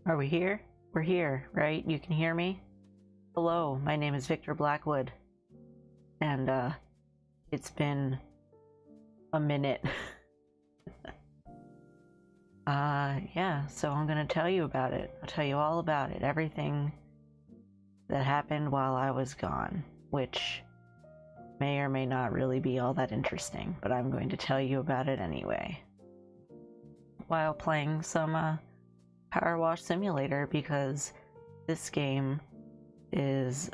Are we here? We're here, right? You can hear me? Hello, my name is Victor Blackwood. And, it's been a minute. Yeah, so I'm gonna tell you about it. I'll tell you all about it. Everything that happened while I was gone, which may or may not really be all that interesting, but I'm going to tell you about it anyway. While playing some, Powerwash Simulator, because this game is,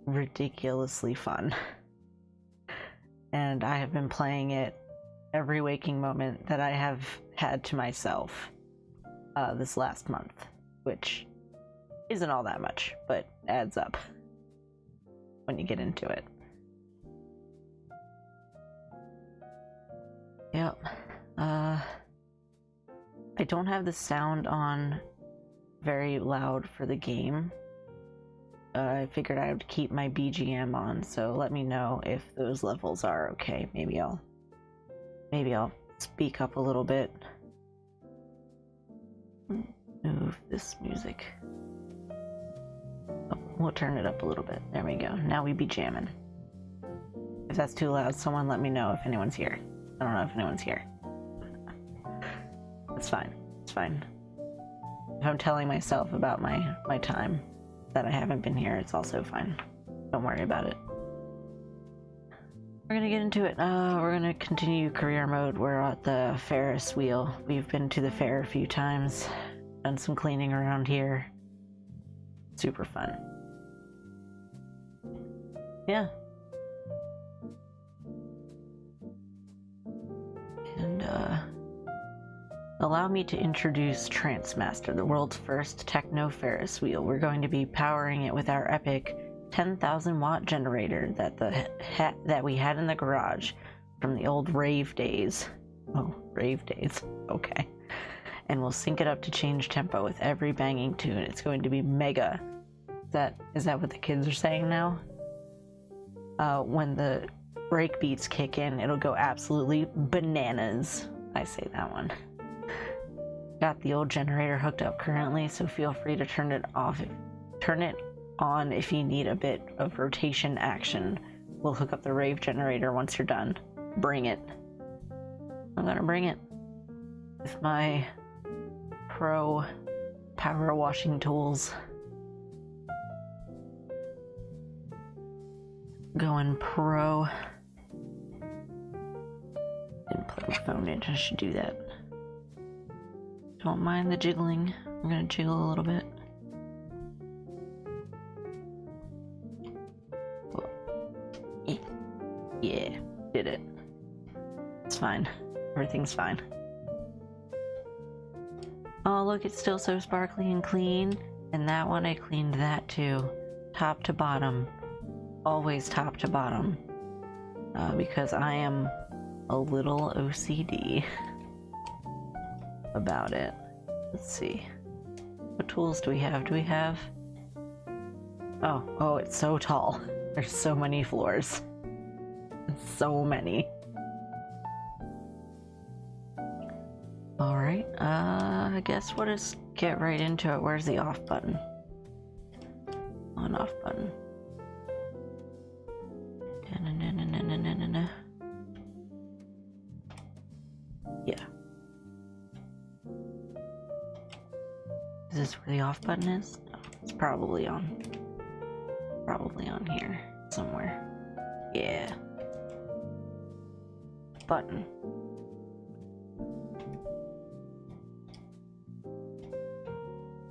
ridiculously fun. And I have been playing it every waking moment that I have had to myself, this last month, which isn't all that much, but adds up when you get into it. Yep. I don't have the sound on very loud for the game. I figured I would keep my BGM on, so let me know if those levels are okay. Maybe I'll speak up a little bit. Move this music. Oh, we'll turn it up a little bit. There we go. Now we be jamming. If that's too loud, someone let me know if anyone's here. I don't know if anyone's here. It's fine. It's fine. If I'm telling myself about my time that I haven't been here, it's also fine. Don't worry about it. We're gonna get into it. We're gonna continue career mode. We're at the Ferris wheel. We've been to the fair a few times. Done some cleaning around here. Super fun. Yeah. And, allow me to introduce Transmaster, the world's first techno Ferris wheel. We're going to be powering it with our epic 10,000 watt generator that we had in the garage from the old rave days. Oh, rave days. Okay. And we'll sync it up to change tempo with every banging tune. It's going to be mega. Is that what the kids are saying now? When the break beats kick in, it'll go absolutely bananas. I say that one. Got the old generator hooked up currently, so feel free to turn it on if you need a bit of rotation action. We'll hook up the rave generator once you're done. Bring it. I'm gonna bring it with my pro power washing tools. Going pro. Didn't plug my phone in, I should do that. Don't mind the jiggling. I'm gonna jiggle a little bit. Yeah, did it. It's fine. Everything's fine. Oh, look, it's still so sparkly and clean. And that one, I cleaned that too. Top to bottom. Always top to bottom. Because I am a little OCD about it. Let's see. What tools do we have? Oh, it's so tall. There's so many floors. So many. Alright, I guess we'll just get right into it. Where's the off button? On off button. Yeah. Is this where the off button is? No, it's probably on here somewhere. Yeah. Button.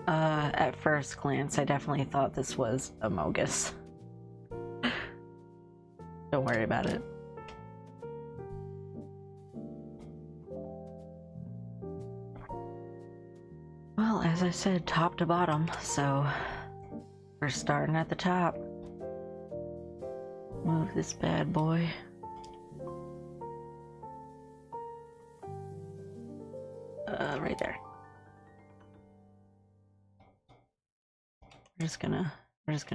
At first glance, I definitely thought this was a Mogus. Don't worry about it. Well, as I said, top to bottom, so we're starting at the top. Move this bad boy. Right there. We're just gonna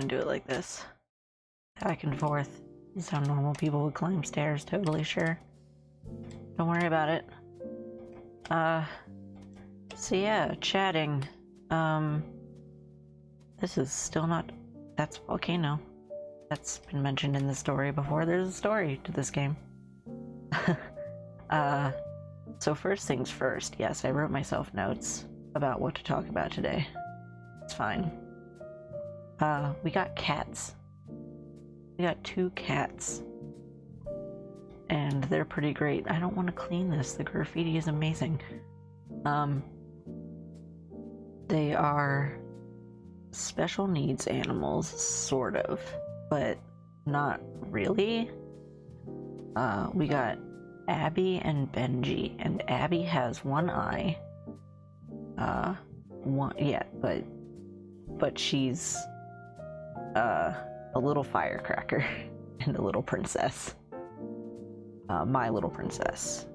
do it like this. Back and forth. This is how normal people would climb stairs, totally sure. Don't worry about it. So yeah, chatting. This is still not... That's volcano. That's been mentioned in the story before. There's a story to this game. So first things first, yes, I wrote myself notes about what to talk about today. It's fine. We got cats. We got 2 cats. And they're pretty great. I don't want to clean this. The graffiti is amazing. They are special needs animals, sort of, but not really. We got Abby and Benji, and Abby has 1 eye. But she's a little firecracker and a little princess. My little princess.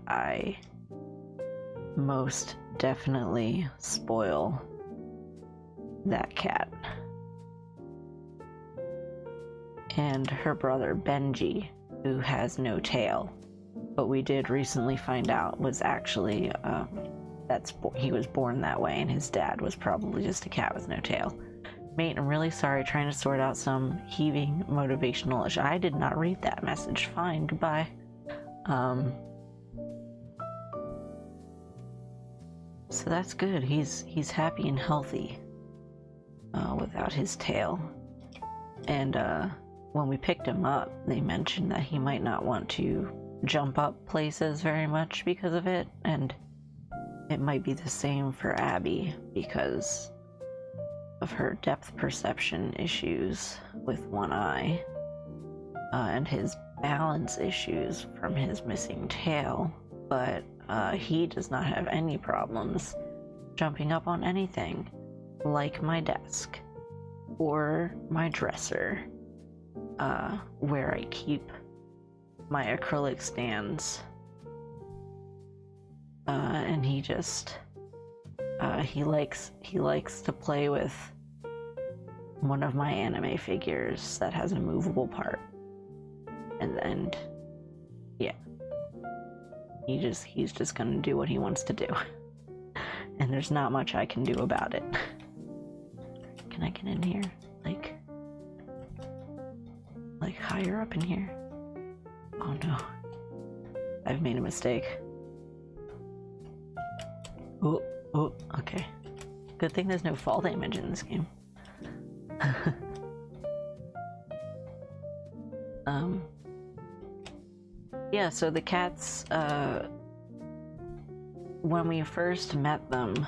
I most definitely spoil that cat. And her brother Benji, who has no tail, but we did recently find out was actually he was born that way, and his dad was probably just a cat with no tail. Mate, I'm really sorry, trying to sort out some heaving motivational issue. I did not read that message. Fine, goodbye. So that's good. He's happy and healthy without his tail. And when we picked him up, they mentioned that he might not want to jump up places very much because of it, and it might be the same for Abby because of her depth perception issues with 1 eye, and his balance issues from his missing tail, but he does not have any problems jumping up on anything, like my desk, or my dresser, where I keep my acrylic stands, and he just he likes to play with one of my anime figures that has a movable part, and yeah, he's just gonna do what he wants to do, and there's not much I can do about it. Can I get in here? Like higher up in here? Oh no, I've made a mistake. Oh, okay. Good thing there's no fall damage in this game. Yeah, so the cats, when we first met them,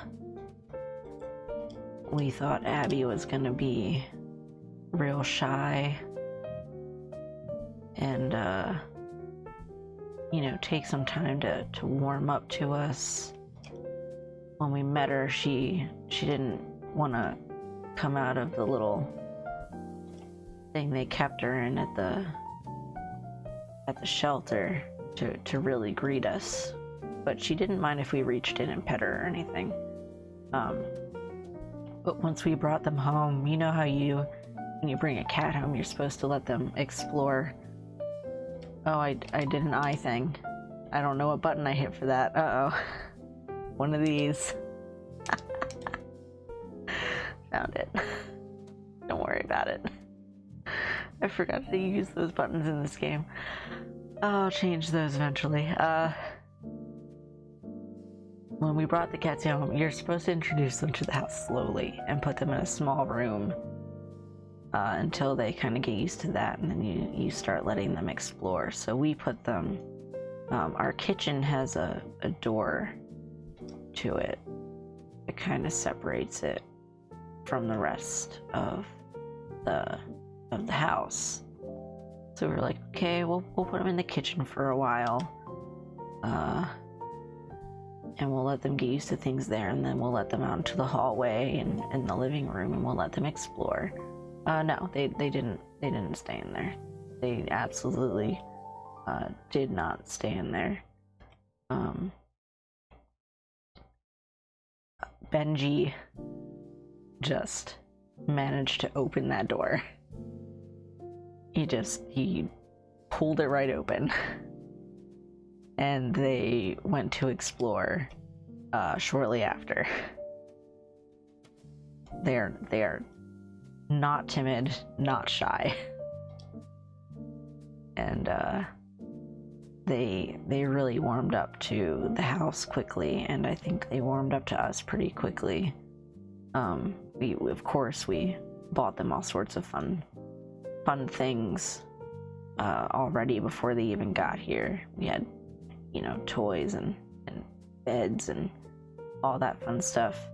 we thought Abby was gonna be real shy and, you know, take some time to warm up to us. When we met her, she didn't want to come out of the little thing they kept her in at the shelter to really greet us, but she didn't mind if we reached in and pet her or anything. But once we brought them home, you know how when you bring a cat home, you're supposed to let them explore. Oh, I did an eye thing. I don't know what button I hit for that. Uh-oh. One of these. Found it. Don't worry about it. I forgot to use those buttons in this game. I'll change those eventually. When we brought the cats home, you're supposed to introduce them to the house slowly and put them in a small room until they kind of get used to that, and then you start letting them explore. So we put them... our kitchen has a door to it. It kind of separates it from the rest of the house. So we're like, okay, we'll put them in the kitchen for a while, and we'll let them get used to things there, and then we'll let them out into the hallway and in the living room, and we'll let them explore. No, they didn't stay in there. They absolutely did not stay in there. Benji just managed to open that door. He pulled it right open. And they went to explore shortly after. They are not timid, not shy. And they really warmed up to the house quickly, and I think they warmed up to us pretty quickly. We of course bought them all sorts of fun things already before they even got here. We had, you know, toys and beds and all that fun stuff.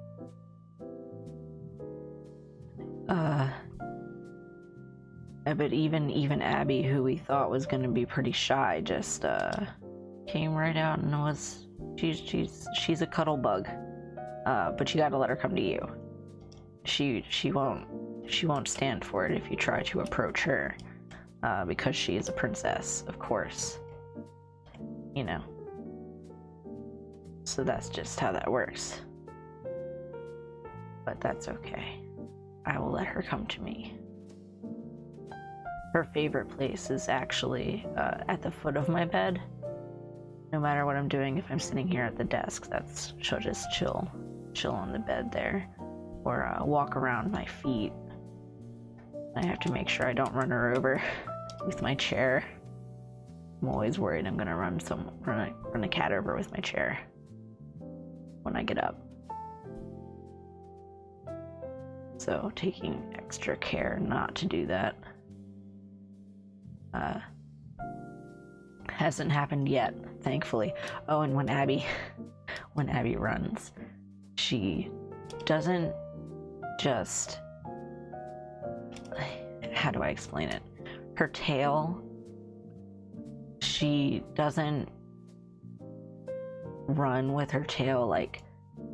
But even Abby, who we thought was gonna be pretty shy, just came right out and she's a cuddle bug. But you gotta let her come to you. She won't stand for it if you try to approach her, because she is a princess, of course. You know. So that's just how that works. But that's okay. I will let her come to me. Her favorite place is actually at the foot of my bed. No matter what I'm doing, if I'm sitting here at the desk, she'll just chill on the bed there, or walk around my feet. I have to make sure I don't run her over with my chair. I'm always worried I'm gonna run a cat over with my chair when I get up. So taking extra care not to do that. Hasn't happened yet, thankfully. Oh, and when Abby runs, she doesn't just, how do I explain it? Her tail, she doesn't run with her tail like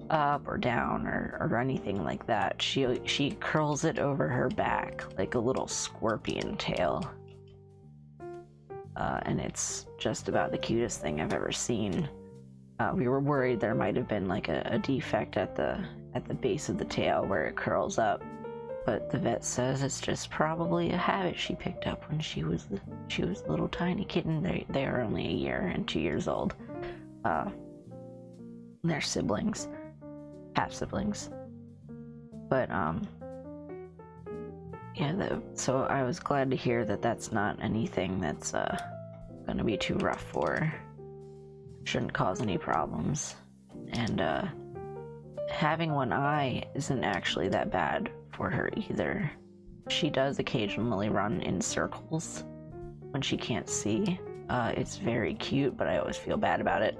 up or down or anything like that. She curls it over her back like a little scorpion tail. And it's just about the cutest thing I've ever seen. We were worried there might have been like a defect at the base of the tail where it curls up, but the vet says it's just probably a habit she picked up when she was a little tiny kitten. They are only 1 year and 2 years old. They're siblings, half siblings. But yeah, so I was glad to hear that that's not anything that's gonna be too rough for her. Shouldn't cause any problems. And having one eye isn't actually that bad for her either. She does occasionally run in circles when she can't see. It's very cute, but I always feel bad about it.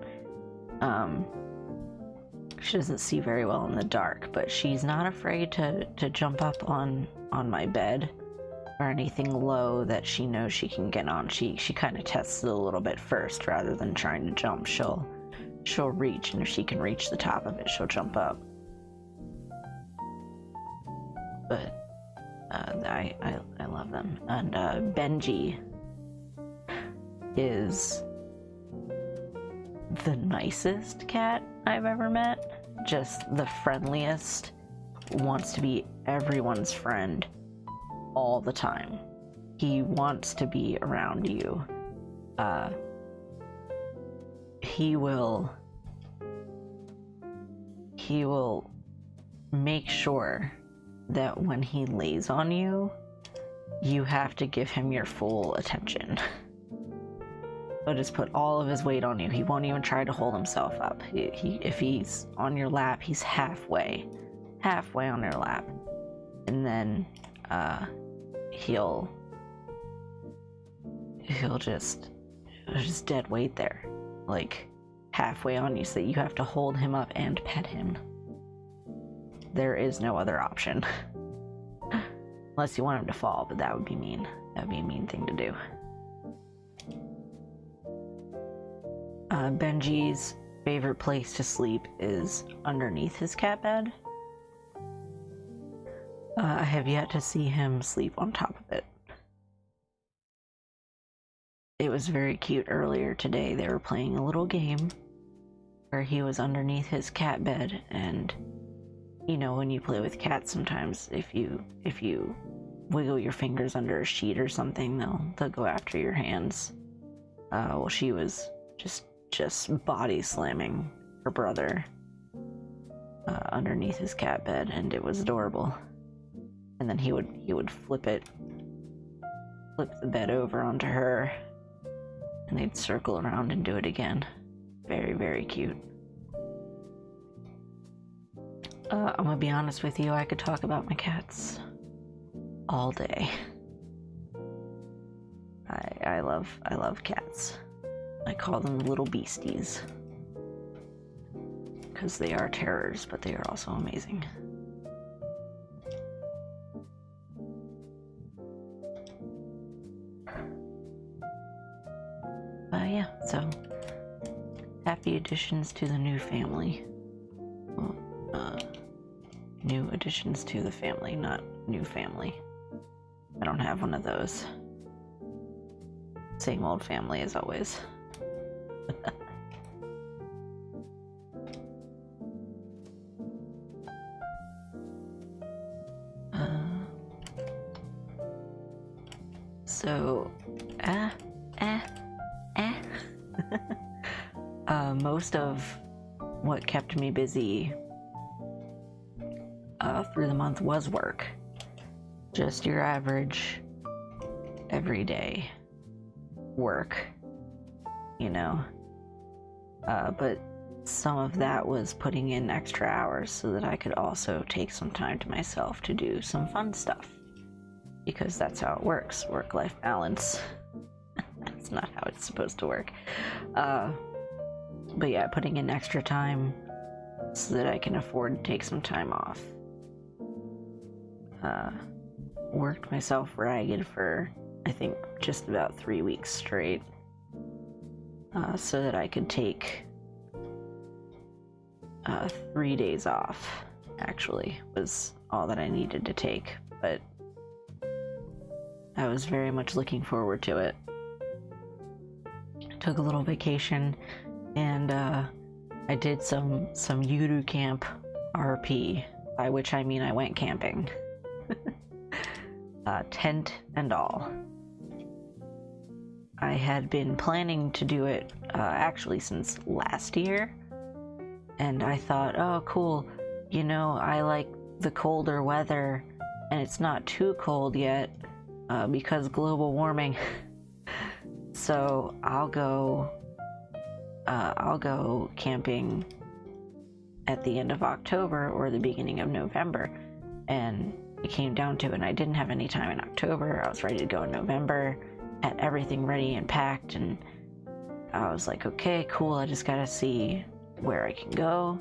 She doesn't see very well in the dark, but she's not afraid to jump up on my bed or anything low that she knows she can get on. She kind of tests it a little bit first rather than trying to jump. She'll reach, and if she can reach the top of it, she'll jump up. But I love them. And Benji is the nicest cat I've ever met. Just the friendliest, wants to be everyone's friend all the time. He wants to be around you. He will make sure that when he lays on you, you have to give him your full attention. He'll just put all of his weight on you. He won't even try to hold himself up. If he's on your lap, he's halfway on your lap, and then he'll just dead weight there, like halfway on you, so you have to hold him up and pet him. There is no other option. Unless you want him to fall, but that would be mean. That would be a mean thing to do. Benji's favorite place to sleep is underneath his cat bed. I have yet to see him sleep on top of it. It was very cute earlier today. They were playing a little game where he was underneath his cat bed, and you know, when you play with cats, sometimes if you wiggle your fingers under a sheet or something, they'll go after your hands. Well, she was just body slamming her brother underneath his cat bed, and it was adorable. And then he would flip the bed over onto her, and they'd circle around and do it again. Very, very cute. I'm gonna be honest with you, I could talk about my cats all day. I love cats. I call them little beasties. Because they are terrors, but they are also amazing. Yeah, so happy additions to the new family. Well, new additions to the family, not new family. I don't have one of those. Same old family as always. Most of what kept me busy through the month was work. Just your average, everyday work, you know. But some of that was putting in extra hours so that I could also take some time to myself to do some fun stuff. Because that's how it works, work-life balance. That's not how it's supposed to work. But yeah, putting in extra time so that I can afford to take some time off. Worked myself ragged for, I think, just about 3 weeks straight. So that I could take 3 days off, actually, was all that I needed to take. But I was very much looking forward to it. Took a little vacation, and I did some Yuru Camp RP, by which I mean I went camping. Tent and all. I had been planning to do it actually since last year, and I thought, oh cool, you know, I like the colder weather, and it's not too cold yet because global warming. So I'll go camping at the end of October or the beginning of November. And it came down to it, and I didn't have any time in October. I was ready to go in November, had everything ready and packed, and I was like, okay, cool, I just gotta see where I can go,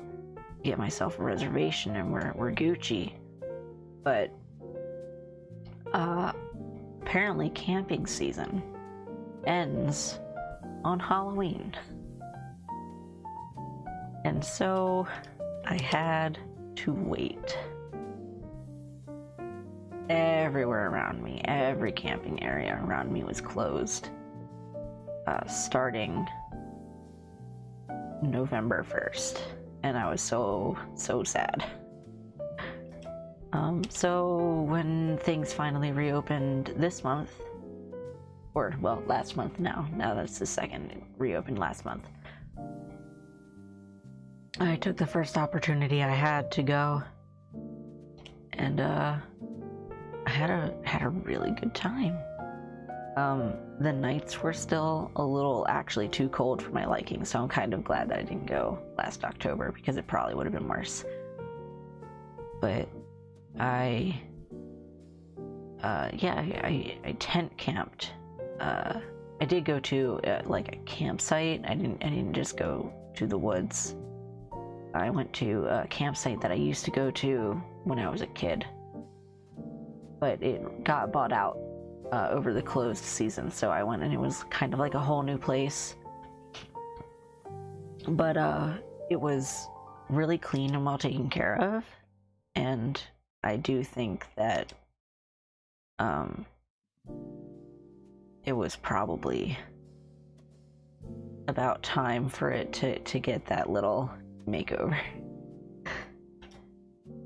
get myself a reservation, and we're Gucci. But apparently camping season ends on Halloween. And so I had to wait. Everywhere around me, every camping area around me was closed, starting November 1st, and I was so sad. So when things finally reopened this month, or well, last month now that's the second, it reopened last month, I took the first opportunity I had to go, and I had a really good time. The nights were still a little actually too cold for my liking, so I'm kind of glad that I didn't go last October, because it probably would have been worse. But I tent camped. I did go to like a campsite. I didn't just go to the woods. I went to a campsite that I used to go to when I was a kid, but it got bought out over the closed season, so I went, and it was kind of like a whole new place. But it was really clean and well taken care of, and I do think that it was probably about time for it to get that little makeover.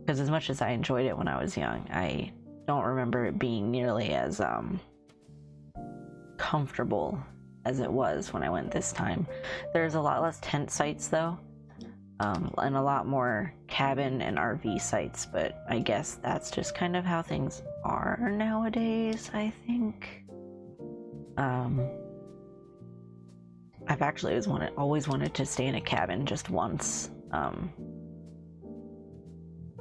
Because as much as I enjoyed it when I was young, I don't remember it being nearly as comfortable as it was when I went this time. There's a lot less tent sites though, and a lot more cabin and RV sites, but I guess that's just kind of how things are nowadays, I think. I've actually always wanted to stay in a cabin just once.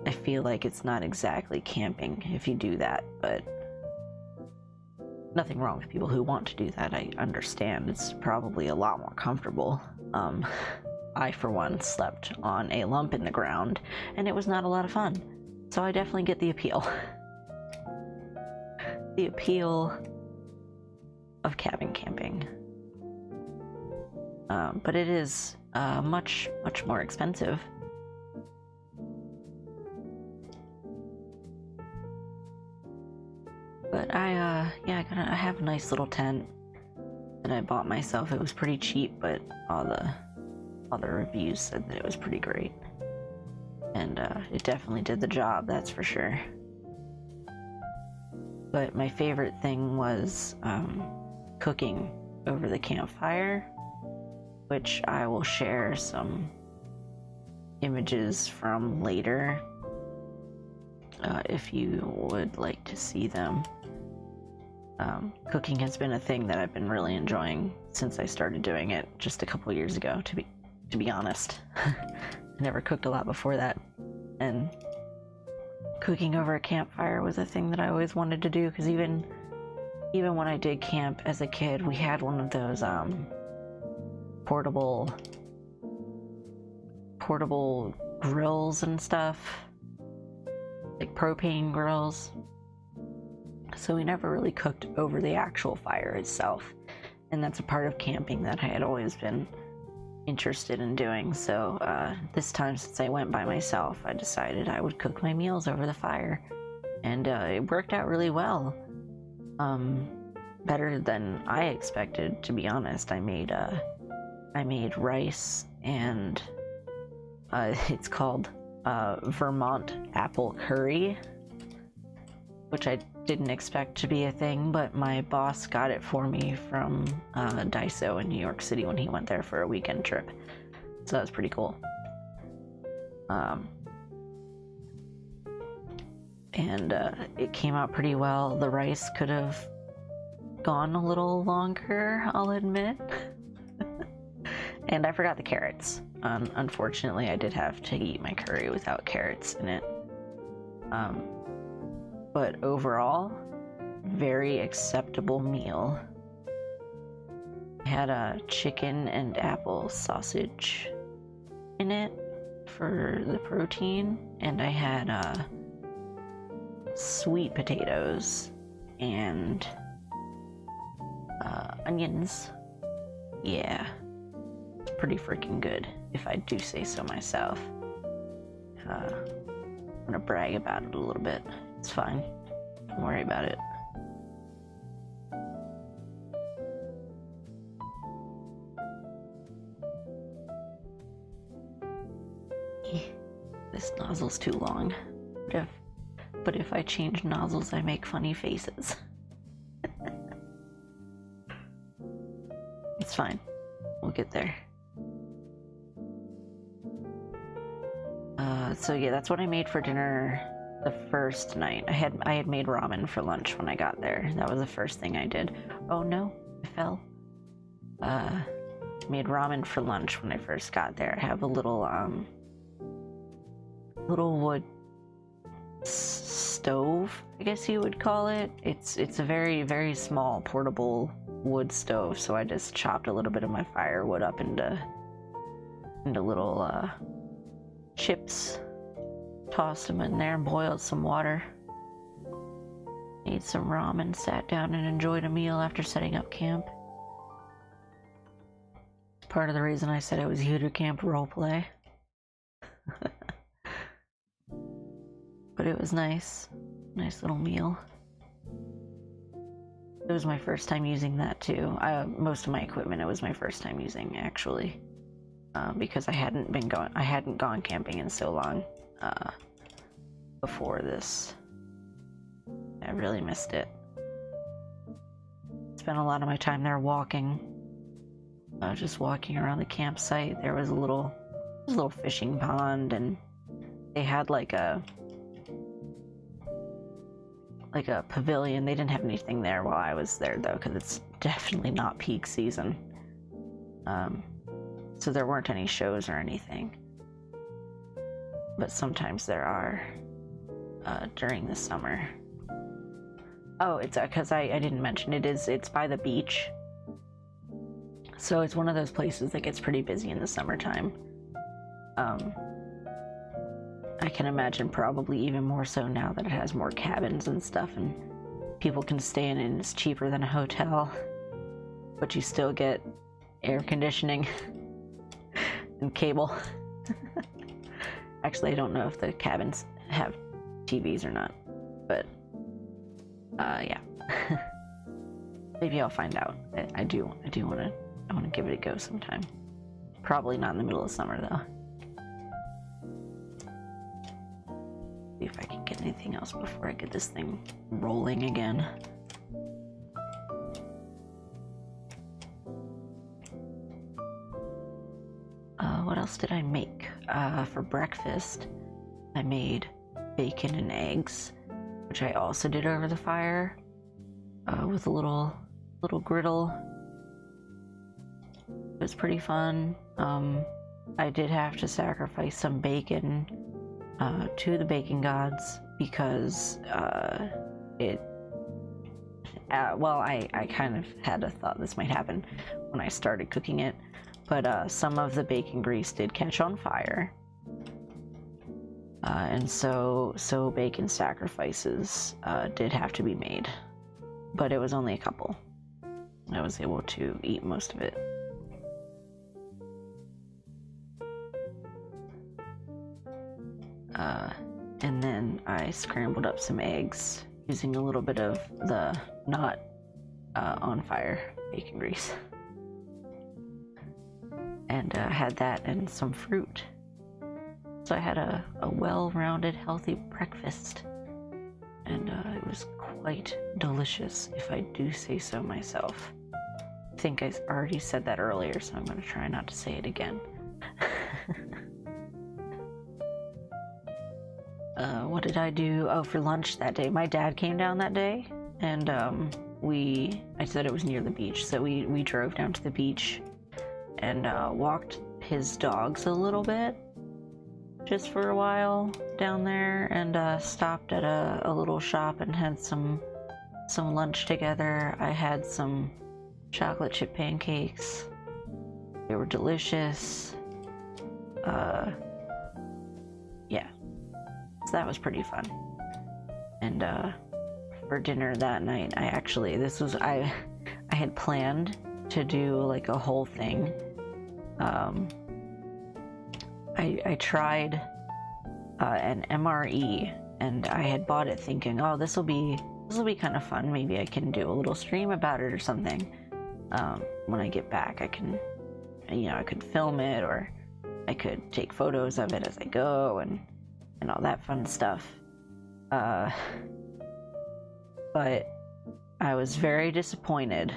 I feel like it's not exactly camping if you do that, but nothing wrong with people who want to do that. I understand it's probably a lot more comfortable. I, for one, slept on a lump in the ground, and it was not a lot of fun. So I definitely get the appeal. The appeal of cabin camping. But it is much more expensive. But I have a nice little tent that I bought myself. It was pretty cheap, but all the reviews said that it was pretty great. And it definitely did the job, that's for sure. But my favorite thing was cooking over the campfire, which I will share some images from later if you would like to see them. Cooking has been a thing that I've been really enjoying since I started doing it just a couple years ago, to be honest. I never cooked a lot before that, and cooking over a campfire was a thing that I always wanted to do, because even when I did camp as a kid, we had one of those portable grills and stuff, like propane grills. So we never really cooked over the actual fire itself, and that's a part of camping that I had always been interested in doing. So this time, since I went by myself, I decided I would cook my meals over the fire, and it worked out really well. Better than I expected, to be honest. I made rice, and it's called Vermont apple curry, which I didn't expect to be a thing, but my boss got it for me from Daiso in New York City when he went there for a weekend trip. So that was pretty cool. And it came out pretty well. The rice could have gone a little longer, I'll admit. And I forgot the carrots. Unfortunately, I did have to eat my curry without carrots in it. But overall, very acceptable meal. I had a chicken and apple sausage in it for the protein, and I had sweet potatoes and onions. Yeah, it's pretty freaking good, if I do say so myself. I'm gonna brag about it a little bit. It's fine. Don't worry about it. This nozzle's too long. But if I change nozzles, I make funny faces. It's fine. We'll get there. So yeah, that's what I made for dinner the first night. I had made ramen for lunch when I got there. That was the first thing I did. Oh no, I fell. Made ramen for lunch when I first got there. I have a little wood stove, I guess you would call it. It's a very small portable wood stove, so I just chopped a little bit of my firewood up into little chips, tossed them in there, and boiled some water. Ate some ramen, sat down and enjoyed a meal after setting up camp. It's part of the reason I said it was Huter Camp roleplay. But it was nice. Nice little meal. It was my first time using that too. Most of my equipment it was my first time using, actually. Because I hadn't gone camping in so long before this. I really missed it. Spent a lot of my time there walking. Just walking around the campsite. There was a little a little fishing pond, and they had like a pavilion. They didn't have anything there while I was there though, because it's definitely not peak season. So there weren't any shows or anything. But sometimes there are during the summer. Oh, it's because I didn't mention it's by the beach. So it's one of those places that gets pretty busy in the summertime. I can imagine probably even more so now that it has more cabins and stuff and people can stay in it, and it's cheaper than a hotel. But you still get air conditioning and cable. Actually, I don't know if the cabins have TVs or not, but yeah. Maybe I'll find out. I do want to give it a go sometime. Probably not in the middle of summer though. See if I can get anything else before I get this thing rolling again. What else did I make? For breakfast, I made bacon and eggs, which I also did over the fire with a little griddle. It was pretty fun. I did have to sacrifice some bacon to the bacon gods because well, I kind of had a thought this might happen when I started cooking it, but some of the bacon grease did catch on fire. And so bacon sacrifices did have to be made, but it was only a couple. I was able to eat most of it. And then I scrambled up some eggs using a little bit of the not on fire bacon grease. And had that and some fruit. So I had a well-rounded, healthy breakfast. And it was quite delicious, if I do say so myself. I think I already said that earlier, so I'm going to try not to say it again. What did I do? Oh, for lunch that day, my dad came down that day, and I said it was near the beach, so we drove down to the beach and walked his dogs a little bit, just for a while down there, and stopped at a little shop and had some lunch together. I had some chocolate chip pancakes. They were delicious. Yeah. So that was pretty fun. And for dinner that night, I had planned to do like a whole thing. I tried an MRE, and I had bought it thinking, oh, this will be kind of fun. Maybe I can do a little stream about it or something. When I get back, I can, I could film it, or I could take photos of it as I go, and all that fun stuff. But I was very disappointed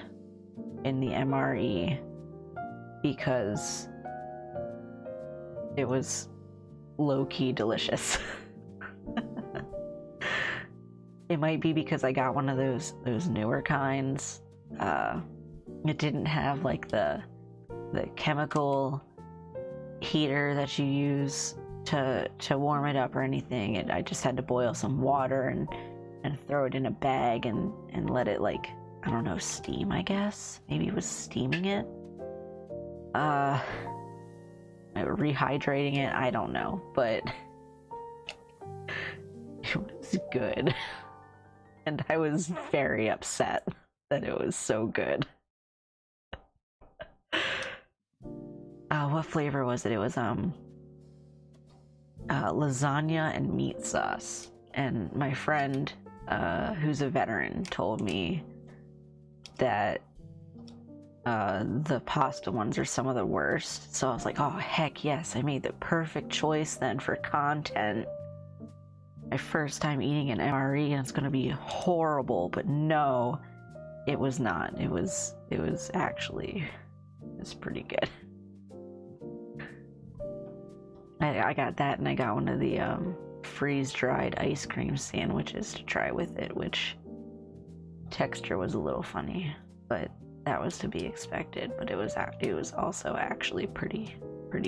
in the MRE because it was low-key delicious. It might be because I got one of those newer kinds. It didn't have like the chemical heater that you use to warm it up or anything. I just had to boil some water and throw it in a bag and let it, like, I don't know, steam, I guess. Maybe it was steaming it. Rehydrating it, I don't know, but it was good. And I was very upset that it was so good. What flavor was it? It was lasagna and meat sauce. And my friend, who's a veteran, told me that the pasta ones are some of the worst. So I was like, oh heck yes, I made the perfect choice then for content. My first time eating an MRE, and it's gonna be horrible, but no, it was not. It was pretty good. I got that, and I got one of the freeze-dried ice cream sandwiches to try with it, which texture was a little funny, but that was to be expected. But it was also actually pretty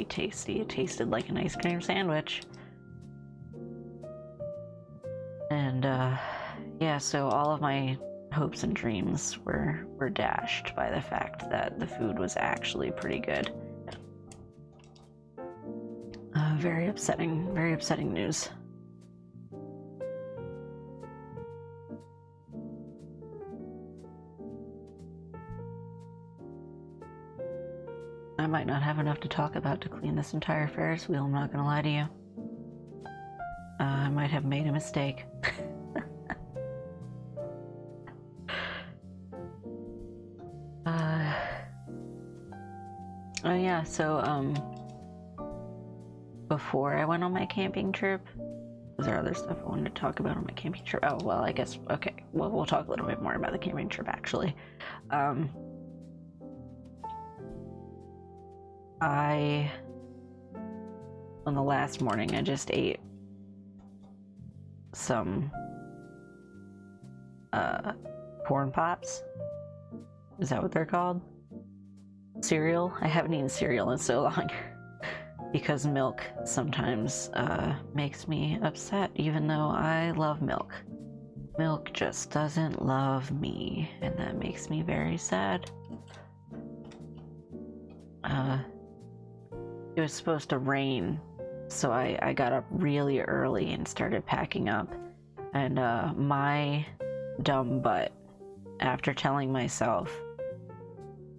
tasty. It tasted like an ice cream sandwich. And yeah, so all of my hopes and dreams were dashed by the fact that the food was actually pretty good. Very upsetting news. I might not have enough to talk about to clean this entire Ferris wheel, I'm not gonna lie to you. I might have made a mistake. Oh yeah, so before I went on my camping trip, was there other stuff I wanted to talk about on my camping trip? Oh, well, I guess, okay, well, we'll talk a little bit more about the camping trip, actually. On the last morning, I just ate some corn pops. Is that what they're called? Cereal? I haven't eaten cereal in so long because milk sometimes makes me upset, even though I love milk. Milk just doesn't love me, and that makes me very sad. It was supposed to rain, so I got up really early and started packing up, and my dumb butt, after telling myself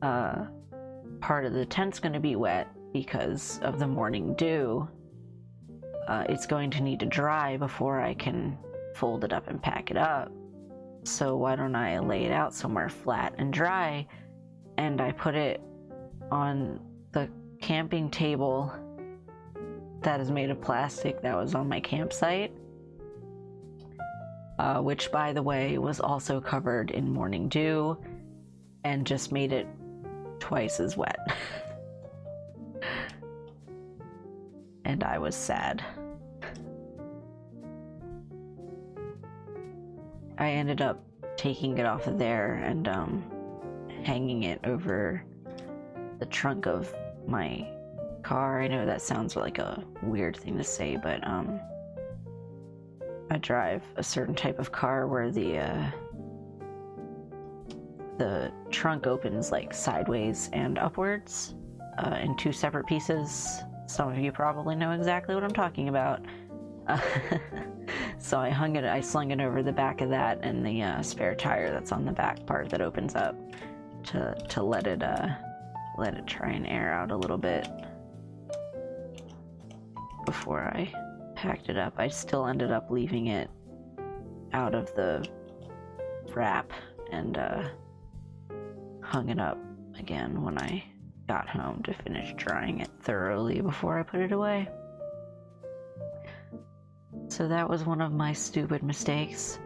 part of the tent's going to be wet because of the morning dew, it's going to need to dry before I can fold it up and pack it up, so why don't I lay it out somewhere flat and dry? And I put it on the camping table that is made of plastic that was on my campsite, which, by the way, was also covered in morning dew and just made it twice as wet. And I was sad. I ended up taking it off of there and hanging it over the trunk of my car. I know that sounds like a weird thing to say, but I drive a certain type of car where the trunk opens like sideways and upwards in two separate pieces. Some of you probably know exactly what I'm talking about. So I slung it over the back of that and the spare tire that's on the back part that opens up to let it try and air out a little bit before I packed it up. I still ended up leaving it out of the wrap and hung it up again when I got home to finish drying it thoroughly before I put it away. So that was one of my stupid mistakes.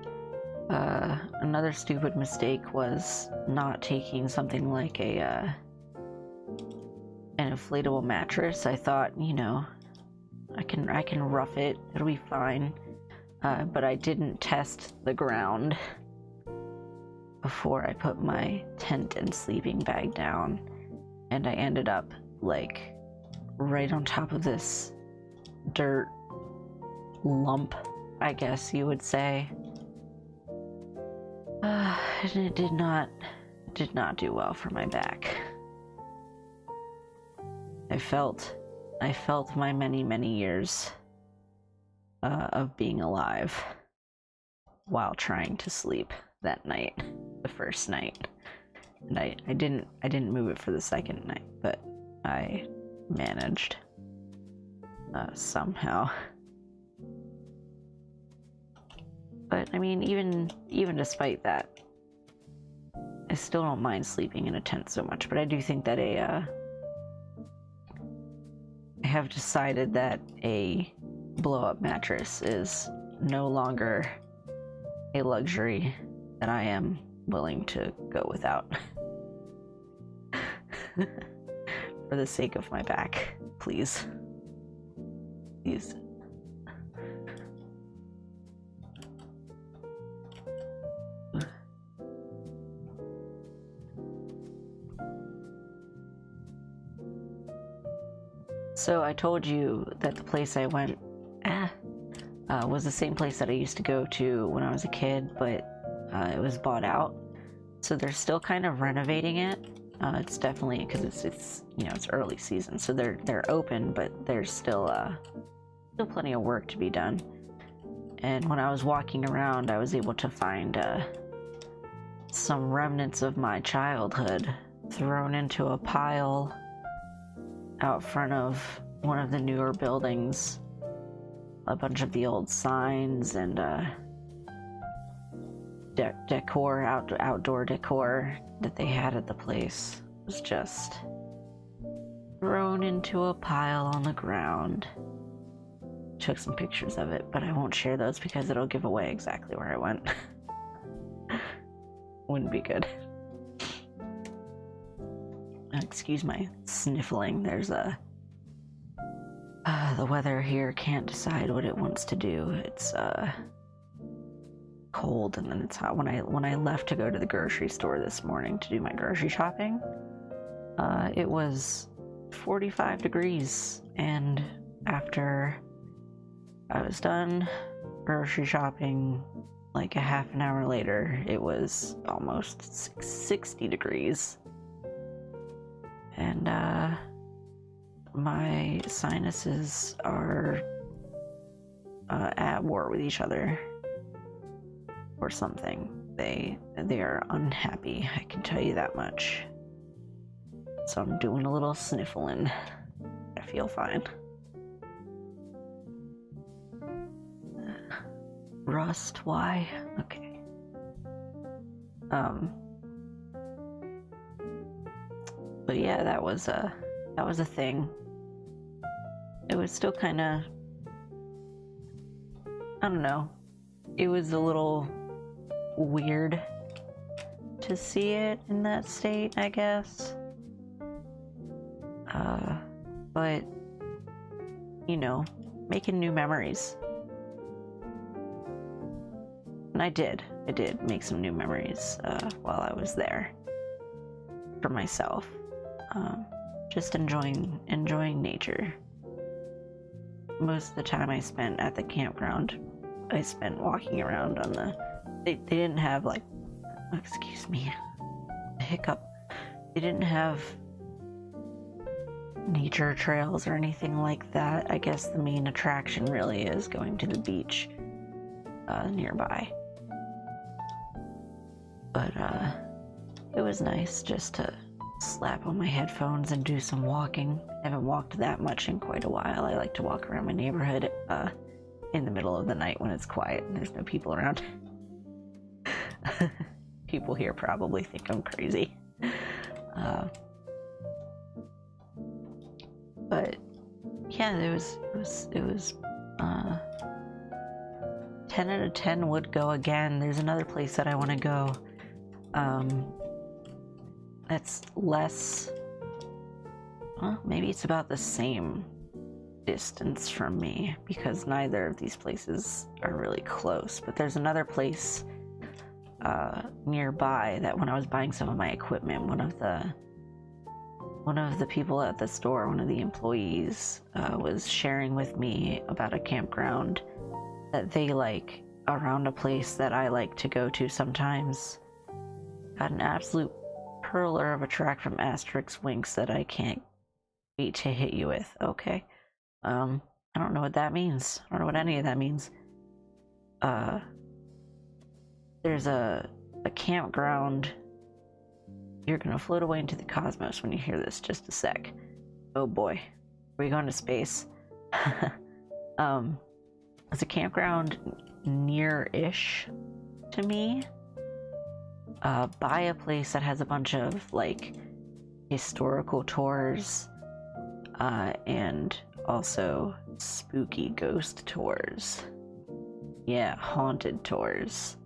Another stupid mistake was not taking something like an inflatable mattress. I thought, you know, I can rough it, it'll be fine. But I didn't test the ground before I put my tent and sleeping bag down, and I ended up like right on top of this dirt lump, I guess you would say. And it did not do well for my back. I felt my many years of being alive while trying to sleep that night, the first night. And I didn't move it for the second night, but I managed somehow. But I mean, even despite that, I still don't mind sleeping in a tent so much. But I do think that I have decided that a blow-up mattress is no longer a luxury that I am willing to go without. For the sake of my back, please. These. So I told you that the place I went was the same place that I used to go to when I was a kid, but it was bought out. So they're still kind of renovating it. It's definitely because it's you know, it's early season, so they're open, but there's still plenty of work to be done. And when I was walking around, I was able to find some remnants of my childhood thrown into a pile out front of one of the newer buildings. A bunch of the old signs and decor, outdoor decor that they had at the place was just thrown into a pile on the ground. Took some pictures of it, but I won't share those because it'll give away exactly where I went. Wouldn't be good. Excuse my sniffling. There's a the weather here can't decide what it wants to do. It's cold and then it's hot. When I left to go to the grocery store this morning to do my grocery shopping, it was 45 degrees, and after I was done grocery shopping, like a half an hour later, it was almost 60 degrees. And my sinuses are at war with each other or something. They are unhappy, I can tell you that much. So I'm doing a little sniffling. I feel fine. Rust, why? Okay. But yeah, that was a thing. It was still kind of, I don't know, it was a little weird to see it in that state, I guess. But, you know, making new memories. And I did make some new memories while I was there for myself. Just enjoying nature. Most of the time I spent at the campground, I spent walking around on the. They didn't have like, excuse me, hiccup. They didn't have nature trails or anything like that. I guess the main attraction really is going to the beach nearby. But it was nice just to slap on my headphones and do some walking. I haven't walked that much in quite a while. I like to walk around my neighborhood in the middle of the night when it's quiet and there's no people around. People here probably think I'm crazy. But yeah, it was 10 out of 10 would go again. There's another place that I want to go. That's less, well, maybe it's about the same distance from me because neither of these places are really close. But there's another place nearby that when I was buying some of my equipment, one of the people at the store, one of the employees, was sharing with me about a campground that they like around a place that I like to go to sometimes. Got an absolute hurler of a track from Asterix Winks that I can't wait to hit you with. Okay. I don't know what that means. I don't know what any of that means. There's a campground. You're gonna float away into the cosmos when you hear this. Just a sec. Oh boy. Are we going to space? It's a campground near-ish to me. By a place that has a bunch of like historical tours and also spooky ghost tours. Yeah, haunted tours.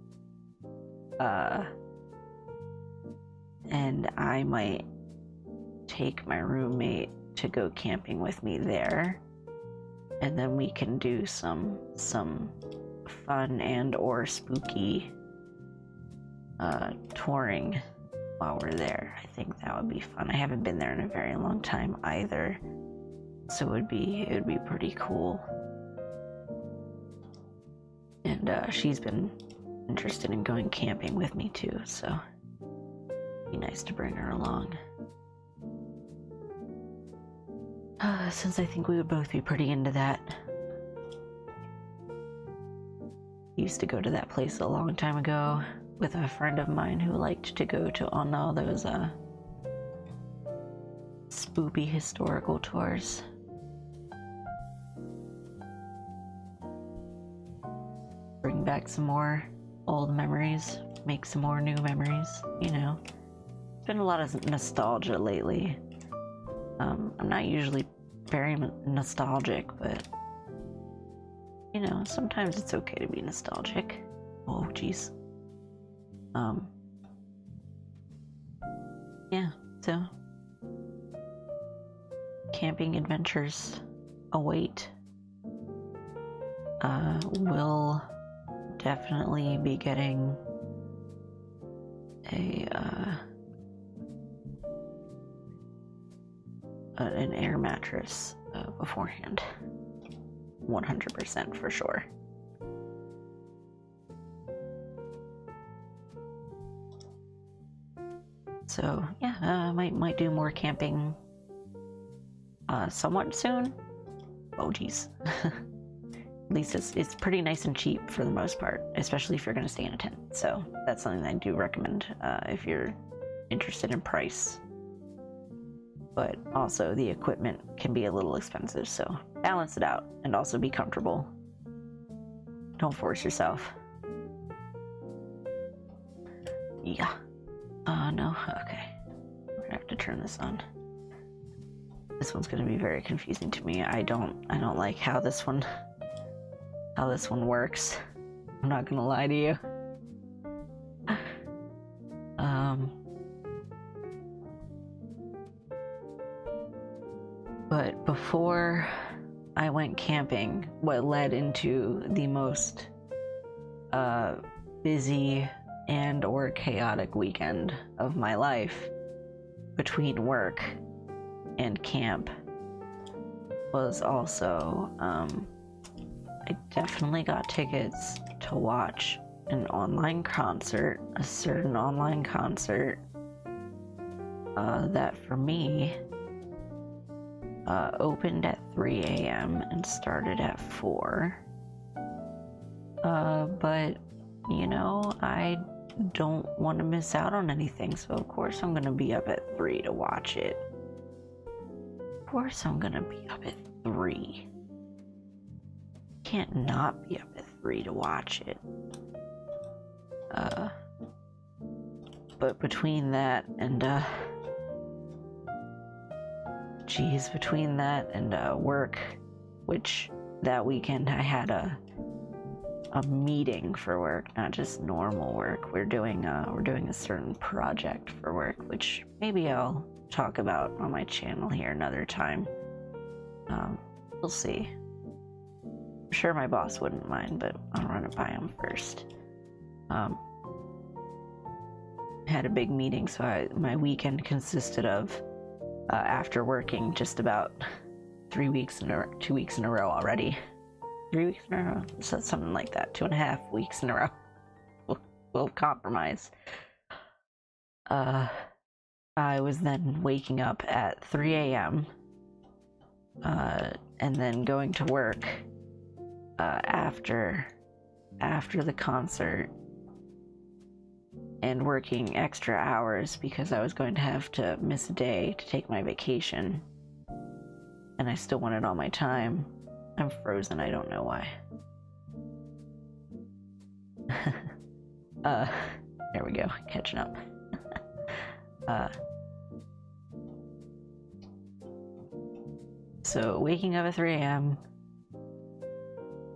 And I might take my roommate to go camping with me there. and then we can do some fun and or spooky touring while we're there. I think that would be fun. I haven't been there in a very long time either, so it would be pretty cool. And she's been interested in going camping with me too, so it'd be nice to bring her along. Since I think we would both be pretty into that. Used to go to that place a long time ago with a friend of mine who liked to go to on all those spoopy historical tours. Bring back some more old memories, make some more new memories, you know. It's been a lot of nostalgia lately. I'm not usually very nostalgic, but you know, sometimes it's okay to be nostalgic. Oh, jeez. Yeah, so camping adventures await. We'll definitely be getting an air mattress beforehand. 100% for sure. So yeah, might do more camping somewhat soon. Oh geez. At least it's pretty nice and cheap for the most part, especially if you're going to stay in a tent. So that's something that I do recommend if you're interested in price. But also the equipment can be a little expensive, so balance it out and also be comfortable. Don't force yourself. Yeah. No, okay. We're gonna have to turn this on. This one's gonna be very confusing to me. I don't like how this one works. I'm not gonna lie to you. But before I went camping, what led into the most busy and or chaotic weekend of my life between work and camp was also I definitely got tickets to watch an online concert, a certain online concert that for me opened at 3 a.m. and started at 4. But you know, I don't want to miss out on anything, so of course I'm gonna be up at 3 to watch it. Of course I'm gonna be up at 3. Can't not be up at 3 to watch it. But between that and between that and work, which that weekend I had a meeting for work, not just normal work. We're doing a certain project for work, which maybe I'll talk about on my channel here another time. We'll see. I'm sure my boss wouldn't mind, but I'll run it by him first. Had a big meeting, so my weekend consisted of after working just about 2 weeks in a row already. 3 weeks in a row, so something like that. 2.5 weeks in a row. We'll compromise. I was then waking up at 3 a.m. And then going to work after the concert and working extra hours because I was going to have to miss a day to take my vacation, and I still wanted all my time. I'm frozen, I don't know why. There we go, catching up. So waking up at 3 a.m.,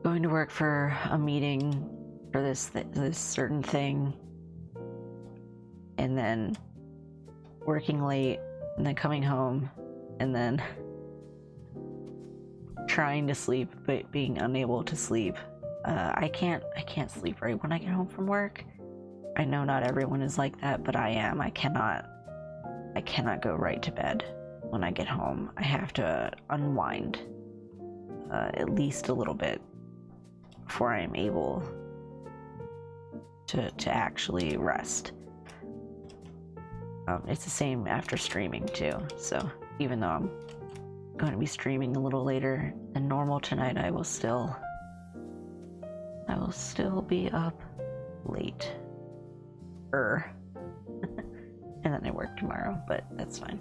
going to work for a meeting for this certain thing, and then working late, and then coming home, and then trying to sleep but being unable to sleep. I can't sleep right when I get home from work. I know not everyone is like that, but I am. I cannot go right to bed when I get home. I have to unwind at least a little bit before I am able to actually rest. It's the same after streaming too, so even though I'm going to be streaming a little later than normal tonight, I will still be up late. And then I work tomorrow, but that's fine.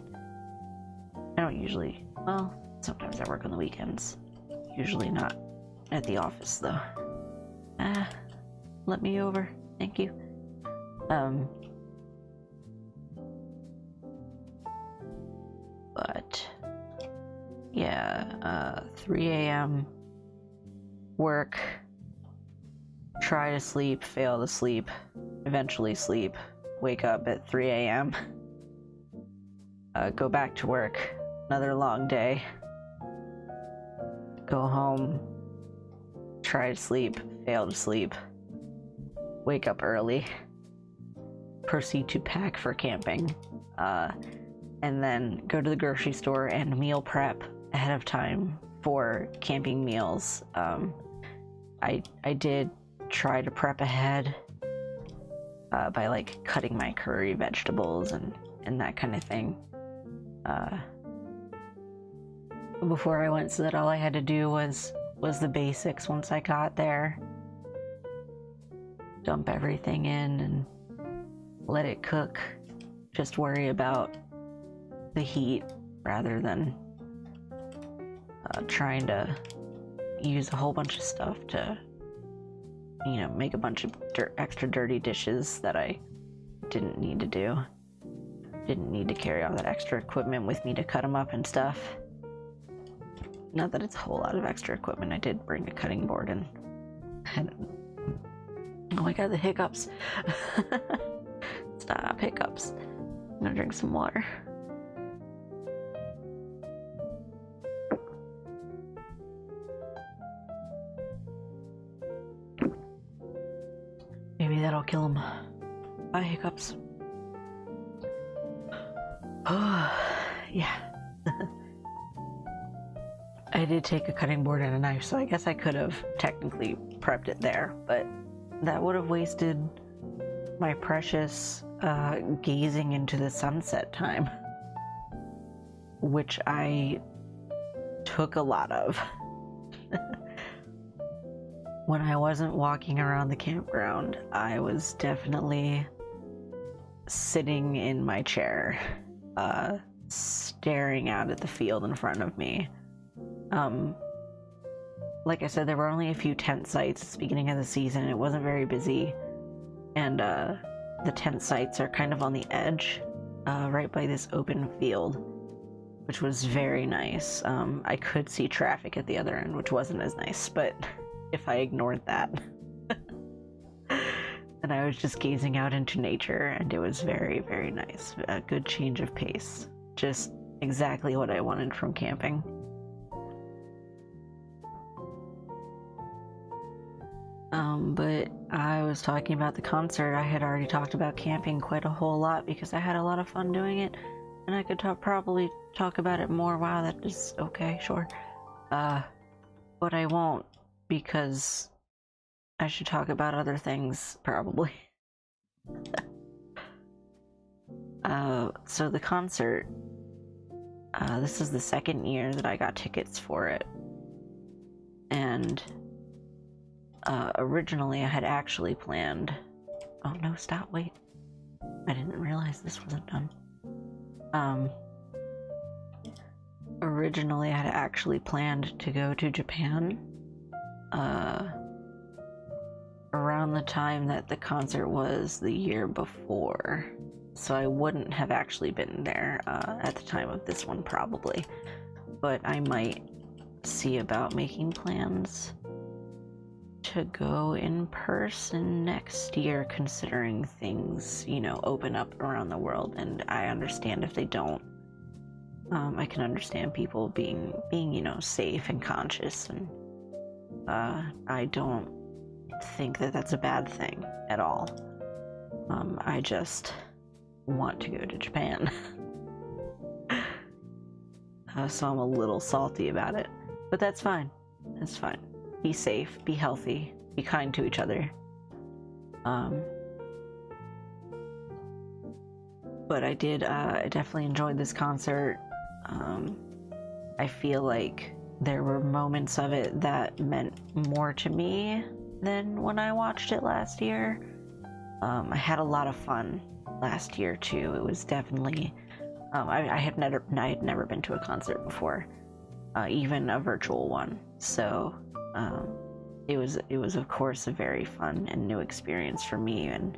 I don't usually, well, sometimes I work on the weekends. Usually not at the office though. Let me over, thank you. But yeah, 3 a.m. work, try to sleep, fail to sleep, eventually sleep, wake up at 3 a.m., go back to work, another long day, go home, try to sleep, fail to sleep, wake up early, proceed to pack for camping, and then go to the grocery store and meal prep ahead of time for camping meals. I did try to prep ahead by like cutting my curry vegetables and that kind of thing before I went, so that all I had to do was the basics once I got there. Dump everything in and let it cook. Just worry about the heat rather than trying to use a whole bunch of stuff to, you know, make a bunch of extra dirty dishes that I didn't need to do. Didn't need to carry all that extra equipment with me to cut them up and stuff. Not that it's a whole lot of extra equipment. I did bring a cutting board and oh my god, the hiccups. Stop, hiccups. I'm gonna drink some water. Maybe that'll kill him. Bye, hiccups. Oh, yeah. I did take a cutting board and a knife, so I guess I could have technically prepped it there, but that would have wasted my precious gazing into the sunset time, which I took a lot of. When I wasn't walking around the campground, I was definitely sitting in my chair, staring out at the field in front of me. Like I said, there were only a few tent sites at the beginning of the season. It wasn't very busy, and the tent sites are kind of on the edge, right by this open field, which was very nice. I could see traffic at the other end, which wasn't as nice, but if I ignored that, and I was just gazing out into nature, and it was very, very nice. A good change of pace. Just exactly what I wanted from camping. But I was talking about the concert. I had already talked about camping quite a whole lot because I had a lot of fun doing it, and I could probably talk about it more. Wow, that is okay, sure. But I won't, because I should talk about other things, probably. So the concert, this is the second year that I got tickets for it, and originally I had actually planned... Oh no, stop, wait. I didn't realize this wasn't done. Originally I had actually planned to go to Japan, around the time that the concert was the year before. So I wouldn't have actually been there, at the time of this one, probably. But I might see about making plans to go in person next year, considering things, you know, open up around the world, and I understand if they don't. I can understand people being safe and conscious, and I don't think that that's a bad thing at all. I just want to go to Japan. So I'm a little salty about it, but that's fine. It's fine. Be safe, be healthy, be kind to each other. But I definitely enjoyed this concert. I feel like there were moments of it that meant more to me than when I watched it last year. I had a lot of fun last year too. It was definitely I had never been to a concert before, even a virtual one. So it was of course a very fun and new experience for me, and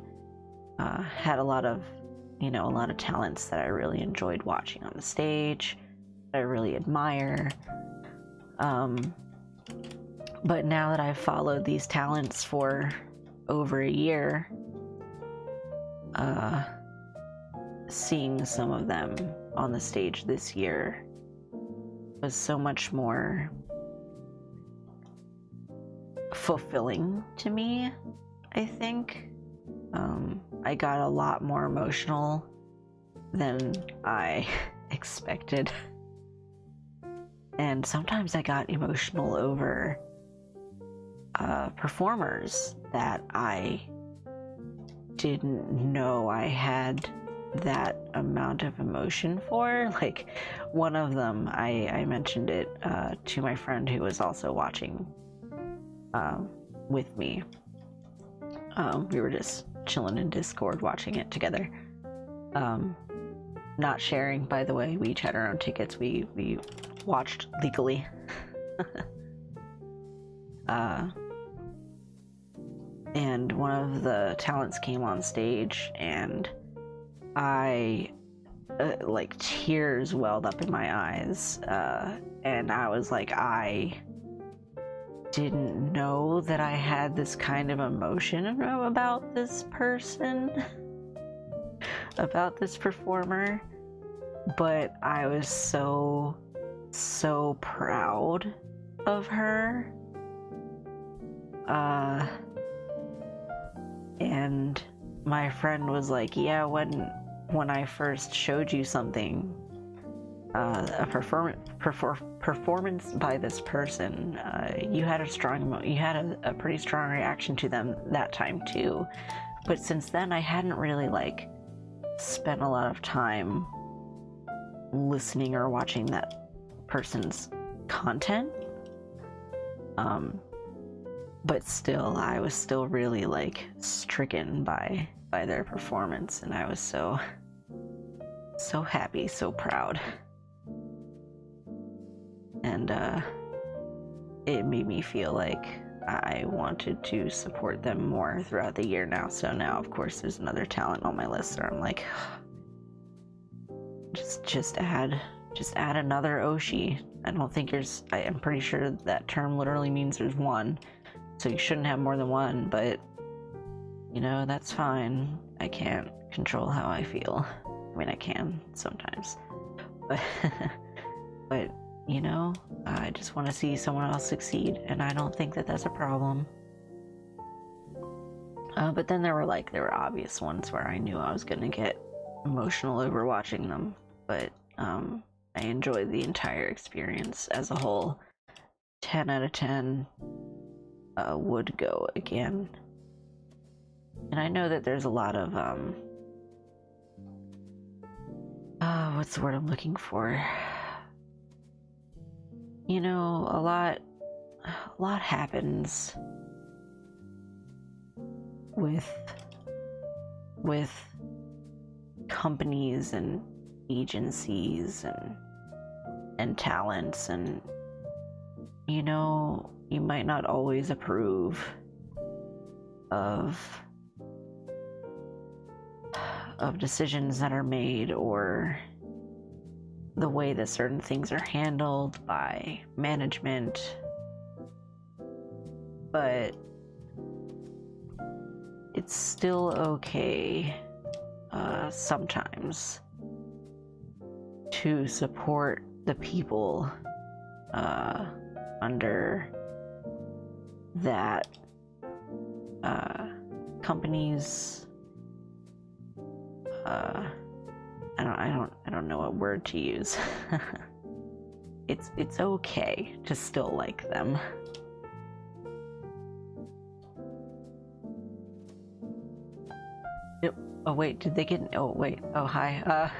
had a lot of talents that I really enjoyed watching on the stage, that I really admire. But now that I've followed these talents for over a year, seeing some of them on the stage this year was so much more fulfilling to me, I think. I got a lot more emotional than I expected. And sometimes I got emotional over performers that I didn't know I had that amount of emotion for. Like, one of them, I mentioned it to my friend who was also watching with me. We were just chilling in Discord watching it together. Not sharing, by the way. We each had our own tickets. We watched legally. And one of the talents came on stage, and I like tears welled up in my eyes, and I was like, I didn't know that I had this kind of emotion about this person, about this performer, but I was so proud of her. And my friend was like, yeah, when I first showed you something, a performance by this person, you had a pretty strong reaction to them that time too. But since then, I hadn't really like spent a lot of time listening or watching that person's content. But still, I was still really like stricken by their performance, and I was so happy, so proud. And it made me feel like I wanted to support them more throughout the year now. So now, of course, there's another talent on my list where I'm like, just add another Oshi. I don't think I'm pretty sure that term literally means there's one, so you shouldn't have more than one, but that's fine. I can't control how I feel. I mean, I can sometimes, but I just want to see someone else succeed, and I don't think that that's a problem. But then there were obvious ones where I knew I was gonna get emotional over watching them, but I enjoyed the entire experience as a whole. 10 out of 10 would go again. And I know that there's a lot of what's the word I'm looking for? A lot happens with companies and agencies and talents, and you might not always approve of decisions that are made, or the way that certain things are handled by management, but it's still okay sometimes to support the people under that companies. I don't know what word to use. It's okay to still like them. Oh wait, did they get? Oh wait. Oh hi.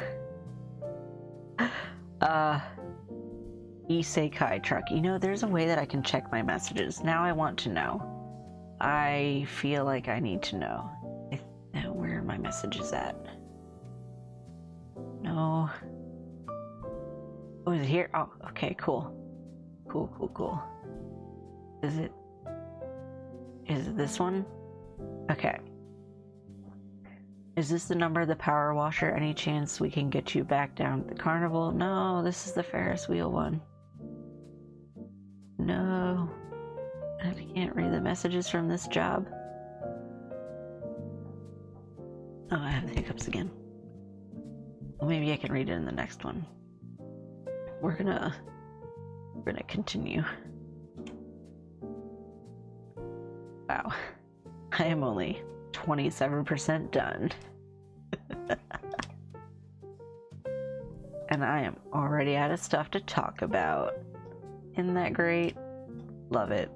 Isekai truck. You know, there's a way that I can check my messages. Now I want to know. I feel like I need to know. Where are my messages at? No. Oh, is it here? Oh, okay, cool. Cool. Is it this one? Okay. Is this the number of the power washer? Any chance we can get you back down at the carnival? No, this is the Ferris wheel one. No. I can't read the messages from this job. Oh, I have hiccups again. Well, maybe I can read it in the next one. We're gonna continue. Wow. I am only 27% done. And I am already out of stuff to talk about. Isn't that great? Love it.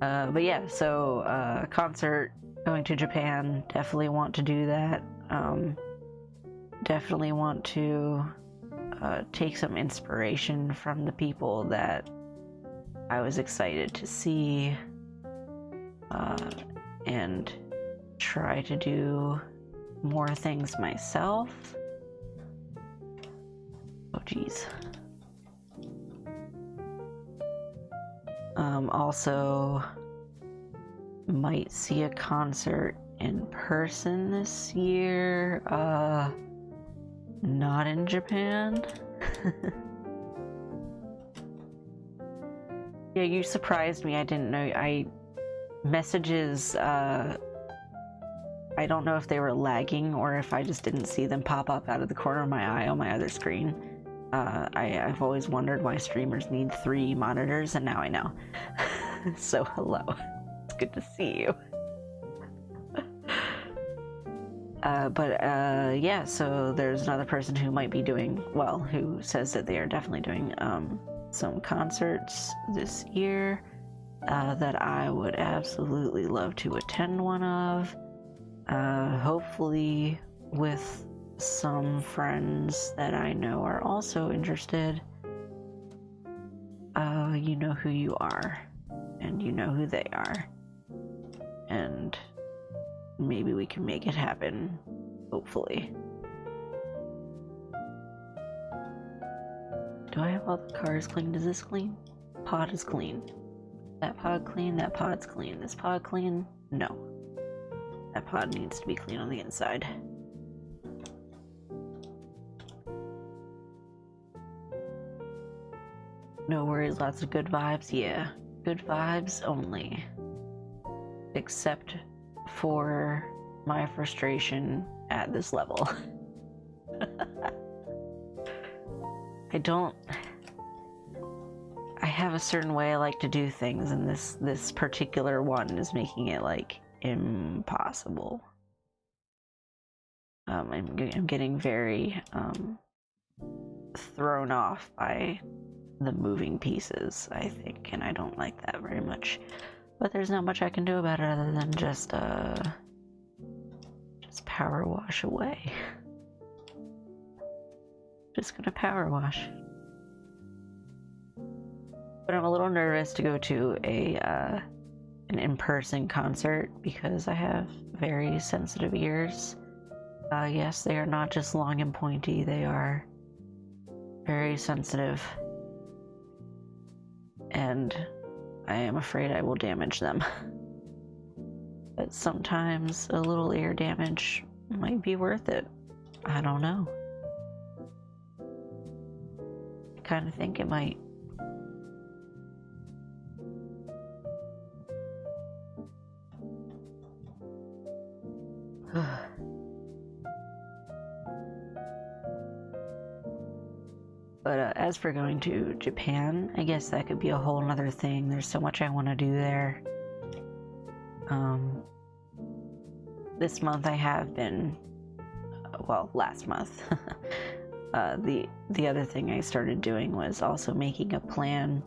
But yeah, so concert, going to Japan, definitely want to do that. Definitely want to take some inspiration from the people that I was excited to see, and try to do more things myself. Oh geez. Also might see a concert in person this year. Not in Japan. Yeah, you surprised me. I didn't know. Messages, I don't know if they were lagging or if I just didn't see them pop up out of the corner of my eye on my other screen. I've always wondered why streamers need 3 monitors, and now I know. So hello. It's good to see you. Yeah, so there's another person who might be doing, well, who says that they are definitely doing some concerts this year that I would absolutely love to attend one of. Hopefully with some friends that I know are also interested. You know who you are, and you know who they are, and maybe we can make it happen, hopefully. Do I have all the cars cleaned? Is this clean? Pod is clean. That pod clean? That pod's clean. This pod clean? No. That pod needs to be clean on the inside. No worries, lots of good vibes. Yeah, good vibes only. Except for my frustration at this level. I have a certain way I like to do things, and this particular one is making it like impossible. I'm getting very thrown off by the moving pieces, I think, and I don't like that very much. But there's not much I can do about it other than just power wash away. Just gonna power wash. But I'm a little nervous to go to an in-person concert because I have very sensitive ears. Yes, they are not just long and pointy, they are very sensitive. And I am afraid I will damage them. But sometimes a little ear damage might be worth it. I don't know. I kind of think it might. But as for going to Japan, I guess that could be a whole nother thing. There's so much I want to do there. This month I have been, well, last month, the other thing I started doing was also making a plan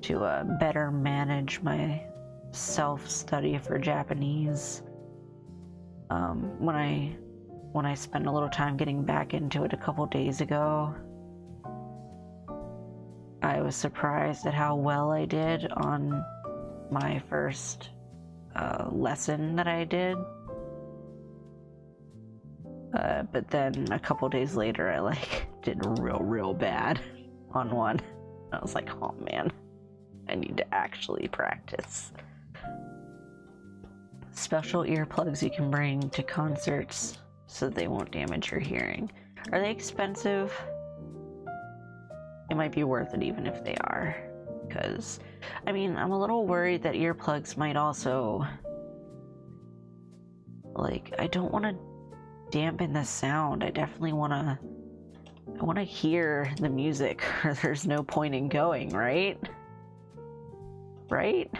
to better manage my self-study for Japanese. When I spent a little time getting back into it a couple days ago, I was surprised at how well I did on my first lesson that I did. But then a couple days later, I did real bad on one. I was like, oh man, I need to actually practice. Special earplugs you can bring to concerts so they won't damage your hearing. Are they expensive? It might be worth it even if they are, because I mean, I'm a little worried that earplugs might also, I don't want to dampen the sound. I definitely want to hear the music, or there's no point in going, right? But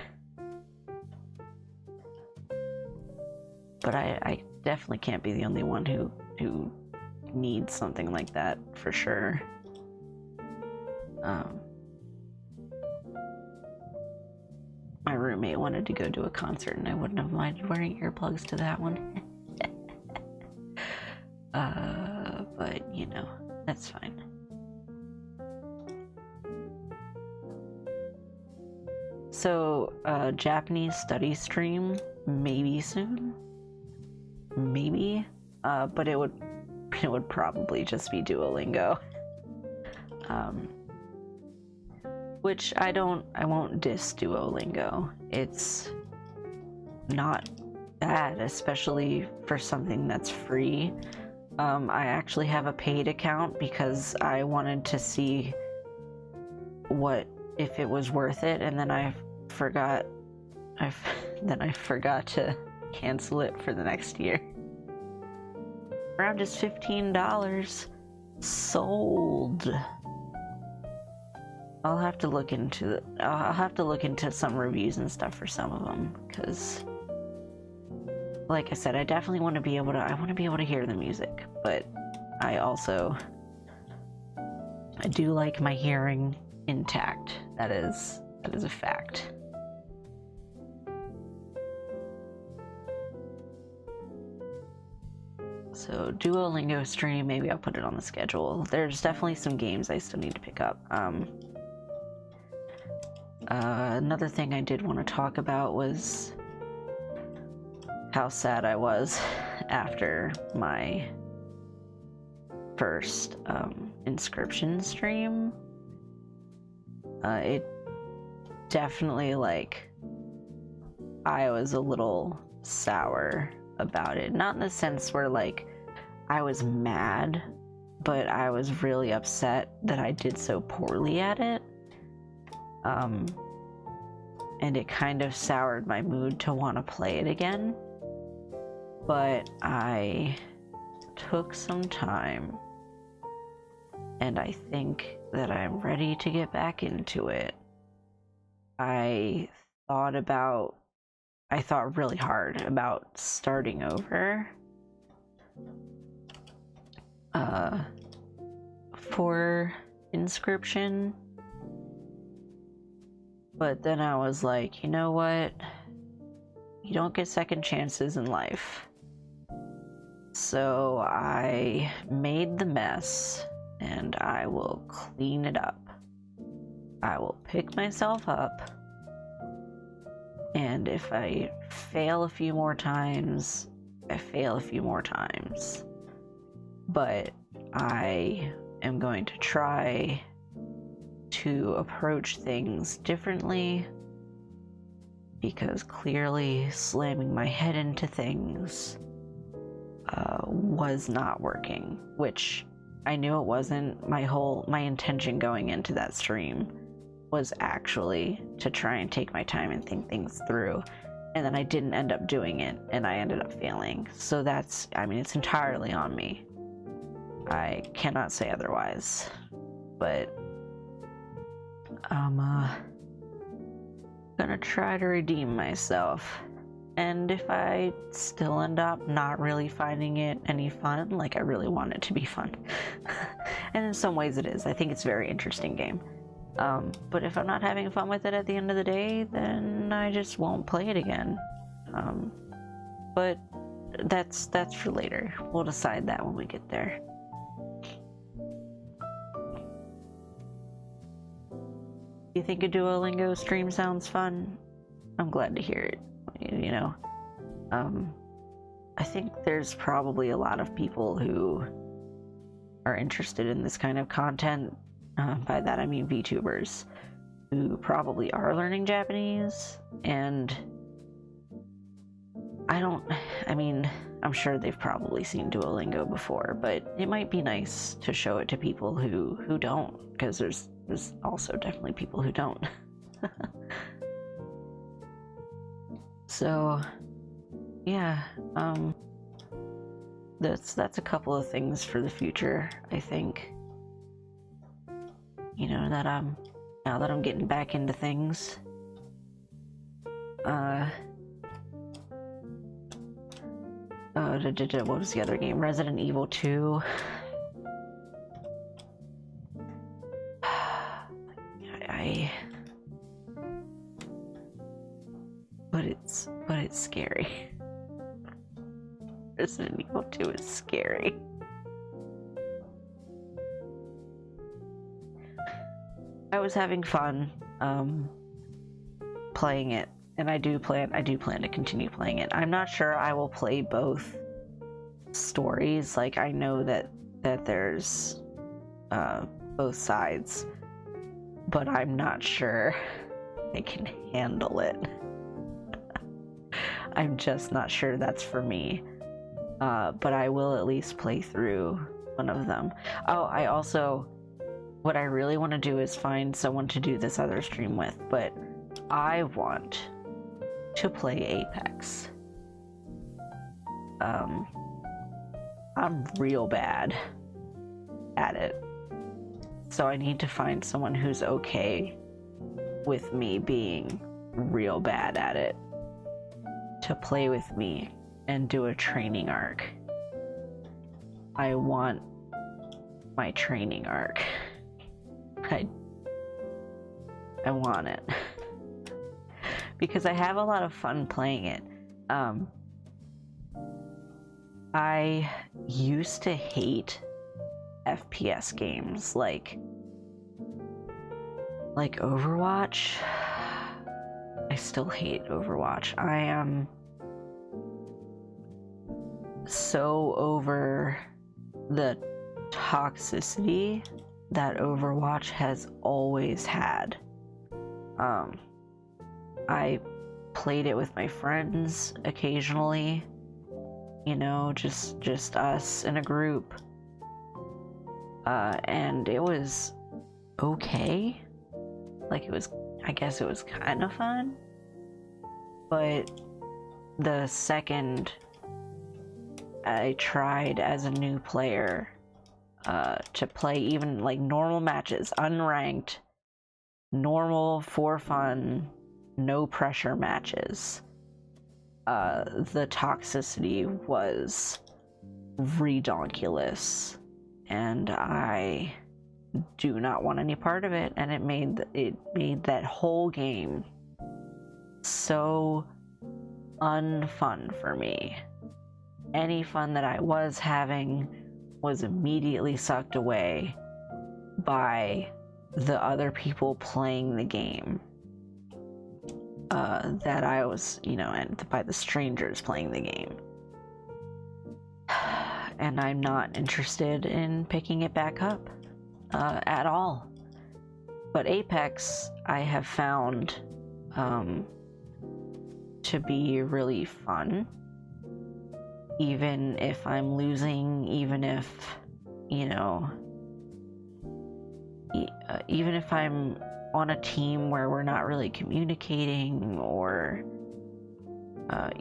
I definitely can't be the only one who needs something like that, for sure. My roommate wanted to go to a concert and I wouldn't have minded wearing earplugs to that one. But you know, that's fine. So, Japanese study stream, maybe soon. Maybe. But it would probably just be Duolingo. Which I won't diss Duolingo. It's not bad, especially for something that's free. I actually have a paid account because I wanted to see if it was worth it, and then I forgot to cancel it for the next year. Around just $15. Sold. I'll have to look into some reviews and stuff for some of them, because like I said, I definitely want to be able to hear the music, but I do like my hearing intact. That is a fact. So Duolingo stream, maybe I'll put it on the schedule. There's definitely some games I still need to pick up. Another thing I did want to talk about was how sad I was after my first inscription stream. It definitely, I was a little sour about it. Not in the sense where I was mad, but I was really upset that I did so poorly at it. And it kind of soured my mood to want to play it again. But I took some time, and I think that I'm ready to get back into it. I thought really hard about starting over for inscription, but then I was like, you know what? You don't get second chances in life. So I made the mess, and I will clean it up. I will pick myself up, and if I fail a few more times, I fail a few more times. But I am going to try to approach things differently, because clearly slamming my head into things was not working, which I knew it wasn't. My intention going into that stream was actually to try and take my time and think things through, and then I didn't end up doing it, and I ended up failing. So it's entirely on me. I cannot say otherwise. but I'm gonna try to redeem myself. And if I still end up not really finding it any fun, like I really want it to be fun, and in some ways it is. I think it's a very interesting game. But if I'm not having fun with it at the end of the day, then I just won't play it again. But that's for later. We'll decide that when we get there. You think a Duolingo stream sounds fun? I'm glad to hear it. You know, I think there's probably a lot of people who are interested in this kind of content. By that I mean VTubers who probably are learning Japanese, and I'm sure they've probably seen Duolingo before, but it might be nice to show it to people who don't, because there's also definitely people who don't. So yeah, that's a couple of things for the future, I think. You know, that now that I'm getting back into things. What was the other game? Resident Evil 2. But it's scary. Resident Evil 2 is scary. I was having fun playing it, and I do plan to continue playing it. I'm not sure I will play both stories. Like, I know that there's both sides, but I'm not sure I can handle it. I'm just not sure that's for me. But I will at least play through one of them. Oh, what I really want to do is find someone to do this other stream with, but I want to play Apex. I'm real bad at it, so I need to find someone who's okay with me being real bad at it to play with me and do a training arc. I want my training arc. I want it. Because I have a lot of fun playing it. I used to hate FPS games like Overwatch. I still hate Overwatch. I am so over the toxicity that Overwatch has always had. I played it with my friends occasionally, you know, just us in a group, and it was okay. Like, I guess it was kind of fun, but the second I tried as a new player to play even like normal matches, unranked, normal, for fun, no pressure matches, the toxicity was redonkulous, and I do not want any part of it, and it made that whole game so unfun for me. Any fun that I was having was immediately sucked away by the other people playing the game. That I was, you know, and by the strangers playing the game. And I'm not interested in picking it back up at all. But Apex, I have found to be really fun. Even if I'm losing, even if, you know, even if I'm on a team where we're not really communicating, or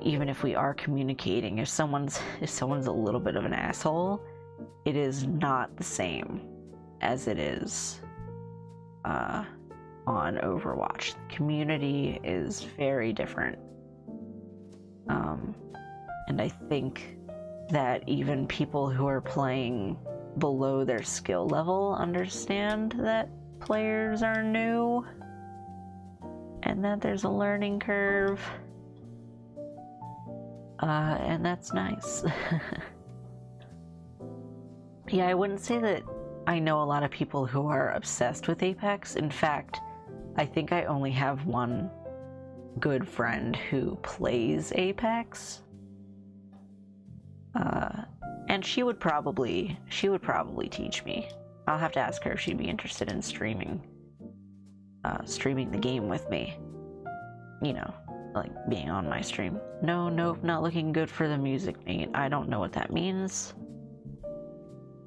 even if we are communicating, if someone's a little bit of an asshole, it is not the same as it is on Overwatch. The community is very different. And I think that even people who are playing below their skill level understand that players are new and that there's a learning curve. And that's nice. Yeah, I wouldn't say that I know a lot of people who are obsessed with Apex. In fact, I think I only have one good friend who plays Apex. And she would probably teach me. I'll have to ask her if she'd be interested in streaming the game with me. You know, like being on my stream. No, not looking good for the music, mate. I don't know what that means.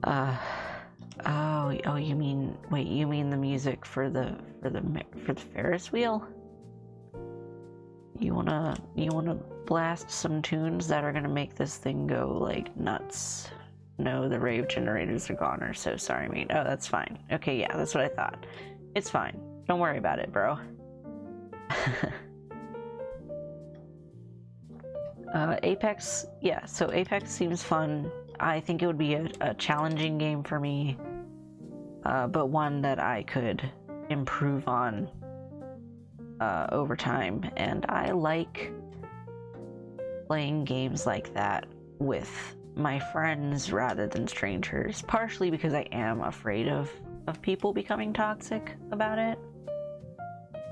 Oh, you mean the music for the Ferris wheel? You wanna blast some tunes that are gonna make this thing go like nuts? No, the rave generators are gone. Or so sorry, mate. Oh, that's fine. Okay, yeah, that's what I thought. It's fine. Don't worry about it, bro. Apex, yeah, so Apex seems fun. I think it would be a challenging game for me, but one that I could improve on over time, and I like playing games like that with my friends rather than strangers, partially because I am afraid of people becoming toxic about it.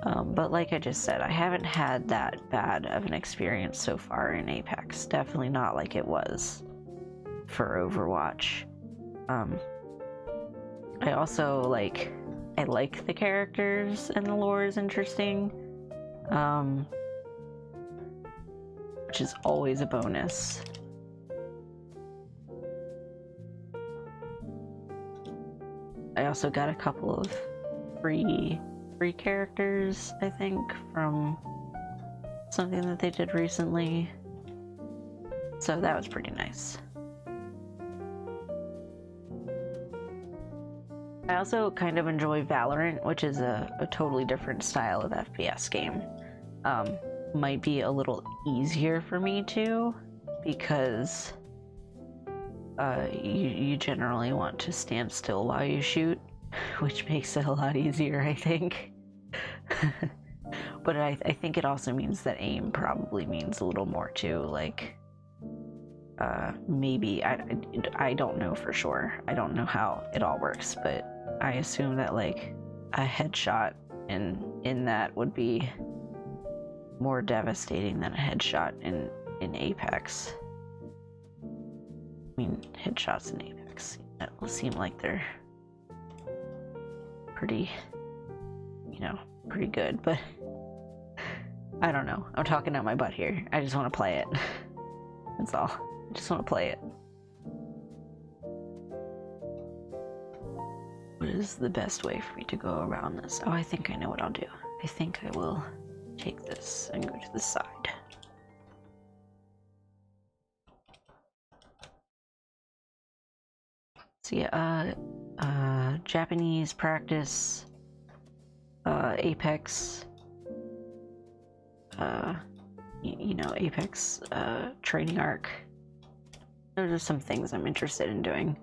But like I just said, I haven't had that bad of an experience so far in Apex. Definitely not like it was for Overwatch. I also like the characters and the lore is interesting, which is always a bonus. I also got a couple of free characters, I think, from something that they did recently. So that was pretty nice. I also kind of enjoy Valorant, which is a totally different style of FPS game. Might be a little easier for me too, because you generally want to stand still while you shoot, which makes it a lot easier, I think. But I think it also means that aim probably means a little more too, like maybe, I don't know for sure. I don't know how it all works, but I assume that like a headshot in that would be more devastating than a headshot in Apex. I mean, headshots in Apex seem like they're pretty, pretty good, but I don't know. I'm talking out my butt here. I just want to play it. That's all. I just want to play it. What is the best way for me to go around this? Oh, I think I know what I'll do. I think I will take this and go to the side. So yeah, Japanese practice, Apex, Apex, training arc. Those are some things I'm interested in doing.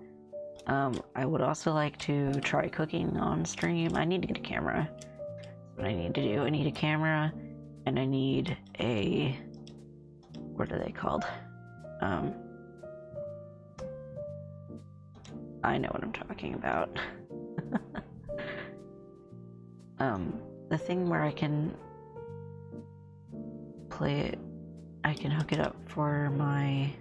I would also like to try cooking on stream. I need to get a camera. That's what I need to do. I need a camera, and I need a, what are they called? I know what I'm talking about. The thing where I can play it, I can hook it up for my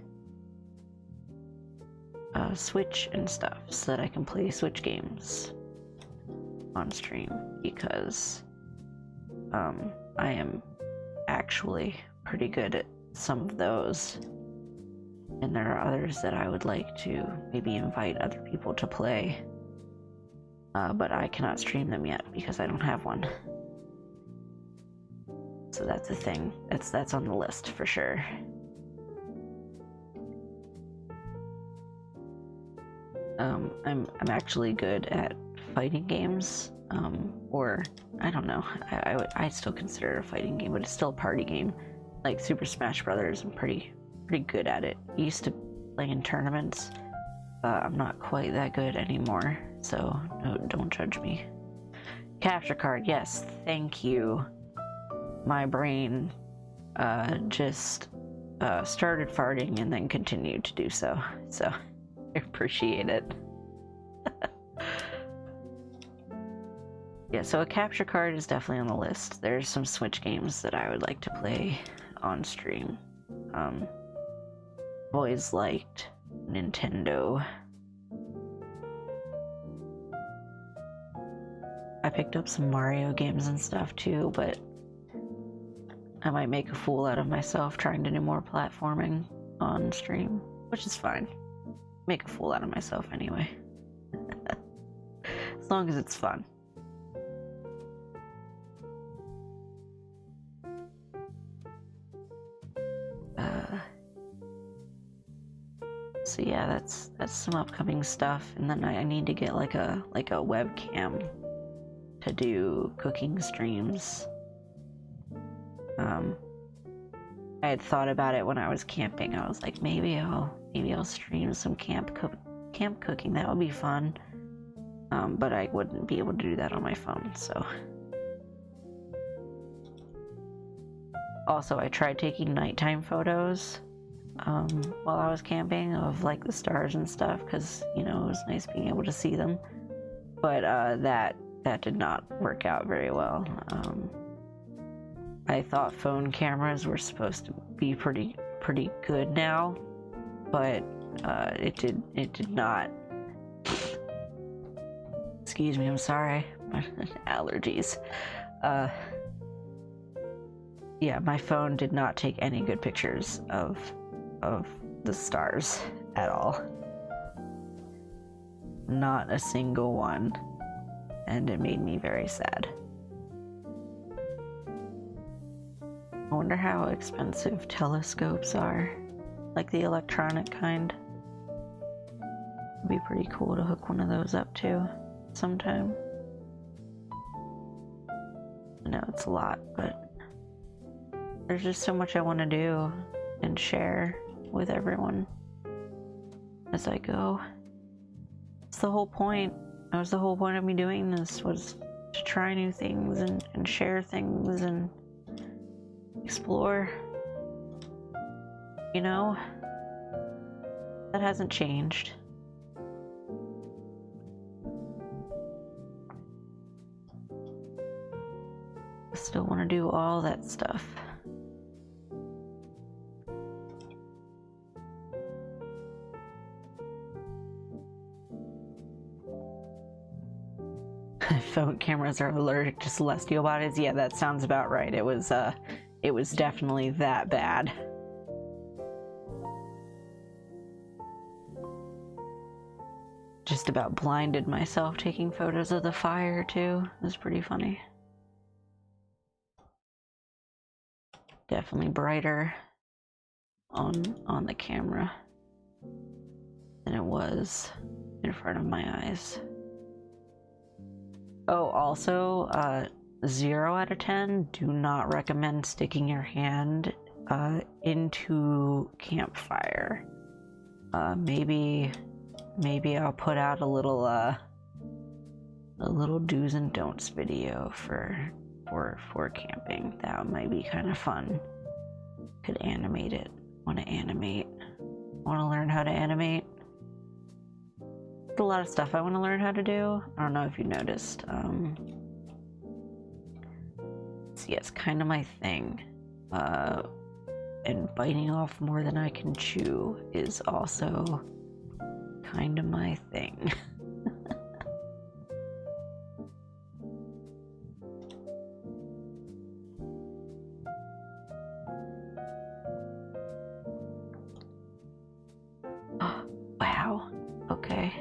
Switch and stuff, so that I can play Switch games on stream, because I am actually pretty good at some of those, and there are others that I would like to maybe invite other people to play, but I cannot stream them yet because I don't have one. So that's a thing. That's on the list for sure. I'm actually good at fighting games, Or I don't know. I still consider it a fighting game, but it's still a party game. Like Super Smash Brothers, I'm pretty good at it. I used to play in tournaments. I'm not quite that good anymore, so don't judge me. Capture card, yes, thank you. My brain just started farting and then continued to do so. So I appreciate it. Yeah, so a capture card is definitely on the list. There's some Switch games that I would like to play on stream. Always liked Nintendo. I picked up some Mario games and stuff too, but I might make a fool out of myself trying to do more platforming on stream, which is fine. Make a fool out of myself anyway. As long as it's fun. So yeah, that's some upcoming stuff, and then I need to get like a webcam to do cooking streams. I had thought about it when I was camping. I was like, maybe I'll stream some camp cooking. That would be fun. But I wouldn't be able to do that on my phone. So also, I tried taking nighttime photos while I was camping of like the stars and stuff, because you know it was nice being able to see them. But that did not work out very well. I thought phone cameras were supposed to be pretty good now, but it did not. Excuse me, I'm sorry. Allergies. Yeah, my phone did not take any good pictures of the stars at all. Not a single one. And it made me very sad. I wonder how expensive telescopes are. Like the electronic kind. It'd be pretty cool to hook one of those up to sometime. I know it's a lot, but there's just so much I want to do and share with everyone as I go. It's the whole point. That was the whole point of me doing this, was to try new things and share things and explore. You know? That hasn't changed. I still want to do all that stuff. Phone cameras are allergic to celestial bodies. Yeah, that sounds about right. It was definitely that bad. Just about blinded myself taking photos of the fire too. It was pretty funny. Definitely brighter on the camera than it was in front of my eyes. Oh, also, 0 out of 10, do not recommend sticking your hand into campfire. Maybe I'll put out a little do's and don'ts video for camping. That might be kind of fun. Could animate it. Want to animate? Want to learn how to animate? A lot of stuff I want to learn how to do. I don't know if you noticed. See, it's kind of my thing. And biting off more than I can chew is also kind of my thing. Wow. Okay.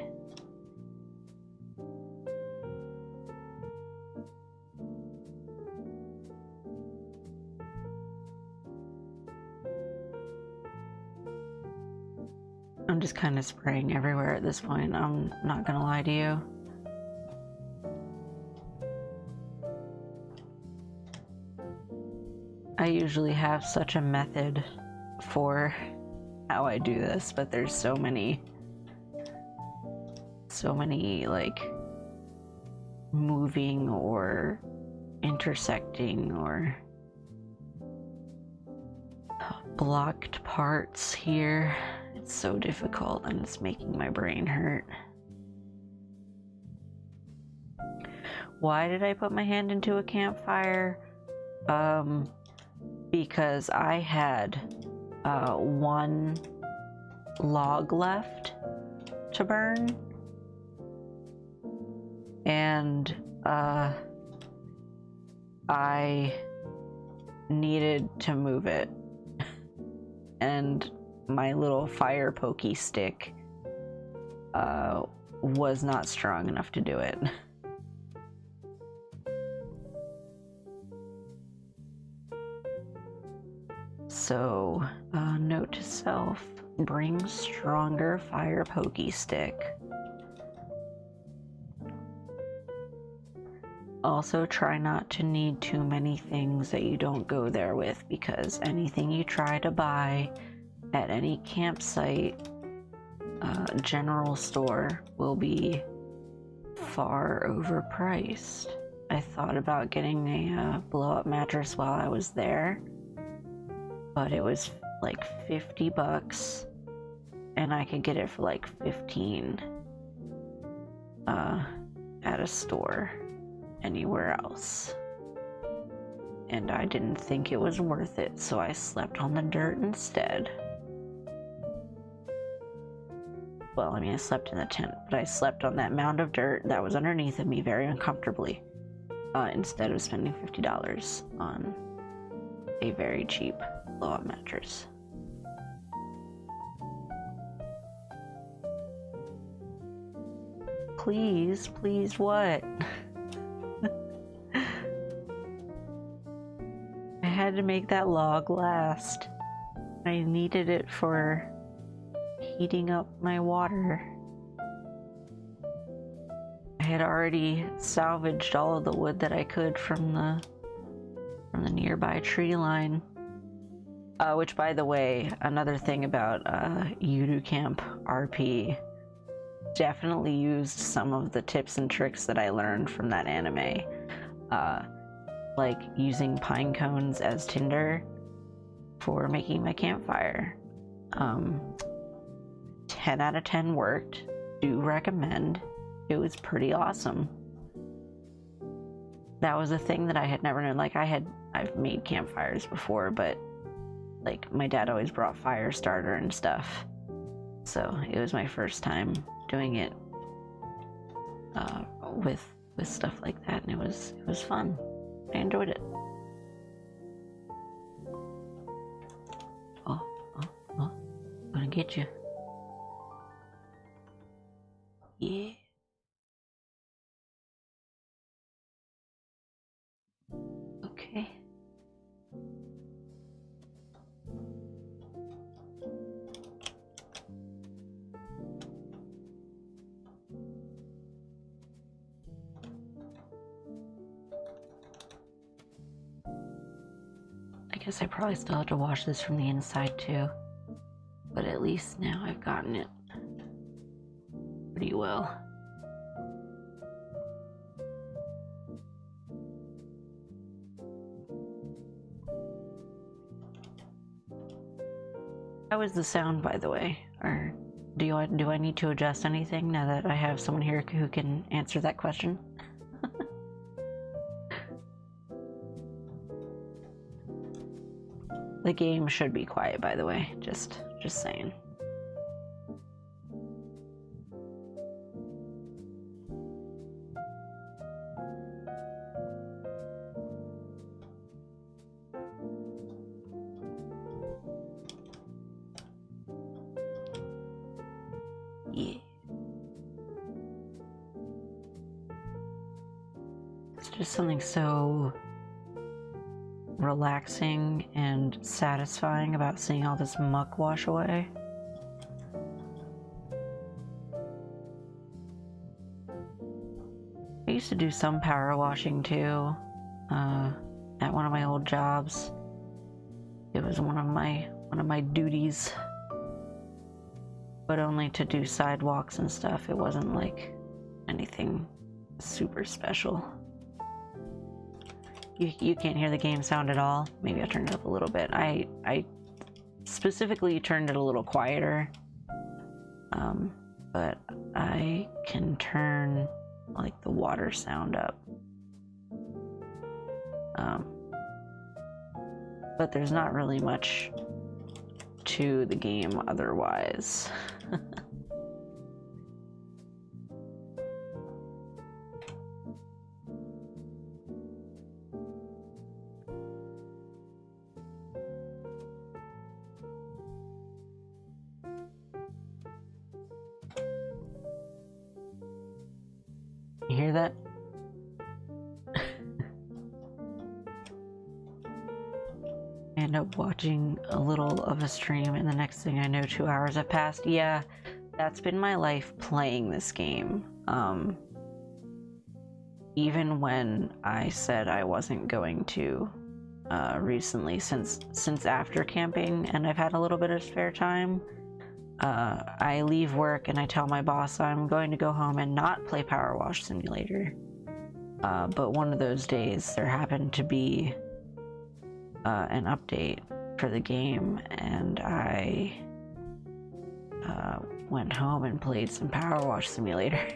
I'm just kind of spraying everywhere at this point. I'm not gonna lie to you. I usually have such a method for how I do this, but there's so many like moving or intersecting or blocked parts here. It's so difficult and it's making my brain hurt. Why did I put my hand into a campfire? Because I had one log left to burn, and I needed to move it, and my little fire pokey stick was not strong enough to do it. So, note to self, bring stronger fire pokey stick. Also, try not to need too many things that you don't go there with, because anything you try to buy at any campsite general store will be far overpriced. I thought about getting a blow-up mattress while I was there, but it was like $50 and I could get it for like 15 at a store anywhere else, and I didn't think it was worth it, so I slept on the dirt instead. Well, I mean, I slept in the tent, but I slept on that mound of dirt that was underneath of me very uncomfortably, instead of spending $50 on a very cheap blow-up mattress. Please, please, what? I had to make that log last. I needed it for heating up my water. I had already salvaged all of the wood that I could from the nearby tree line. Which, by the way, another thing about Camp RP, definitely used some of the tips and tricks that I learned from that anime. Like using pine cones as tinder for making my campfire. 10 out of 10 worked. Do recommend. It was pretty awesome. That was a thing that I had never known. Like, I've made campfires before, but like my dad always brought fire starter and stuff, so it was my first time doing it with stuff like that, and it was fun. I enjoyed it. Oh, gonna get you. Yeah. Okay. I guess I probably still have to wash this from the inside too, but at least now I've gotten it pretty well. How is the sound, by the way? Or do I need to adjust anything now that I have someone here who can answer that question? The game should be quiet, by the way. Just saying. Yeah. It's just something so relaxing and satisfying about seeing all this muck wash away. I used to do some power washing too, at one of my old jobs, It was one of my duties, but only to do sidewalks and stuff. It wasn't like anything super special. You can't hear the game sound at all. Maybe I turned it up a little bit. I specifically turned it a little quieter, but I can turn like the water sound up. But there's not really much to the game otherwise. You hear that? I end up watching a little of a stream, and the next thing I know, 2 hours have passed. Yeah, that's been my life playing this game. Even when I said I wasn't going to recently, since after camping, and I've had a little bit of spare time, I leave work and I tell my boss I'm going to go home and not play Powerwash Simulator. But one of those days there happened to be an update for the game, and I went home and played some Powerwash Simulator.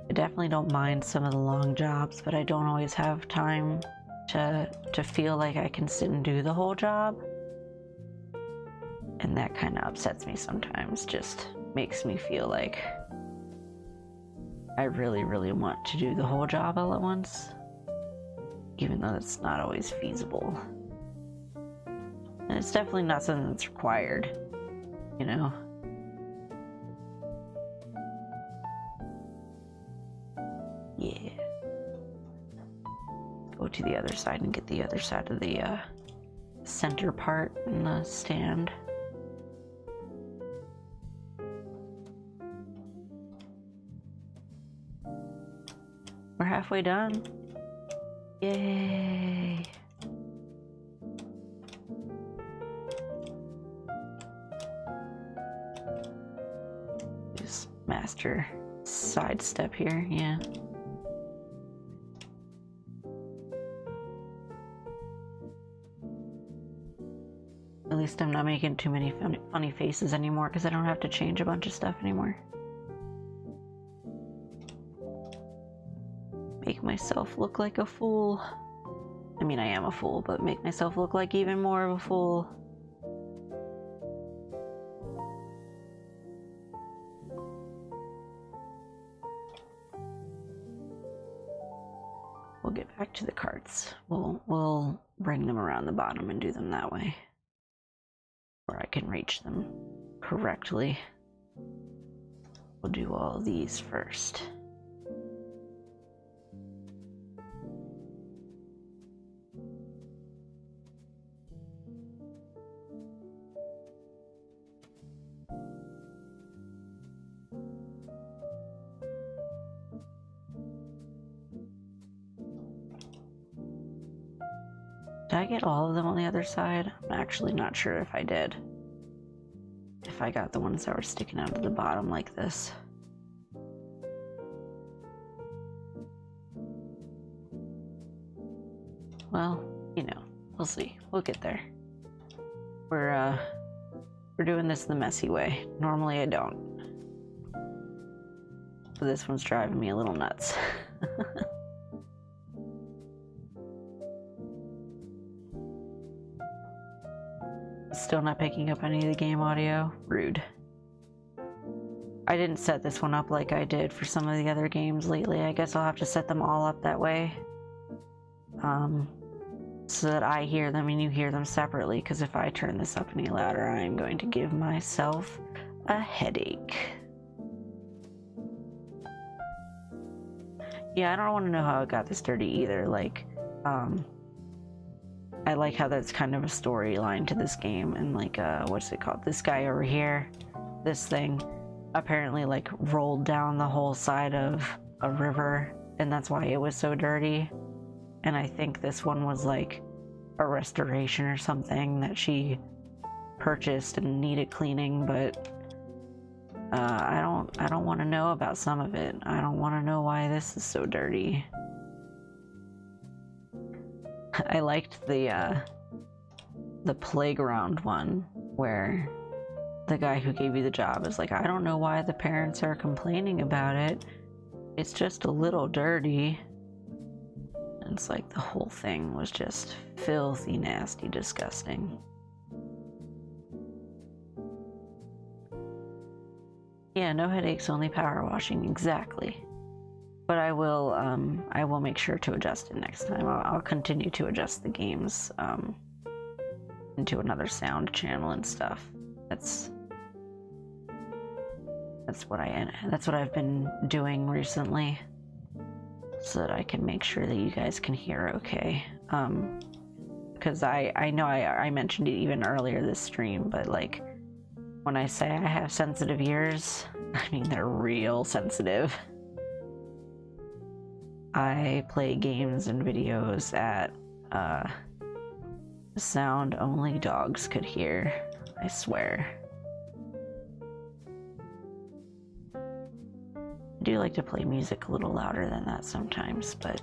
I definitely don't mind some of the long jobs, but I don't always have time to feel like I can sit and do the whole job. And that kind of upsets me sometimes. Just makes me feel like I really, really want to do the whole job all at once, even though it's not always feasible. And it's definitely not something that's required, you know? Yeah. Go to the other side and get the other side of the center part in the stand. We're halfway done. Yay! Just master sidestep here, yeah. At least I'm not making too many funny faces anymore because I don't have to change a bunch of stuff anymore. Make myself look like a fool. I mean, I am a fool, but make myself look like even more of a fool. We'll get back to the carts. We'll bring them around the bottom and do them that way, where I can reach them correctly. We'll do all these first. Did I get all of them on the other side? I'm actually not sure if I did. If I got the ones that were sticking out of the bottom like this. Well, you know, we'll see. We'll get there. We're doing this the messy way. Normally I don't. But this one's driving me a little nuts. Still not picking up any of the game audio? Rude. I didn't set this one up like I did for some of the other games lately. I guess I'll have to set them all up that way. So that I hear them and you hear them separately, because if I turn this up any louder, I am going to give myself a headache. Yeah, I don't want to know how it got this dirty either. Like, I like how that's kind of a storyline to this game, and like, what's it called? This guy over here, this thing, apparently like rolled down the whole side of a river, and that's why it was so dirty. and I think this one was like a restoration or something that she purchased and needed cleaning, but I don't want to know about some of it. I don't want to know why this is so dirty. I liked the playground one where the guy who gave you the job is like, I don't know why the parents are complaining about it. It's just a little dirty. And it's like the whole thing was just filthy, nasty, disgusting. Yeah, no headaches, only power washing, exactly. But I will make sure to adjust it next time. I'll continue to adjust the games into another sound channel and stuff. That's what I've been doing recently, so that I can make sure that you guys can hear okay. Because I know I mentioned it even earlier this stream, but like when I say I have sensitive ears, I mean they're real sensitive. I play games and videos at sound only dogs could hear, I swear. I do like to play music a little louder than that sometimes, but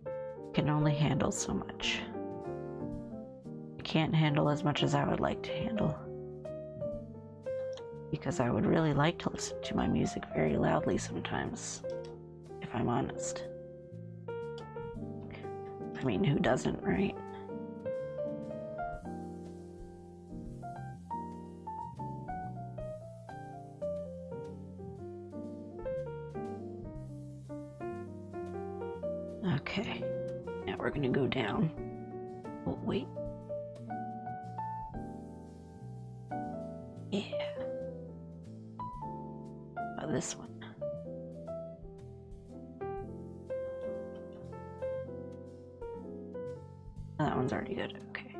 I can only handle so much. I can't handle as much as I would like to handle, because I would really like to listen to my music very loudly sometimes, if I'm honest. I mean, who doesn't, right? Okay, now we're gonna go down. Oh, wait. Yeah. Oh, this one. Oh, that one's already good. Okay.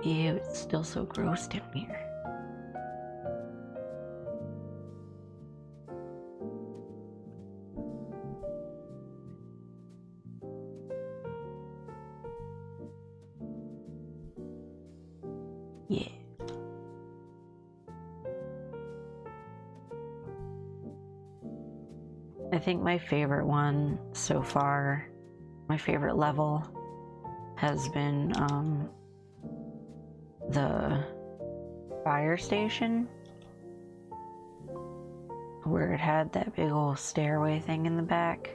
Ew, it's still so gross down here. Yeah. I think my favorite one so far, my favorite level, has been the fire station, where it had that big old stairway thing in the back.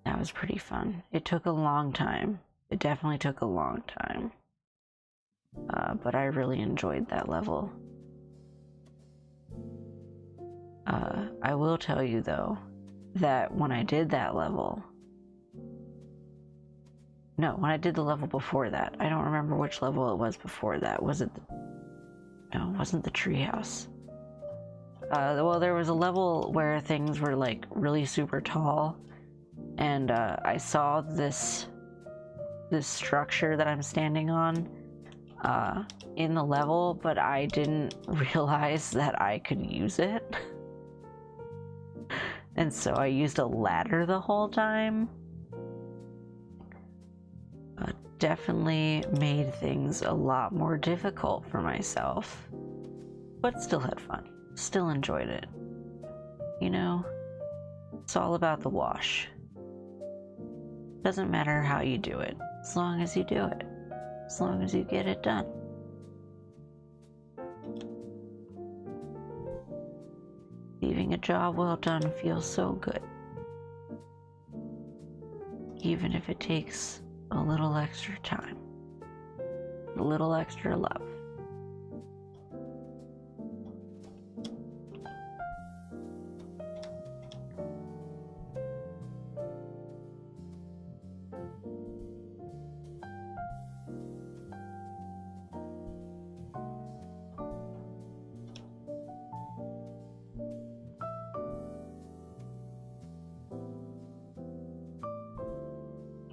That was pretty fun. It took a long time. It definitely took a long time. But I really enjoyed that level. I will tell you though, that when I did that level, no, when I did the level before that, I don't remember which level it was before that. Was it no, it wasn't the treehouse. Well, there was a level where things were like really super tall, and I saw this structure that I'm standing on in the level, but I didn't realize that I could use it. And so I used a ladder the whole time. Definitely made things a lot more difficult for myself, but still had fun. Still enjoyed it. You know, it's all about the wash. Doesn't matter how you do it, as long as you do it. As long as you get it done. Leaving a job well done feels so good. Even if it takes a little extra time. A little extra love.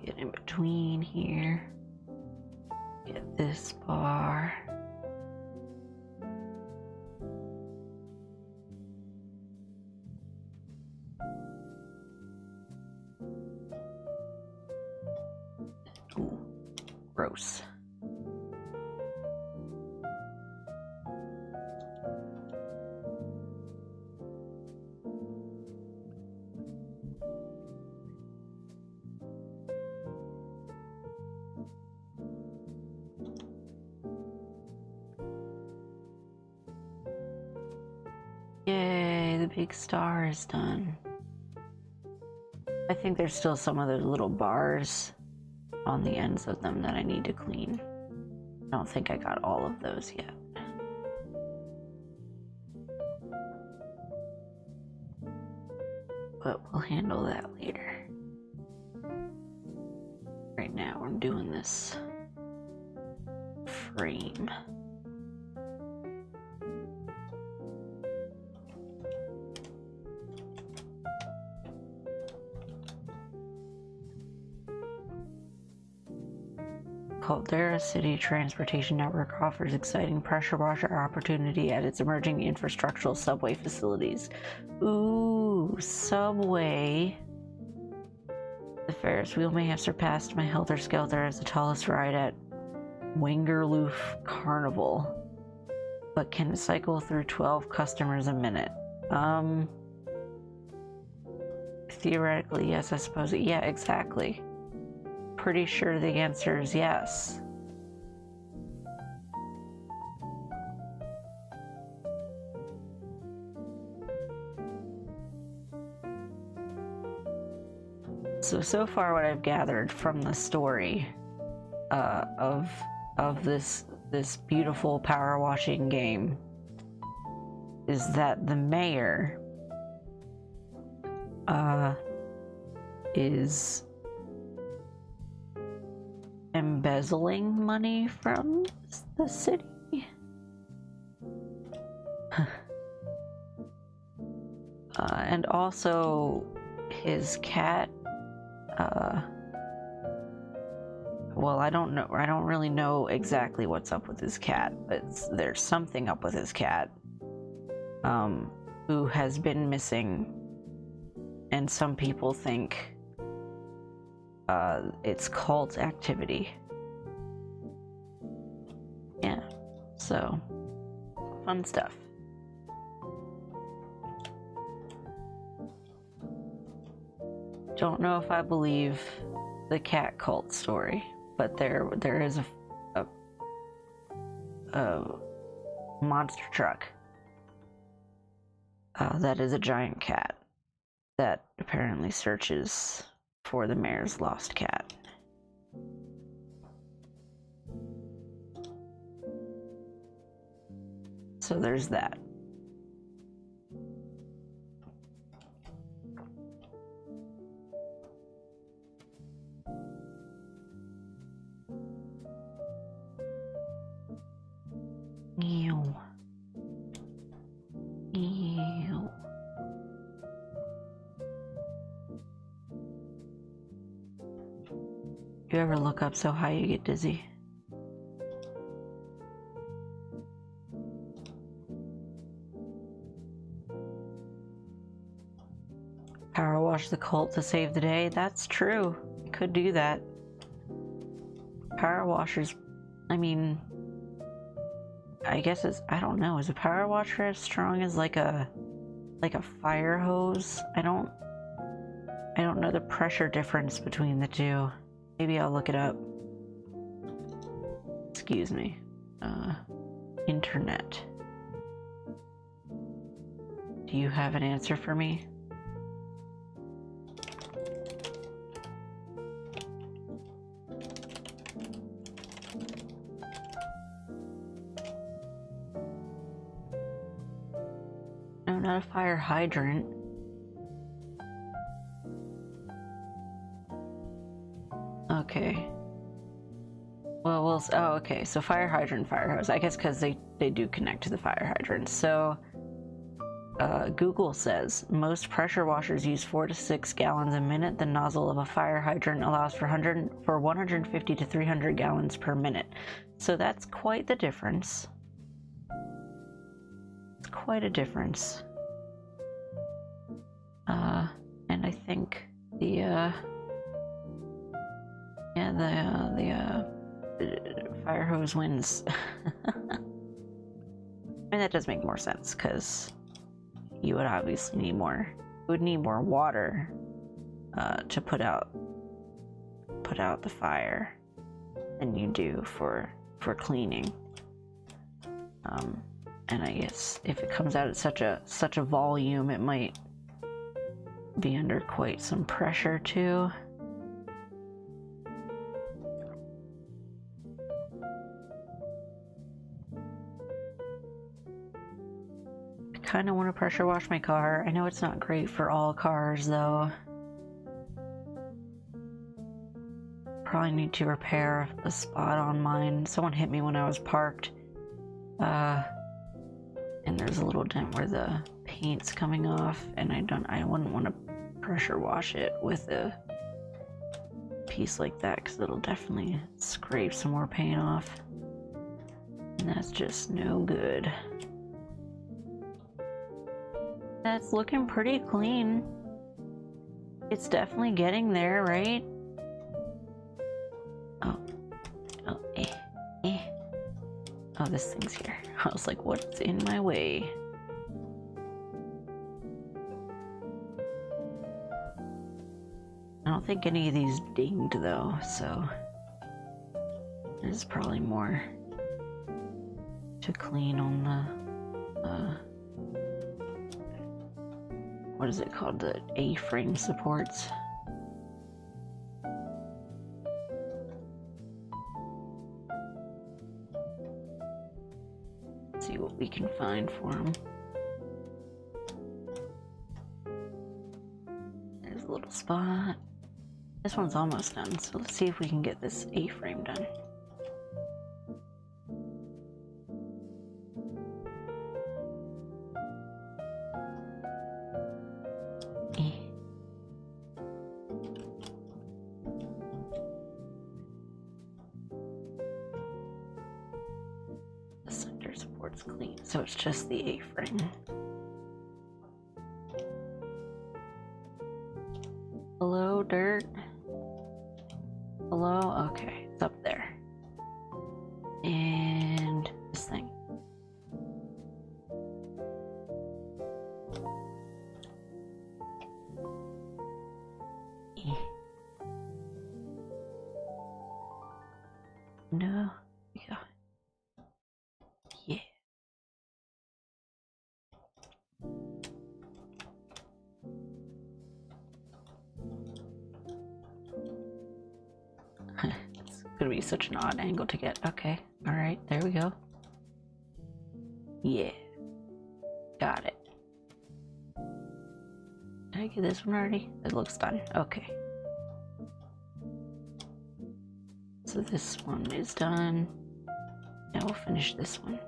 Get in between here. Get this bar. Ooh, gross. Yay, the big star is done. I think there's still some other little bars on the ends of them that I need to clean. I don't think I got all of those yet. But we'll handle that later. Right now I'm doing this frame. Caldera City Transportation Network offers exciting pressure washer opportunity at its emerging infrastructural subway facilities. Ooh, subway. The Ferris wheel may have surpassed my Helter Skelter as the tallest ride at Wingerloof Carnival, but can cycle through 12 customers a minute. Theoretically, yes, I suppose. Yeah, exactly. Pretty sure the answer is yes. So far what I've gathered from the story of this beautiful power washing game is that the mayor is embezzling money from the city. And also his cat, well, I don't really know exactly what's up with his cat, but there's something up with his cat, who has been missing, and some people think it's cult activity. Yeah, so fun stuff. Don't know if I believe the cat cult story, but there is a monster truck that is a giant cat that apparently searches for the mayor's lost cat. So there's that. Ew. Ew. You ever look up so high you get dizzy? Power wash the cult to save the day? That's true. I could do that. Power washers, I mean, I guess it's, I don't know, is a power washer as strong as like a fire hose? I don't know the pressure difference between the two. Maybe I'll look it up. Excuse me. Internet. Do you have an answer for me? No, not a fire hydrant. Okay. Well, oh, okay, so fire hydrant, fire hose. I guess because they do connect to the fire hydrant. So, Google says, most pressure washers use 4 to 6 gallons a minute. The nozzle of a fire hydrant allows for 150 to 300 gallons per minute. So that's quite the difference. It's quite a difference. And I think the fire hose wins. And that does make more sense, because you would obviously need more. You would need more water to put out the fire than you do for cleaning. And I guess if it comes out at such a volume, it might be under quite some pressure too. I kind of want to pressure wash my car. I know it's not great for all cars though. Probably need to repair the spot on mine. Someone hit me when I was parked. And there's a little dent where the paint's coming off, and I wouldn't want to pressure wash it with a piece like that, because it'll definitely scrape some more paint off. And that's just no good. That's looking pretty clean. It's definitely getting there, right? Oh, this thing's here. I was like, what's in my way? I don't think any of these dinged though, so there's probably more to clean on the what is it called? The A-frame supports. See what we can find for them. There's a little spot. This one's almost done, so let's see if we can get this A-frame done. Clean, so it's just the A-frame. Hello, dirt? Hello? Okay, it's up there. And this thing. No, yeah. Yeah. It's gonna be such an odd angle to get. Okay, alright, there we go. Yeah. Got it. Did I get this one already? It looks done. Okay. So this one is done. Now we'll finish this one.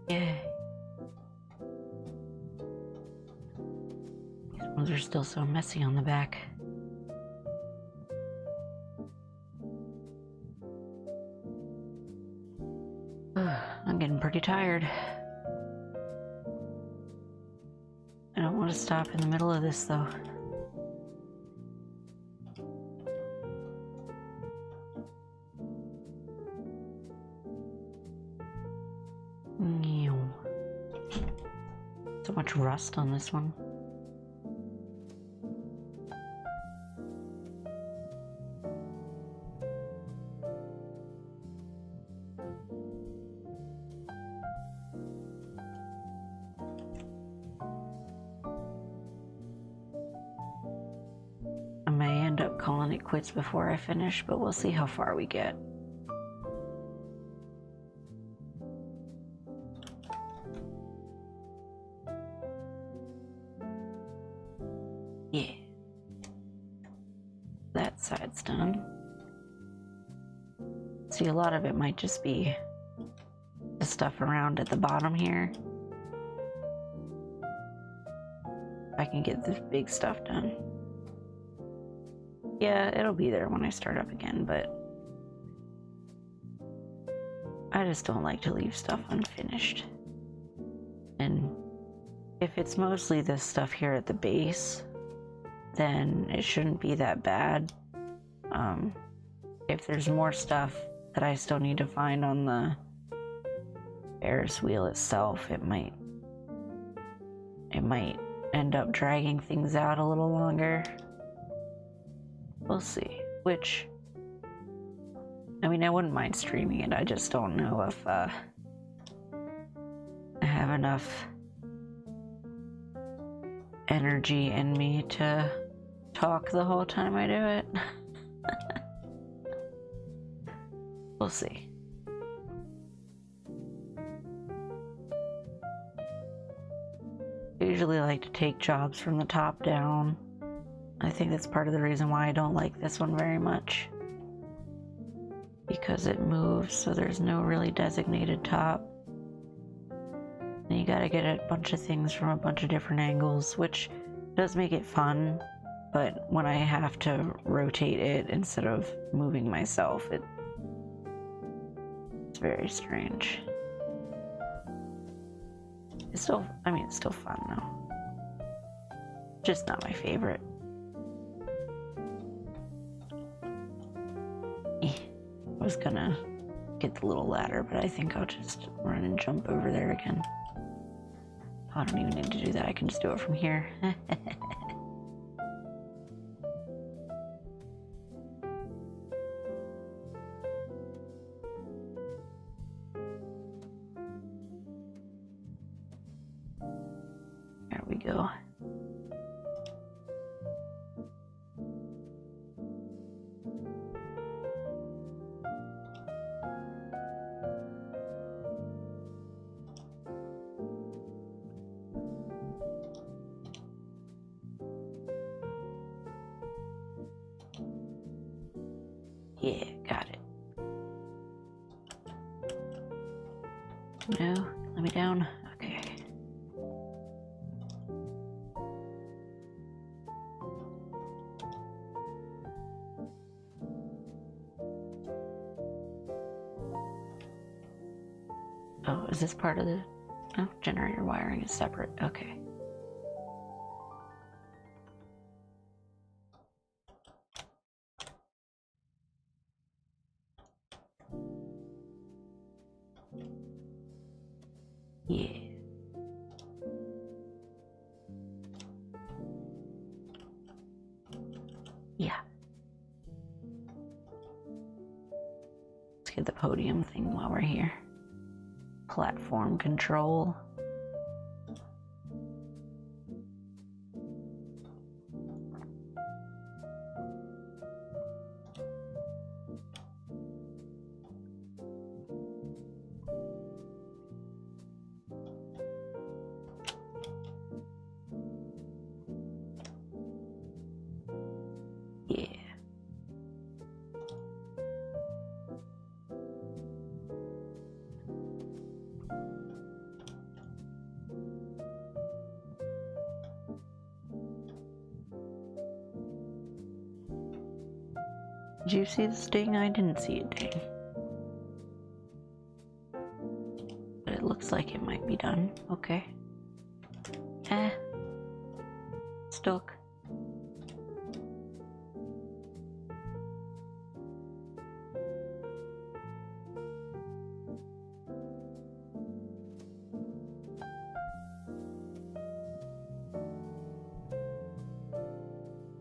Yay. These ones are still so messy on the back. I'm getting pretty tired. I don't want to stop in the middle of this though. So much rust on this one. I may end up calling it quits before I finish, but we'll see how far we get. Yeah. That side's done. See, a lot of it might just be the stuff around at the bottom here. I can get this big stuff done. Yeah, it'll be there when I start up again, but I just don't like to leave stuff unfinished. And if it's mostly this stuff here at the base, then it shouldn't be that bad. If there's more stuff that I still need to find on the Ferris wheel itself, it might end up dragging things out a little longer. We'll see. Which, I mean, I wouldn't mind streaming it. I just don't know if I have enough energy in me to talk the whole time I do it. We'll see. I usually like to take jobs from the top down. I think that's part of the reason why I don't like this one very much. Because it moves, so there's no really designated top. And you gotta get a bunch of things from a bunch of different angles, which does make it fun, but when I have to rotate it instead of moving myself, it's very strange. It's still, I mean, it's still fun though. Just not my favorite. I was gonna get the little ladder, but I think I'll just run and jump over there again. I don't even need to do that, I can just do it from here. There we go. Yeah, got it. No, let me down. Okay. Oh, is this part of the... Oh, generator wiring is separate. Okay. Yeah. Yeah. Let's get the podium thing while we're here. Platform control. Yeah. Did you see this ding? I didn't see a ding. But it looks like it might be done. Okay. Stuck.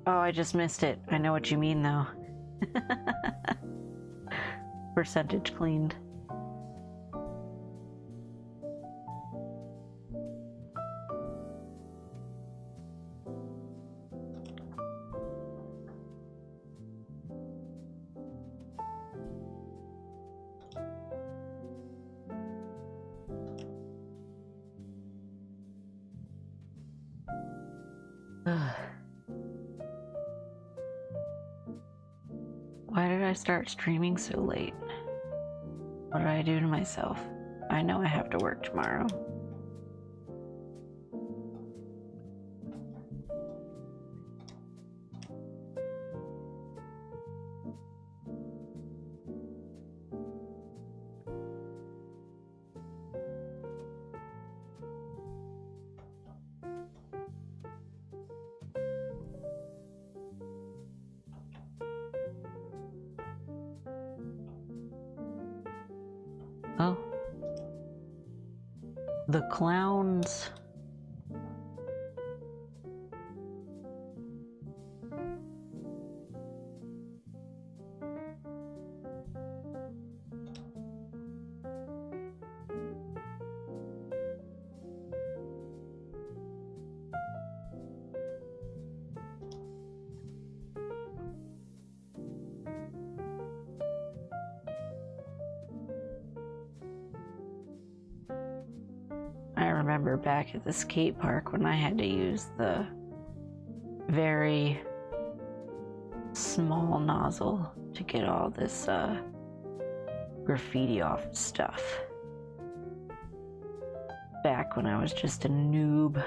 Oh, I just missed it. I know what you mean, though. Percentage cleaned. Why did I start streaming so late? What did I do to myself? I know I have to work tomorrow. Oh. The clowns. I remember back at the skate park when I had to use the very small nozzle to get all this graffiti off stuff. Back when I was just a noob.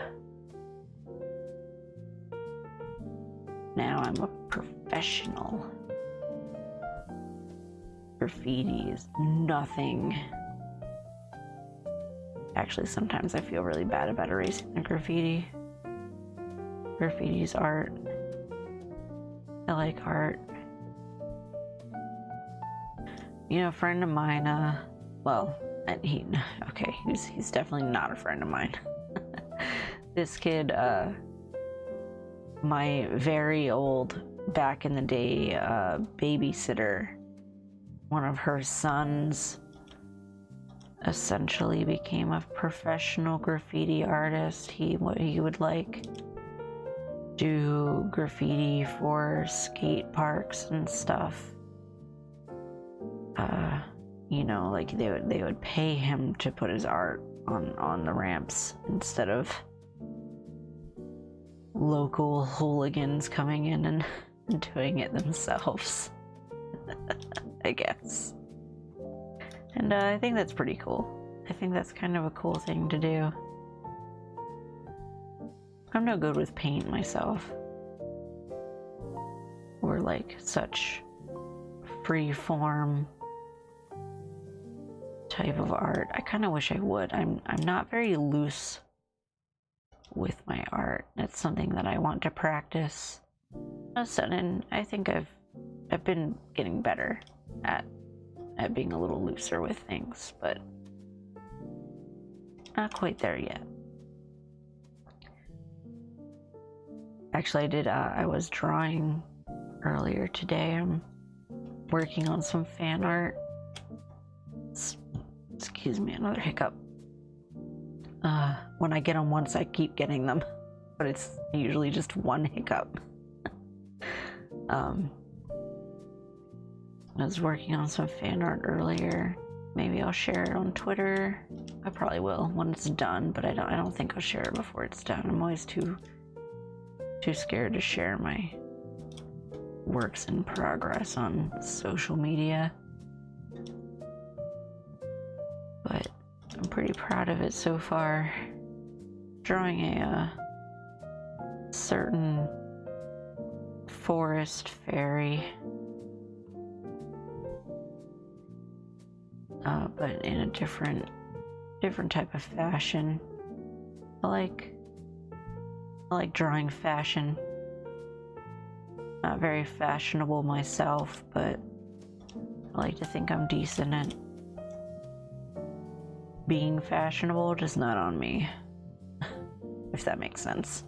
Now I'm a professional. Graffiti is nothing. Actually, sometimes I feel really bad about erasing the graffiti. Graffiti's art. I like art. You know, a friend of mine, he's definitely not a friend of mine. This kid, my very old, back in the day, babysitter, one of her sons essentially became a professional graffiti artist. He would like do graffiti for skate parks and stuff. You know, like they would pay him to put his art on the ramps instead of local hooligans coming in and doing it themselves. I guess. And I think that's pretty cool. I think that's kind of a cool thing to do. I'm no good with paint myself. Or like such free form type of art. I kind of wish I would. I'm not very loose with my art. That's something that I want to practice. All of a sudden, I think I've been getting better at being a little looser with things, but not quite there yet. Actually, I was drawing earlier today. I'm working on some fan art. Excuse me, another hiccup. When I get them once, I keep getting them, but it's usually just one hiccup. I was working on some fan art earlier. Maybe I'll share it on Twitter. I probably will when it's done, but I don't think I'll share it before it's done. I'm always too scared to share my works in progress on social media. But I'm pretty proud of it so far. Drawing a certain forest fairy. But in a different type of fashion. I like drawing fashion. Not very fashionable myself, but I like to think I'm decent at being fashionable, just not on me. If that makes sense.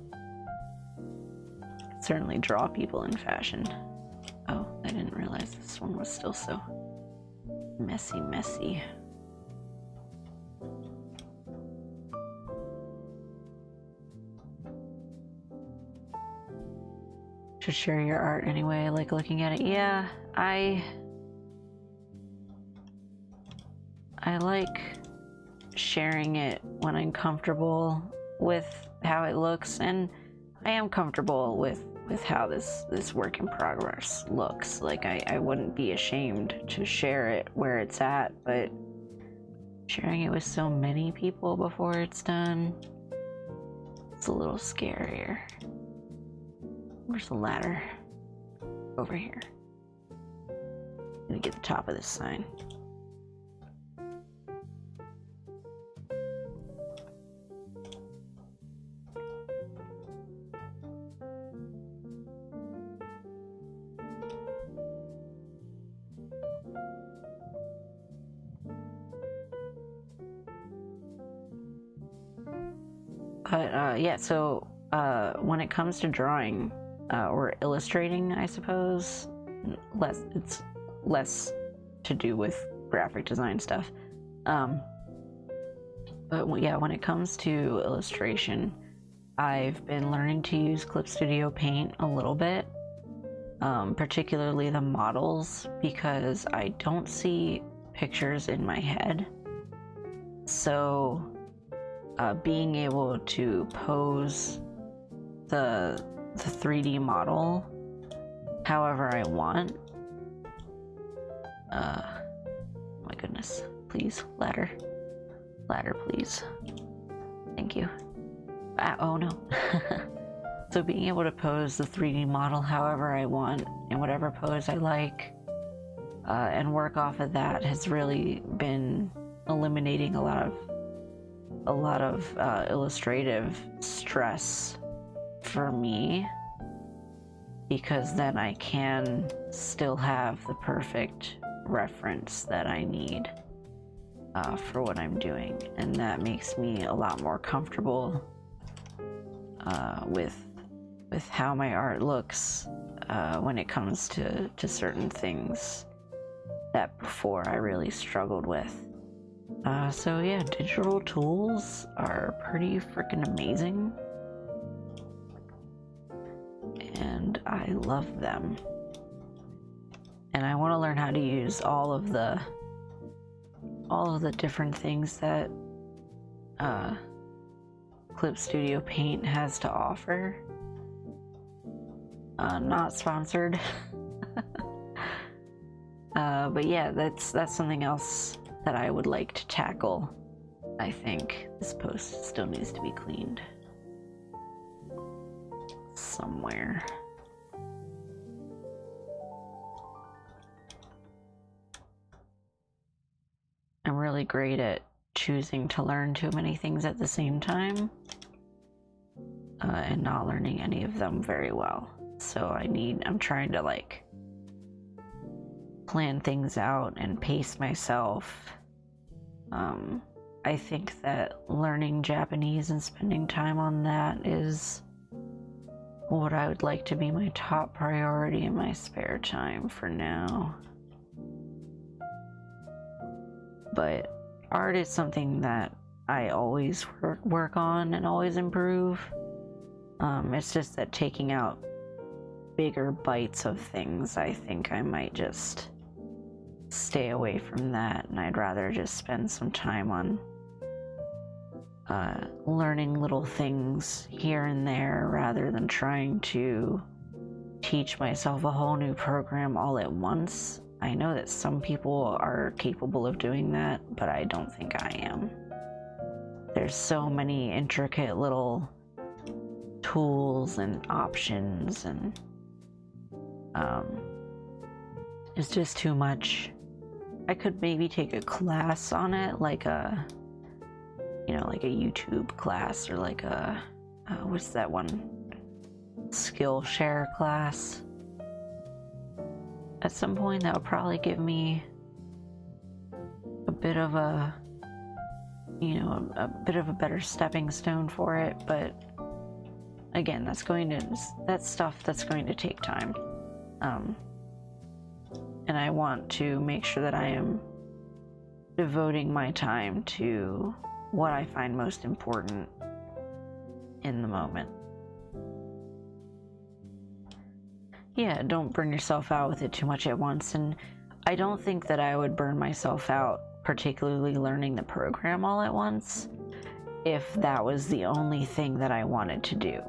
I could certainly draw people in fashion. Oh, I didn't realize this one was still so messy. Should share your art anyway. I like looking at it. Yeah, I like sharing it when I'm comfortable with how it looks, and I am comfortable with how this work in progress looks. Like I wouldn't be ashamed to share it where it's at, but Sharing it with so many people before it's done, it's a little scarier. Where's the ladder? Over here. I'm gonna get the top of this sign. But yeah, so when it comes to drawing or illustrating, I suppose, it's less to do with graphic design stuff. But yeah, when it comes to illustration, I've been learning to use Clip Studio Paint a little bit, particularly the models, because I don't see pictures in my head. So being able to pose the 3D model however I want. My goodness, please, ladder, please. Thank you. Oh no. So being able to pose the 3D model however I want, in whatever pose I like, and work off of that has really been eliminating a lot of illustrative stress for me, because then I can still have the perfect reference that I need for what I'm doing, and that makes me a lot more comfortable with how my art looks when it comes to certain things that before I really struggled with. So yeah, digital tools are pretty freaking amazing, and I love them. And I want to learn how to use all of the different things that Clip Studio Paint has to offer. Not sponsored. But yeah, that's something else that I would like to tackle. I think this post still needs to be cleaned somewhere. I'm really great at choosing to learn too many things at the same time, and not learning any of them very well. So I'm trying to like plan things out and pace myself. I think that learning Japanese and spending time on that is what I would like to be my top priority in my spare time for now. But art is something that I always work on and always improve. It's just that taking out bigger bites of things, I think I might just stay away from that, and I'd rather just spend some time on learning little things here and there rather than trying to teach myself a whole new program all at once. I know that some people are capable of doing that, but I don't think I am. There's so many intricate little tools and options, and it's just too much. I could maybe take a class on it, like a YouTube class, or like a what's that one, Skillshare class. At some point that would probably give me a bit of a better stepping stone for it, but again, that's stuff that's going to take time. And I want to make sure that I am devoting my time to what I find most important in the moment. Yeah, don't burn yourself out with it too much at once, and I don't think that I would burn myself out particularly learning the program all at once if that was the only thing that I wanted to do.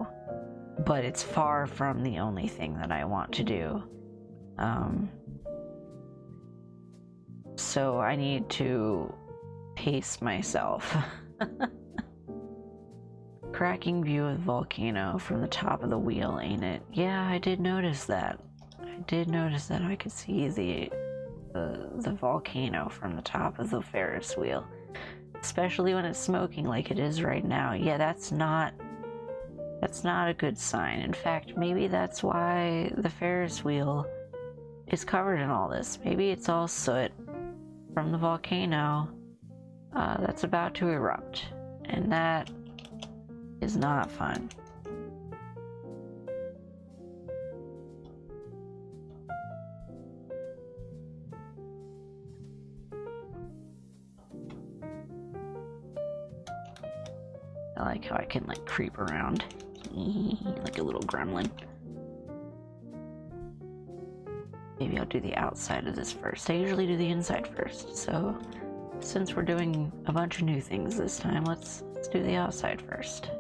But it's far from the only thing that I want to do. So I need to pace myself. Cracking view of the volcano from the top of the wheel, ain't it? Yeah, I did notice that. I did notice that I could see the volcano from the top of the Ferris wheel. Especially when it's smoking like it is right now. Yeah, that's not a good sign. In fact, maybe that's why the Ferris wheel is covered in all this. Maybe it's all soot from the volcano that's about to erupt. And that is not fun. I like how I can like creep around like a little gremlin. Maybe I'll do the outside of this first. I usually do the inside first, so since we're doing a bunch of new things this time, let's do the outside first.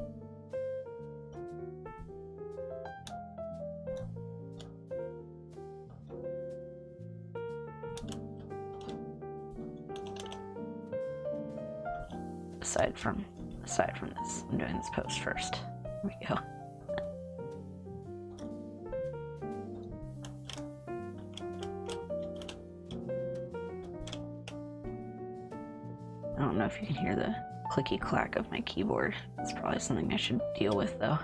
Aside from this, I'm doing this post first. Here we go. I don't know if you can hear the clicky clack of my keyboard. It's probably something I should deal with though.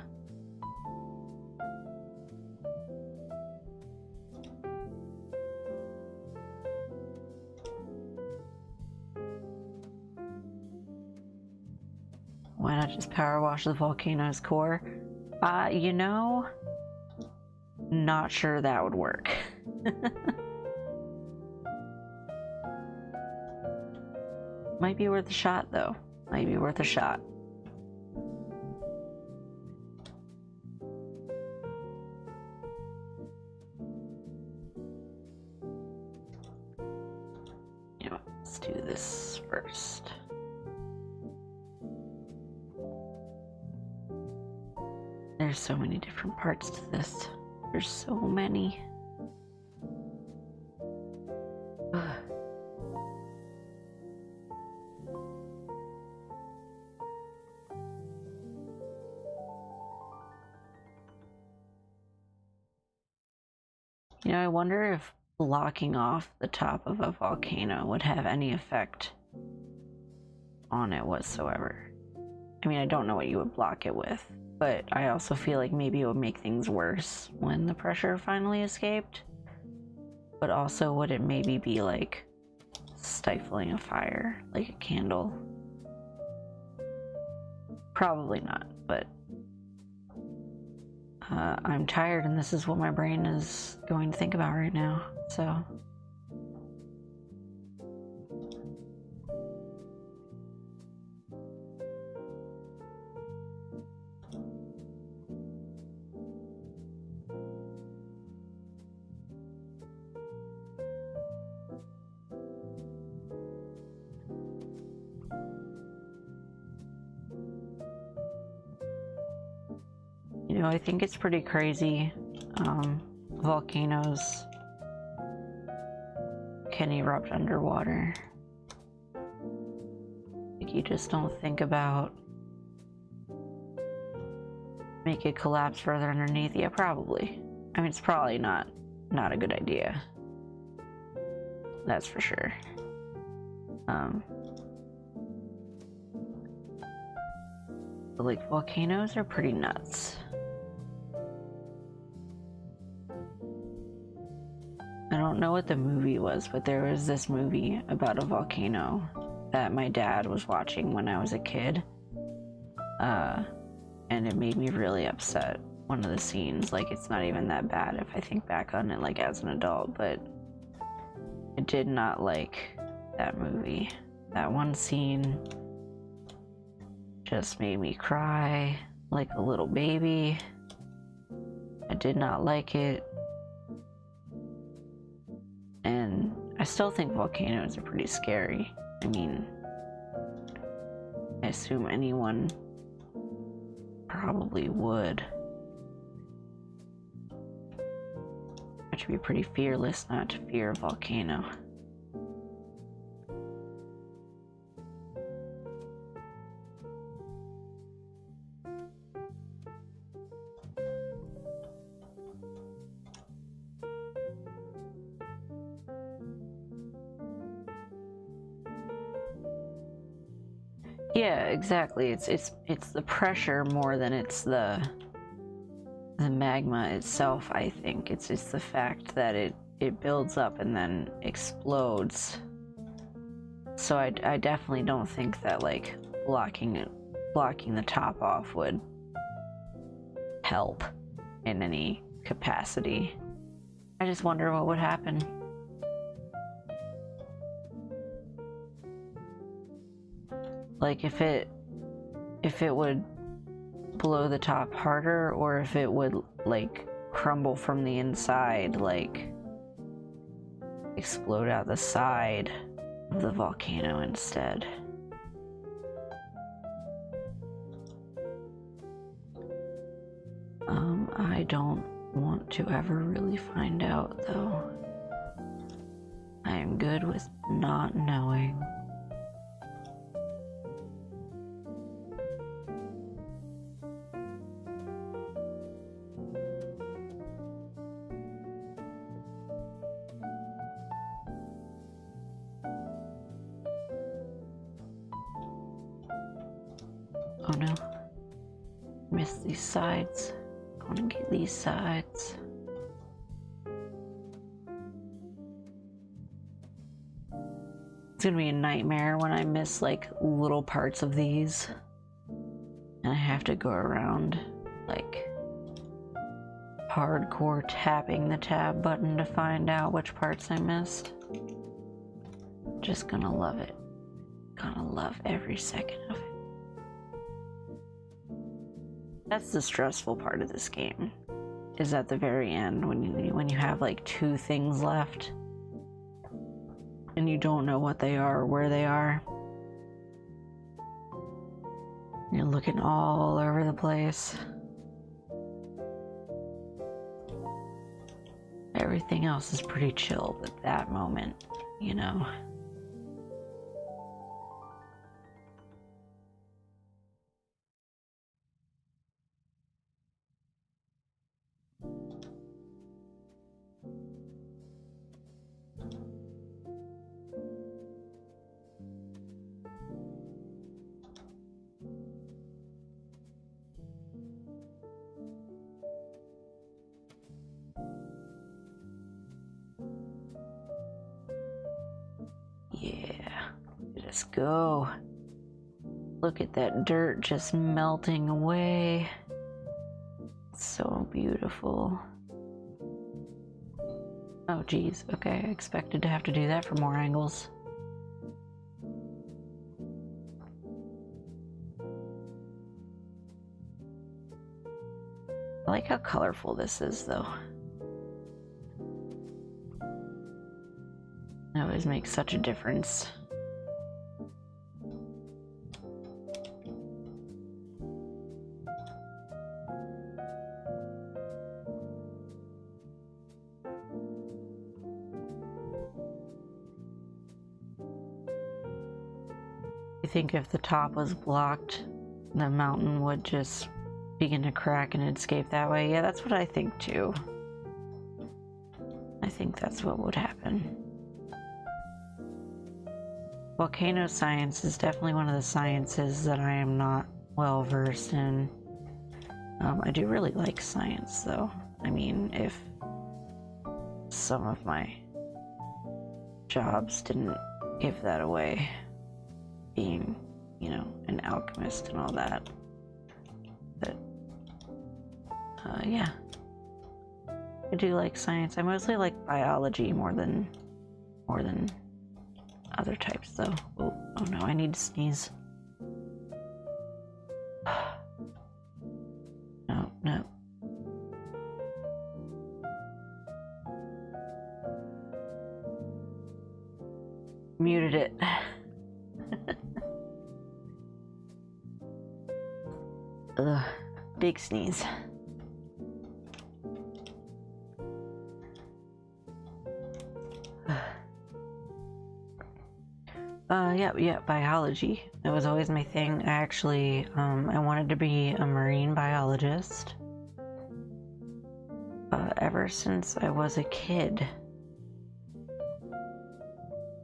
Why not just power wash the volcano's core? You know, not sure that would work. Might be worth a shot though. Might be worth a shot. You know, let's do this first. There's so many different parts to this. There's so many. You know, I wonder if blocking off the top of a volcano would have any effect on it whatsoever. I mean, I don't know what you would block it with, but I also feel like maybe it would make things worse when the pressure finally escaped. But also, would it maybe be like stifling a fire, like a candle? Probably not, but I'm tired and this is what my brain is going to think about right now, so. You know, I think it's pretty crazy. Volcanoes can erupt underwater. Like, you just don't think about make it collapse further underneath. Yeah, probably. I mean, it's probably not a good idea. That's for sure. But like, volcanoes are pretty nuts. I don't know what the movie was, but there was this movie about a volcano that my dad was watching when I was a kid. And it made me really upset. One of the scenes, like, it's not even that bad if I think back on it, like, as an adult, but I did not like that movie. That one scene just made me cry like a little baby. I did not like it. And I still think volcanoes are pretty scary. I mean, I assume anyone probably would. I should be pretty fearless not to fear a volcano. Yeah, exactly. It's the pressure more than it's the magma itself, I think. It's the fact that it builds up and then explodes. So I definitely don't think that like blocking the top off would help in any capacity. I just wonder what would happen. Like if it would blow the top harder, or if it would like crumble from the inside, like explode out the side of the volcano instead. I don't want to ever really find out, though. I am good with not knowing. Oh no. Missed these sides. Gonna get these sides. It's gonna be a nightmare when I miss like little parts of these. And I have to go around like hardcore tapping the tab button to find out which parts I missed. Just gonna love it. Gonna love every second of it. That's the stressful part of this game, is at the very end when you have like 2 things left and you don't know what they are or where they are. You're looking all over the place. Everything else is pretty chill, but that moment, you know. Yeah, let's go. Look at that dirt just melting away. It's so beautiful. Oh geez, okay, I expected to have to do that for more angles. I like how colorful this is though. It always makes such a difference. I think if the top was blocked, the mountain would just begin to crack and escape that way. Yeah, that's what I think too. I think that's what would happen. Volcano science is definitely one of the sciences that I am not well versed in. I do really like science though. I mean, if some of my jobs didn't give that away, being, you know, an alchemist and all that. But, yeah. I do like science. I mostly like biology more than other types though. Oh no, I need to sneeze. No. Muted it. Ugh, big sneeze. Yeah, biology. That was always my thing. I actually, I wanted to be a marine biologist. Ever since I was a kid.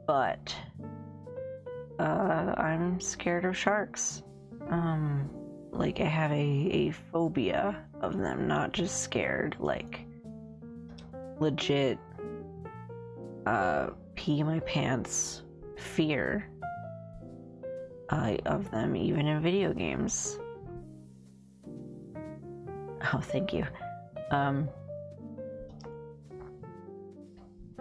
But, I'm scared of sharks. Like I have a phobia of them, not just scared, like legit pee my pants fear of them, even in video games. Oh, thank you.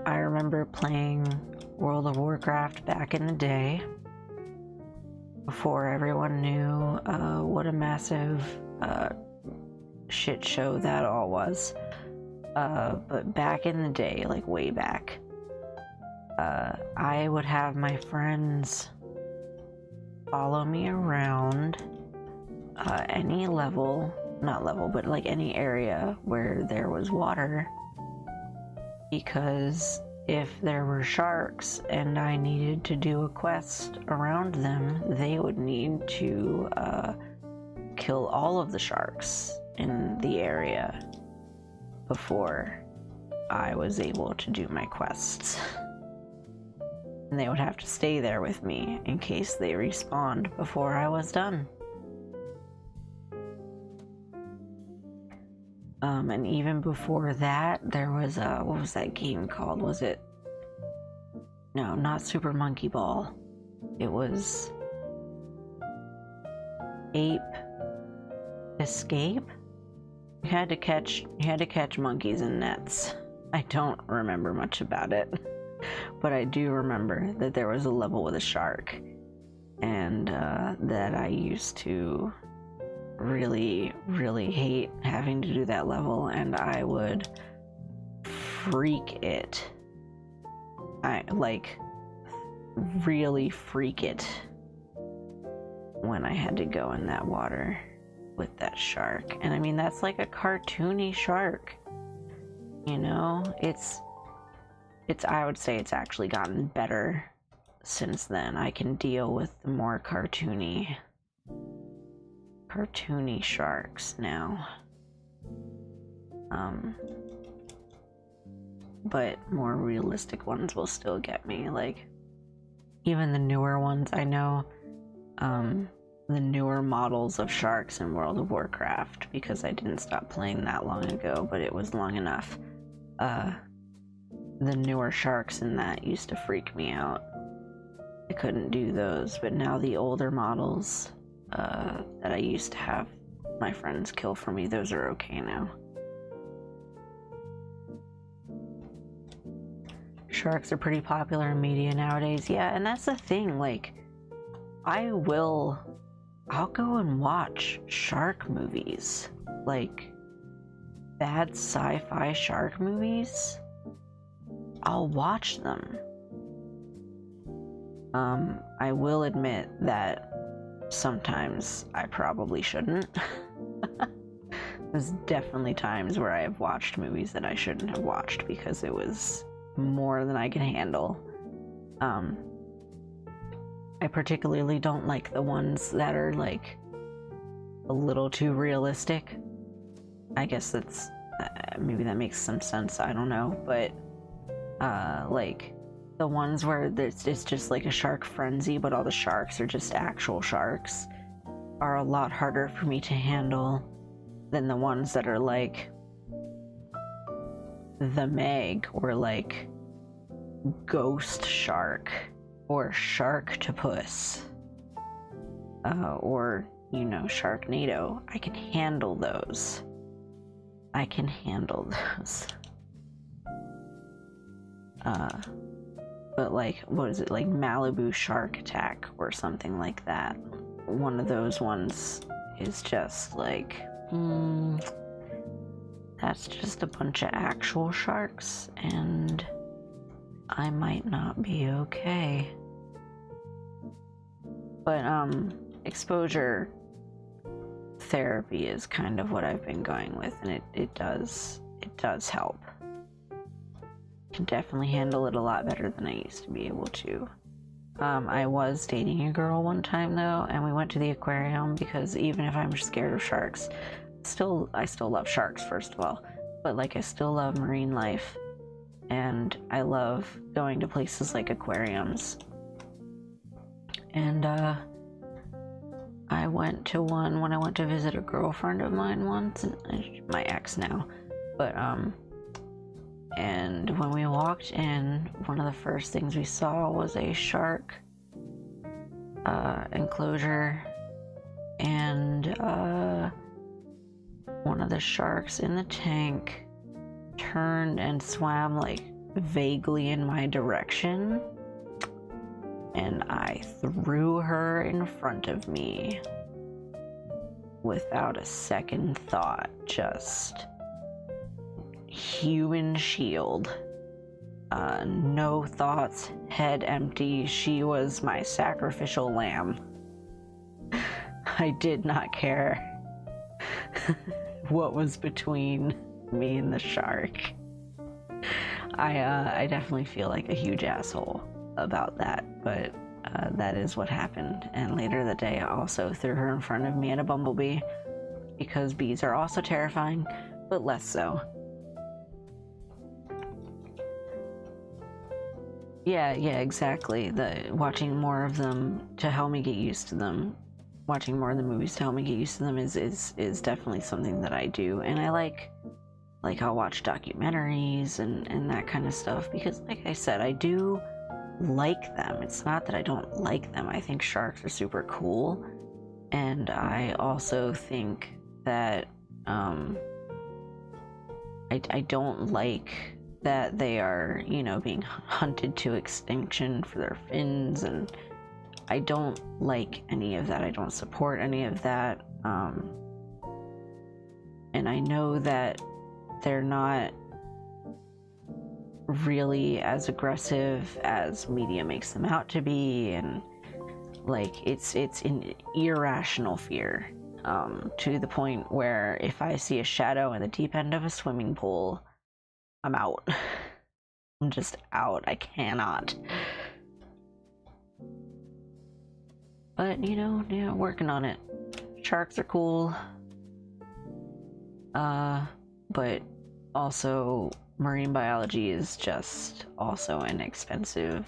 I remember playing World of Warcraft back in the day, before everyone knew what a massive shit show that all was. But back in the day, like way back, I would have my friends follow me around any level, not level, but like any area where there was water, because if there were sharks and I needed to do a quest around them, they would need to kill all of the sharks in the area before I was able to do my quests. And they would have to stay there with me in case they respawned before I was done. And even before that, there was what was that game called? Was it? No, not Super Monkey Ball. It was Ape Escape. You had to catch monkeys in nets. I don't remember much about it, but I do remember that there was a level with a shark, and that I used to really, really hate having to do that level, and I would freak it. I like really freak it when I had to go in that water with that shark. And I mean, that's like a cartoony shark, you know? It's I would say it's actually gotten better since then. I can deal with the more cartoony sharks now. But more realistic ones will still get me. Like, even the newer ones, I know, the newer models of sharks in World of Warcraft, because I didn't stop playing that long ago, but it was long enough. The newer sharks in that used to freak me out. I couldn't do those, but now the older models that I used to have my friends kill for me, those are okay now. Sharks are pretty popular in media nowadays. Yeah, and that's the thing, like, I'll go and watch shark movies, like bad sci-fi shark movies. I'll watch them. I will admit that sometimes I probably shouldn't. There's definitely times where I have watched movies that I shouldn't have watched because it was more than I can handle. I particularly don't like the ones that are like a little too realistic. I guess that's maybe that makes some sense, I don't know, but like the ones where it's just like a shark frenzy, but all the sharks are just actual sharks, are a lot harder for me to handle than the ones that are like The Meg, or like Ghost Shark, or Sharktopus, or, you know, Sharknado. I can handle those. But like, what is it, like Malibu Shark Attack or something like that? One of those ones is just like, that's just a bunch of actual sharks, and I might not be okay. But exposure therapy is kind of what I've been going with, and it does help. Can definitely handle it a lot better than I used to be able to. I was dating a girl one time though, and we went to the aquarium because even if I'm scared of sharks, I still love sharks, first of all, but like I still love marine life, and I love going to places like aquariums. And I went to one when I went to visit a girlfriend of mine once, my ex now, but and when we walked in, one of the first things we saw was a shark enclosure, and one of the sharks in the tank turned and swam like vaguely in my direction, and I threw her in front of me without a second thought. Just human shield, no thoughts, head empty. She was my sacrificial lamb. I did not care what was between me and the shark. I definitely feel like a huge asshole about that, but that is what happened. And later that day, I also threw her in front of me and a bumblebee, because bees are also terrifying, but less so. Yeah, exactly. Watching more of them to help me get used to them. Watching more of the movies to help me get used to them is definitely something that I do. And I like I'll watch documentaries and that kind of stuff, because like I said, I do like them. It's not that I don't like them. I think sharks are super cool. And I also think that I don't like that they are, being hunted to extinction for their fins, and I don't like any of that. I don't support any of that. And I know that they're not really as aggressive as media makes them out to be, and like it's an irrational fear, to the point where if I see a shadow in the deep end of a swimming pool, I'm out. I'm just out. I cannot. But working on it. Sharks are cool, but also marine biology is just also an expensive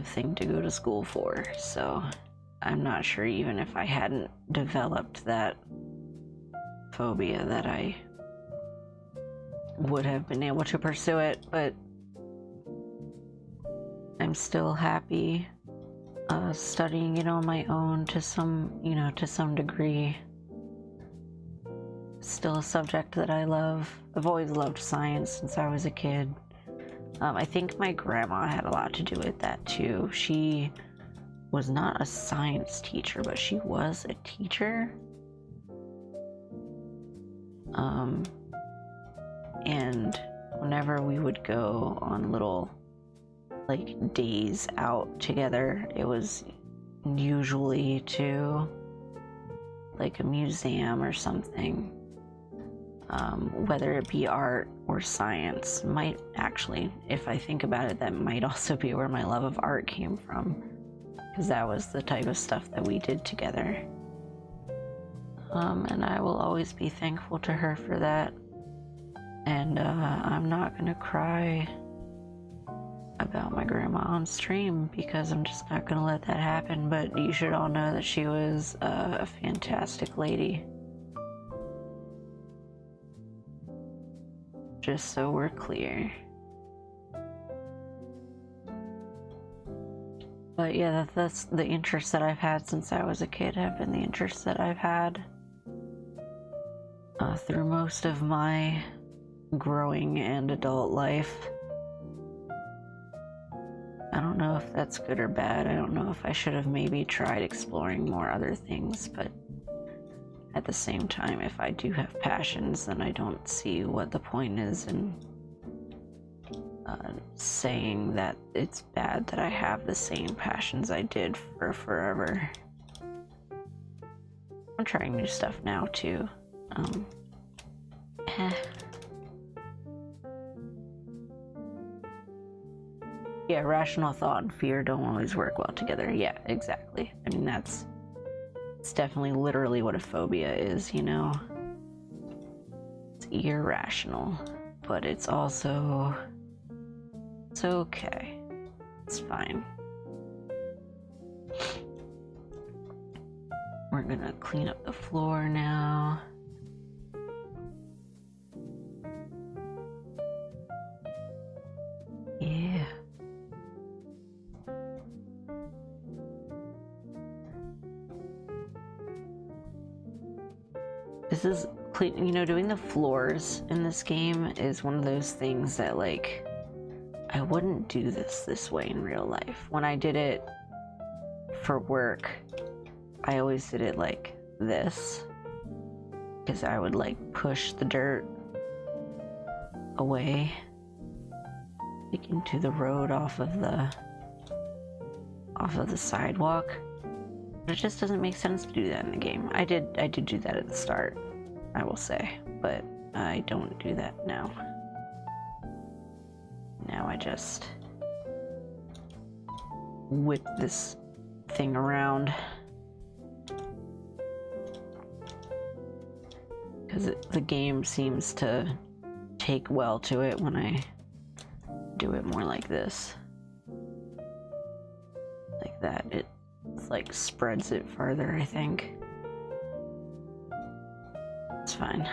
thing to go to school for. So I'm not sure, even if I hadn't developed that phobia, that I would have been able to pursue it. But I'm still happy studying it on my own to some degree. Still a subject that I love. I've always loved science since I was a kid. I think my grandma had a lot to do with that too. She was not a science teacher, but she was a teacher. And whenever we would go on little days out together, it was usually to a museum or something. Whether it be art or science. Might actually, if I think about it, that might also be where my love of art came from, because that was the type of stuff that we did together. And I will always be thankful to her for that. And I'm not gonna cry about my grandma on stream, because I'm just not gonna let that happen. But you should all know that she was a fantastic lady. Just so we're clear. But yeah, that's the interests that I've had since I was a kid, have been the interests that I've had through most of my growing and adult life. I don't know if that's good or bad. I don't know if I should have maybe tried exploring more other things, but at the same time, if I do have passions, then I don't see what the point is in saying that it's bad that I have the same passions I did for forever. I'm trying new stuff now too. Yeah, rational thought and fear don't always work well together. Yeah, exactly. I mean, it's definitely literally what a phobia is, It's irrational, but it's also, it's okay. It's fine. We're gonna clean up the floor now. Yeah. This is clean, you know, doing the floors in this game is one of those things that, like, I wouldn't do this way in real life. When I did it for work, I always did it like this, because I would like push the dirt away, like into the road off of the sidewalk. But it just doesn't make sense to do that in the game. I did do that at the start, I will say, but I don't do that now. Now I just whip this thing around, because the game seems to take well to it when I do it more like this. Like that, it like spreads it farther, I think. It's fine.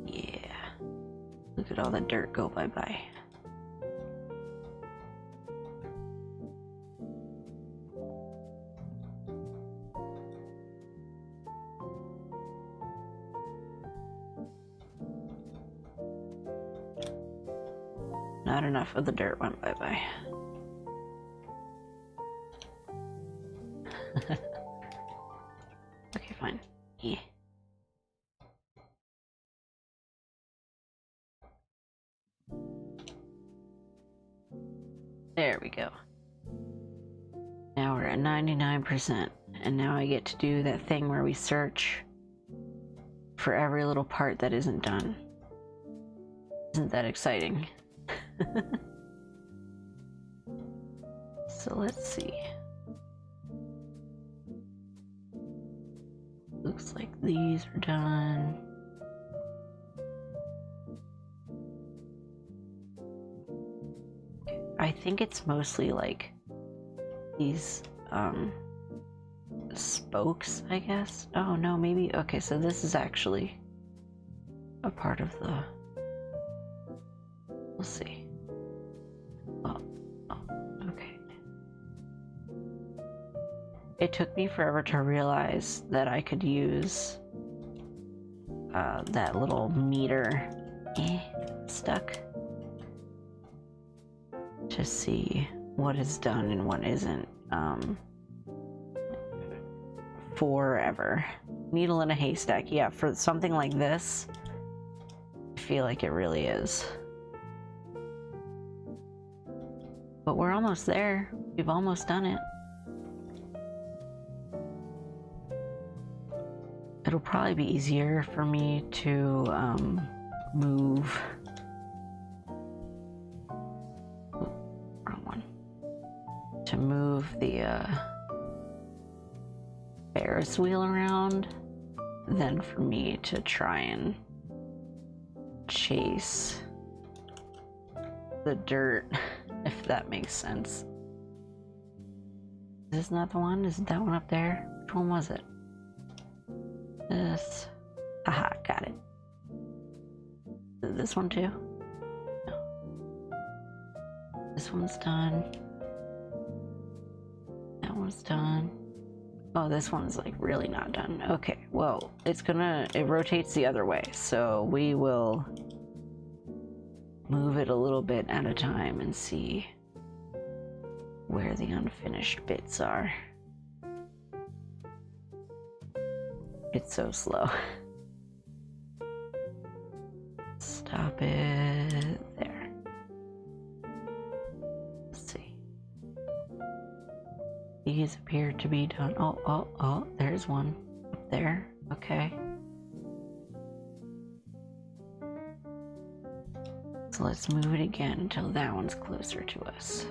Yeah. Look at all the dirt go bye-bye. Not enough of the dirt went bye-bye. Okay, fine. Yeah. There we go. Now we're at 99%, and now I get to do that thing where we search for every little part that isn't done. Isn't that exciting? So let's see. Looks like these are done. I think it's mostly like these spokes, I guess. Oh no, maybe. Okay, so this is actually a part of the. We'll see. Oh, okay. It took me forever to realize that I could use that little meter stuck to see what is done and what isn't. Forever. Needle in a haystack. Yeah, for something like this, I feel like it really is. But we're almost there. We've almost done it. It'll probably be easier for me to move. Wrong one. To move the Ferris wheel around than for me to try and chase the dirt, if that makes sense. Is this not the one? Isn't that one up there? Which one was it? This. Aha, got it. Is it this one too? No. This one's done. That one's done. Oh, this one's like really not done. Okay, well, it rotates the other way, so we will move it a little bit at a time and see where the unfinished bits are. It's so slow. Stop it there. Let's see. These appear to be done. Oh, there's one up there. Okay. So let's move it again until that one's closer to us.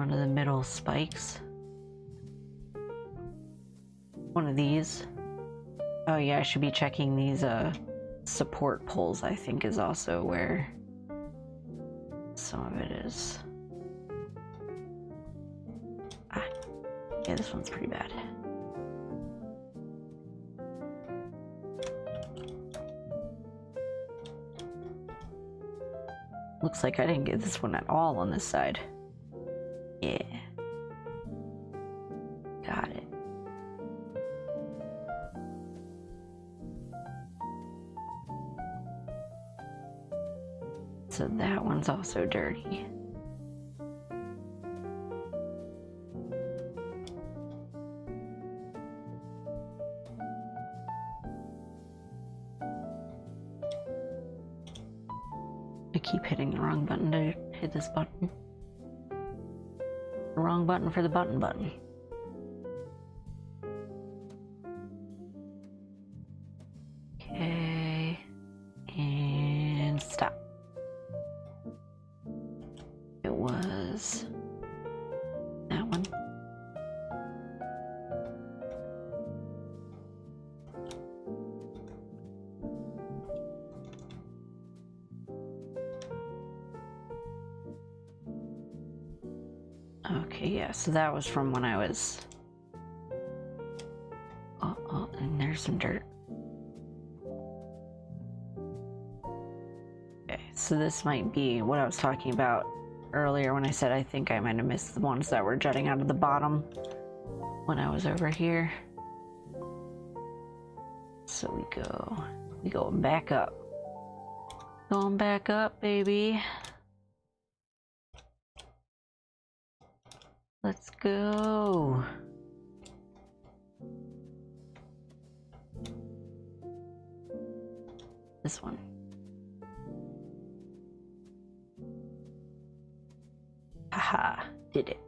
one of the middle spikes. One of these. Oh yeah, I should be checking these support poles, I think is also where some of it is. Ah, yeah, this one's pretty bad. Looks like I didn't get this one at all on this side. Yeah. Got it. So that one's also dirty. I keep hitting the wrong button to hit this button. The wrong button for the button. Okay. And stop. It was that one. Okay, yeah, so that was from when I was... Oh, and there's some dirt. Okay, so this might be what I was talking about earlier when I said I think I might have missed the ones that were jutting out of the bottom when I was over here. So we go back up. Going back up, baby. Let's go. This one. Haha, did it.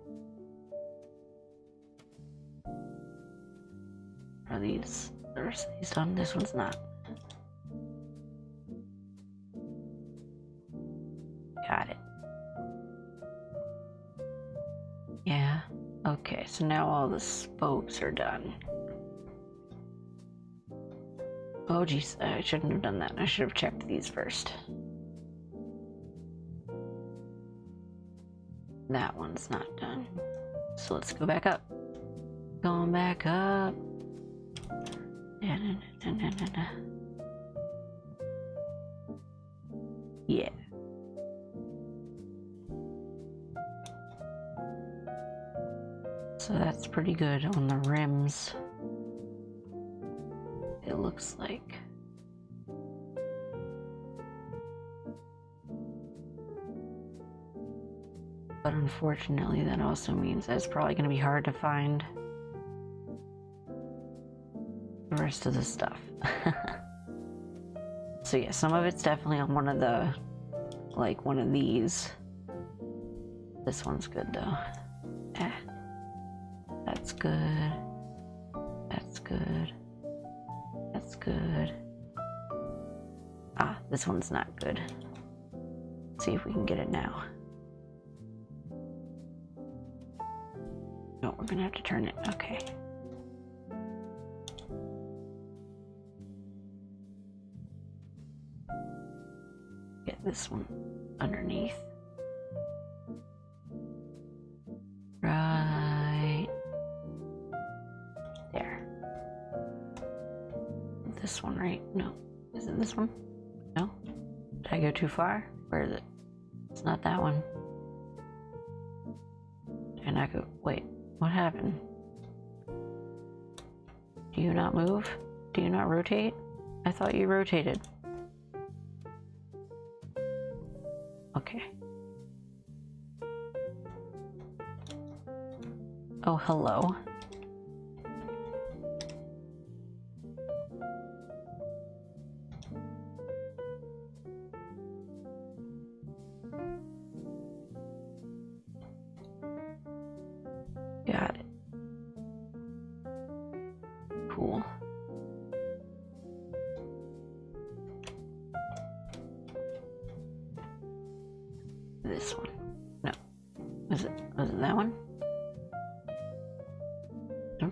Are these, the rest of these done? This one's not. Got it. Yeah, okay, so now all the spokes are done. Oh geez, I shouldn't have done that. I should have checked these first. That one's not done. So let's go back up. Going back up. Yeah. So that's pretty good on the rims. It looks like. But unfortunately, that also means that it's probably going to be hard to find the rest of the stuff. So yeah, some of it's definitely on one of the, like one of these. This one's good though. That's good. That's good. That's good. Ah, this one's not good. Let's see if we can get it now. No, we're gonna have to turn it. Okay. Get this one underneath. Right there. This one, right? No. Is it this one? No? Did I go too far? Where is it? It's not that one. And I go, wait, what happened? Do you not move? Do you not rotate? I thought you rotated. Okay. Oh, hello. Got it. Cool. This one. No. Was it that one? No.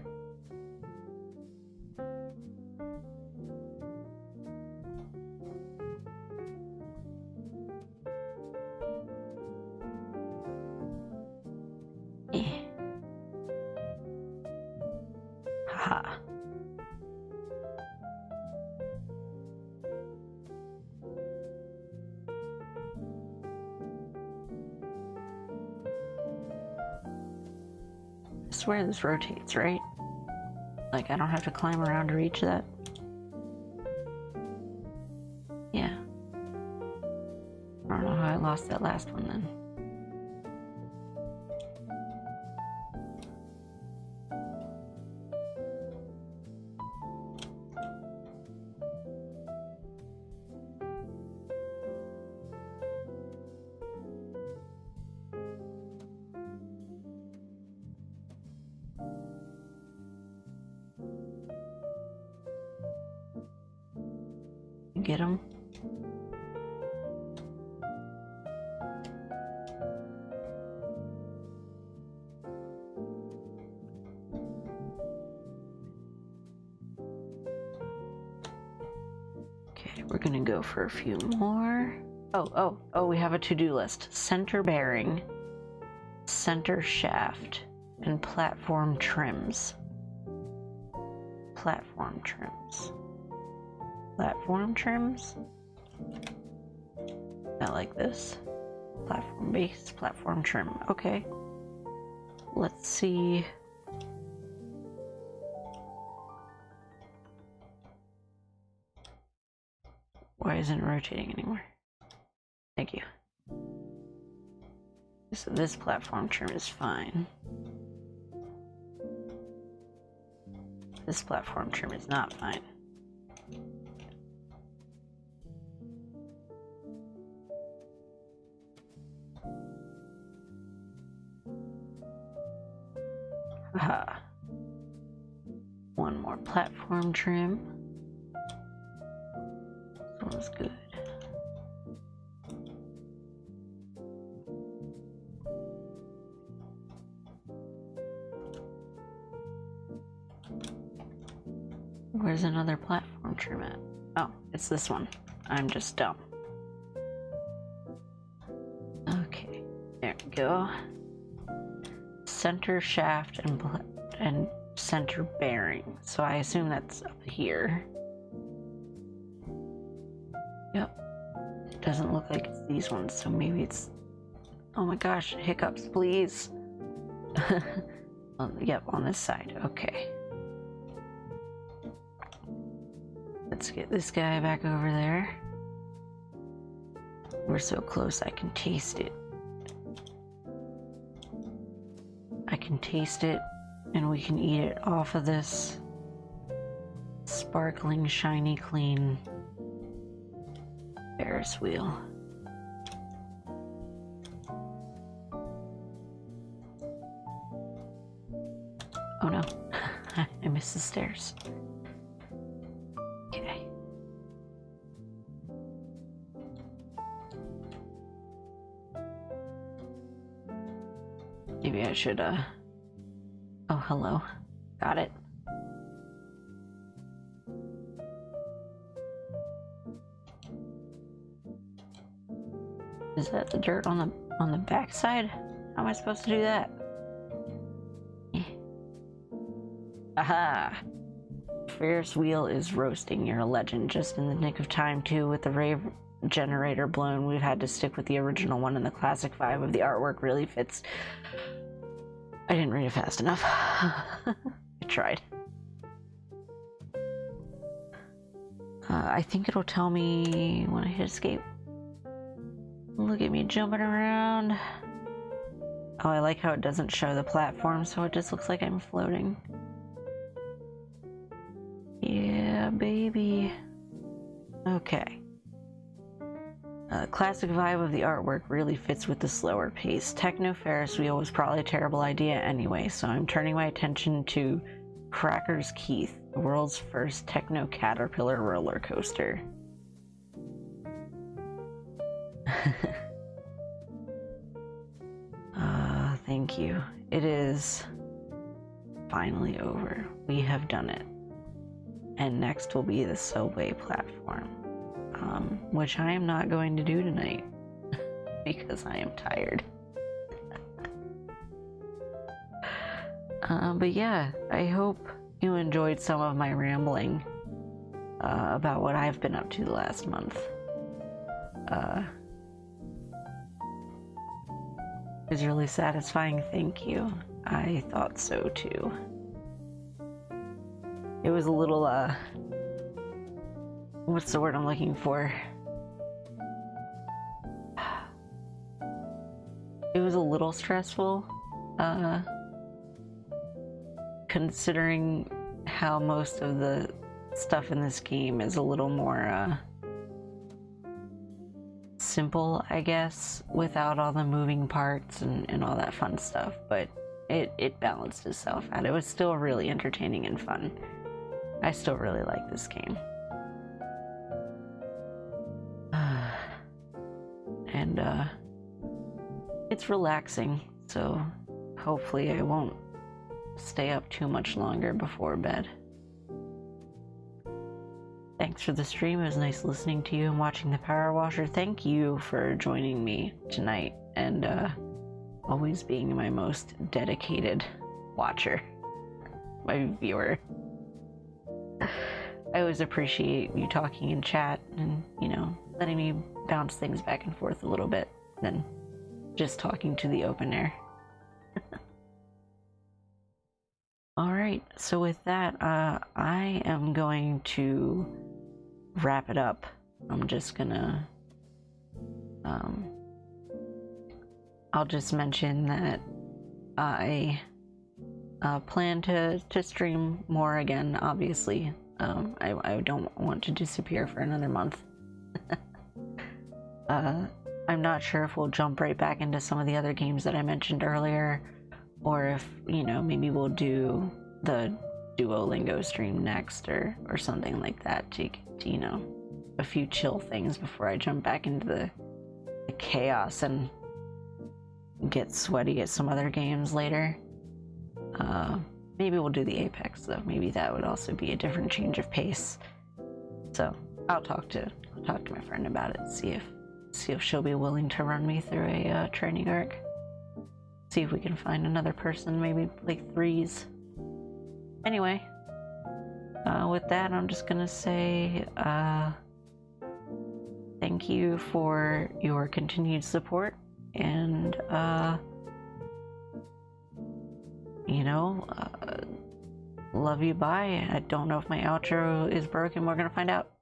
Haha. I swear this rotates, right? Like, I don't have to climb around to reach that? Yeah. I don't know how I lost that last one then. Get him. Okay, we're gonna go for a few more. Oh, we have a to-do list. Center bearing, center shaft, and platform trims. Platform trims. Platform trims? Not like this. Platform base, platform trim. Okay. Let's see. Why isn't it rotating anymore? Thank you. So this platform trim is fine. This platform trim is not fine. Aha. One more platform trim. This one's good. Where's another platform trim at? Oh, it's this one. I'm just dumb. Okay, there we go. Center shaft and center bearing. So I assume that's up here. Yep. It doesn't look like it's these ones, so maybe it's... Oh my gosh, hiccups, please. Yep, on this side. Okay. Let's get this guy back over there. We're so close, I can taste it. I can taste it, and we can eat it off of this sparkling, shiny, clean Ferris wheel. Oh no, I missed the stairs. Okay. Maybe I should, oh, hello. Got it. Is that the dirt on the backside? How am I supposed to do that? Aha! Ferris wheel is roasting. You're a legend. Just in the nick of time, too. With the rave generator blown, we've had to stick with the original one, and the classic vibe of the artwork really fits. I didn't read it fast enough. I tried. I think it'll tell me when I hit escape. Look at me jumping around. Oh, I like how it doesn't show the platform, so it just looks like I'm floating. Yeah, baby. Okay. Classic vibe of the artwork really fits with the slower pace. Techno Ferris wheel was probably a terrible idea anyway, so I'm turning my attention to Cracker's Keith, the world's first techno caterpillar roller coaster. thank you. It is finally over. We have done it. And next will be the subway platform, which I am not going to do tonight because I am tired. But yeah, I hope you enjoyed some of my rambling about what I've been up to the last month. It was really satisfying, thank you. I thought so too. It was a little, what's the word I'm looking for? It was a little stressful, considering how most of the stuff in this game is a little more, simple, I guess, without all the moving parts and all that fun stuff, but it balanced itself out. It was still really entertaining and fun. I still really like this game. And it's relaxing, so hopefully I won't stay up too much longer before bed. Thanks for the stream. It was nice listening to you and watching the Power Washer. Thank you for joining me tonight and always being my most dedicated watcher, my viewer. I always appreciate you talking in chat and, you know, letting me bounce things back and forth a little bit than just talking to the open air. Alright, so with that, I am going to wrap it up. I'm just gonna, I'll just mention that I plan to stream more again, obviously. I don't want to disappear for another month. I'm not sure if we'll jump right back into some of the other games that I mentioned earlier, or if, you know, maybe we'll do the Duolingo stream next or something like that to, you know, a few chill things before I jump back into the chaos and get sweaty at some other games later. Maybe we'll do the Apex though. Maybe that would also be a different change of pace. So I'll talk to my friend about it. See if she'll be willing to run me through a training arc. See if we can find another person, maybe like threes. Anyway, with that, I'm just gonna say thank you for your continued support, and you know, love you, bye. I don't know if my outro is broken. We're gonna find out.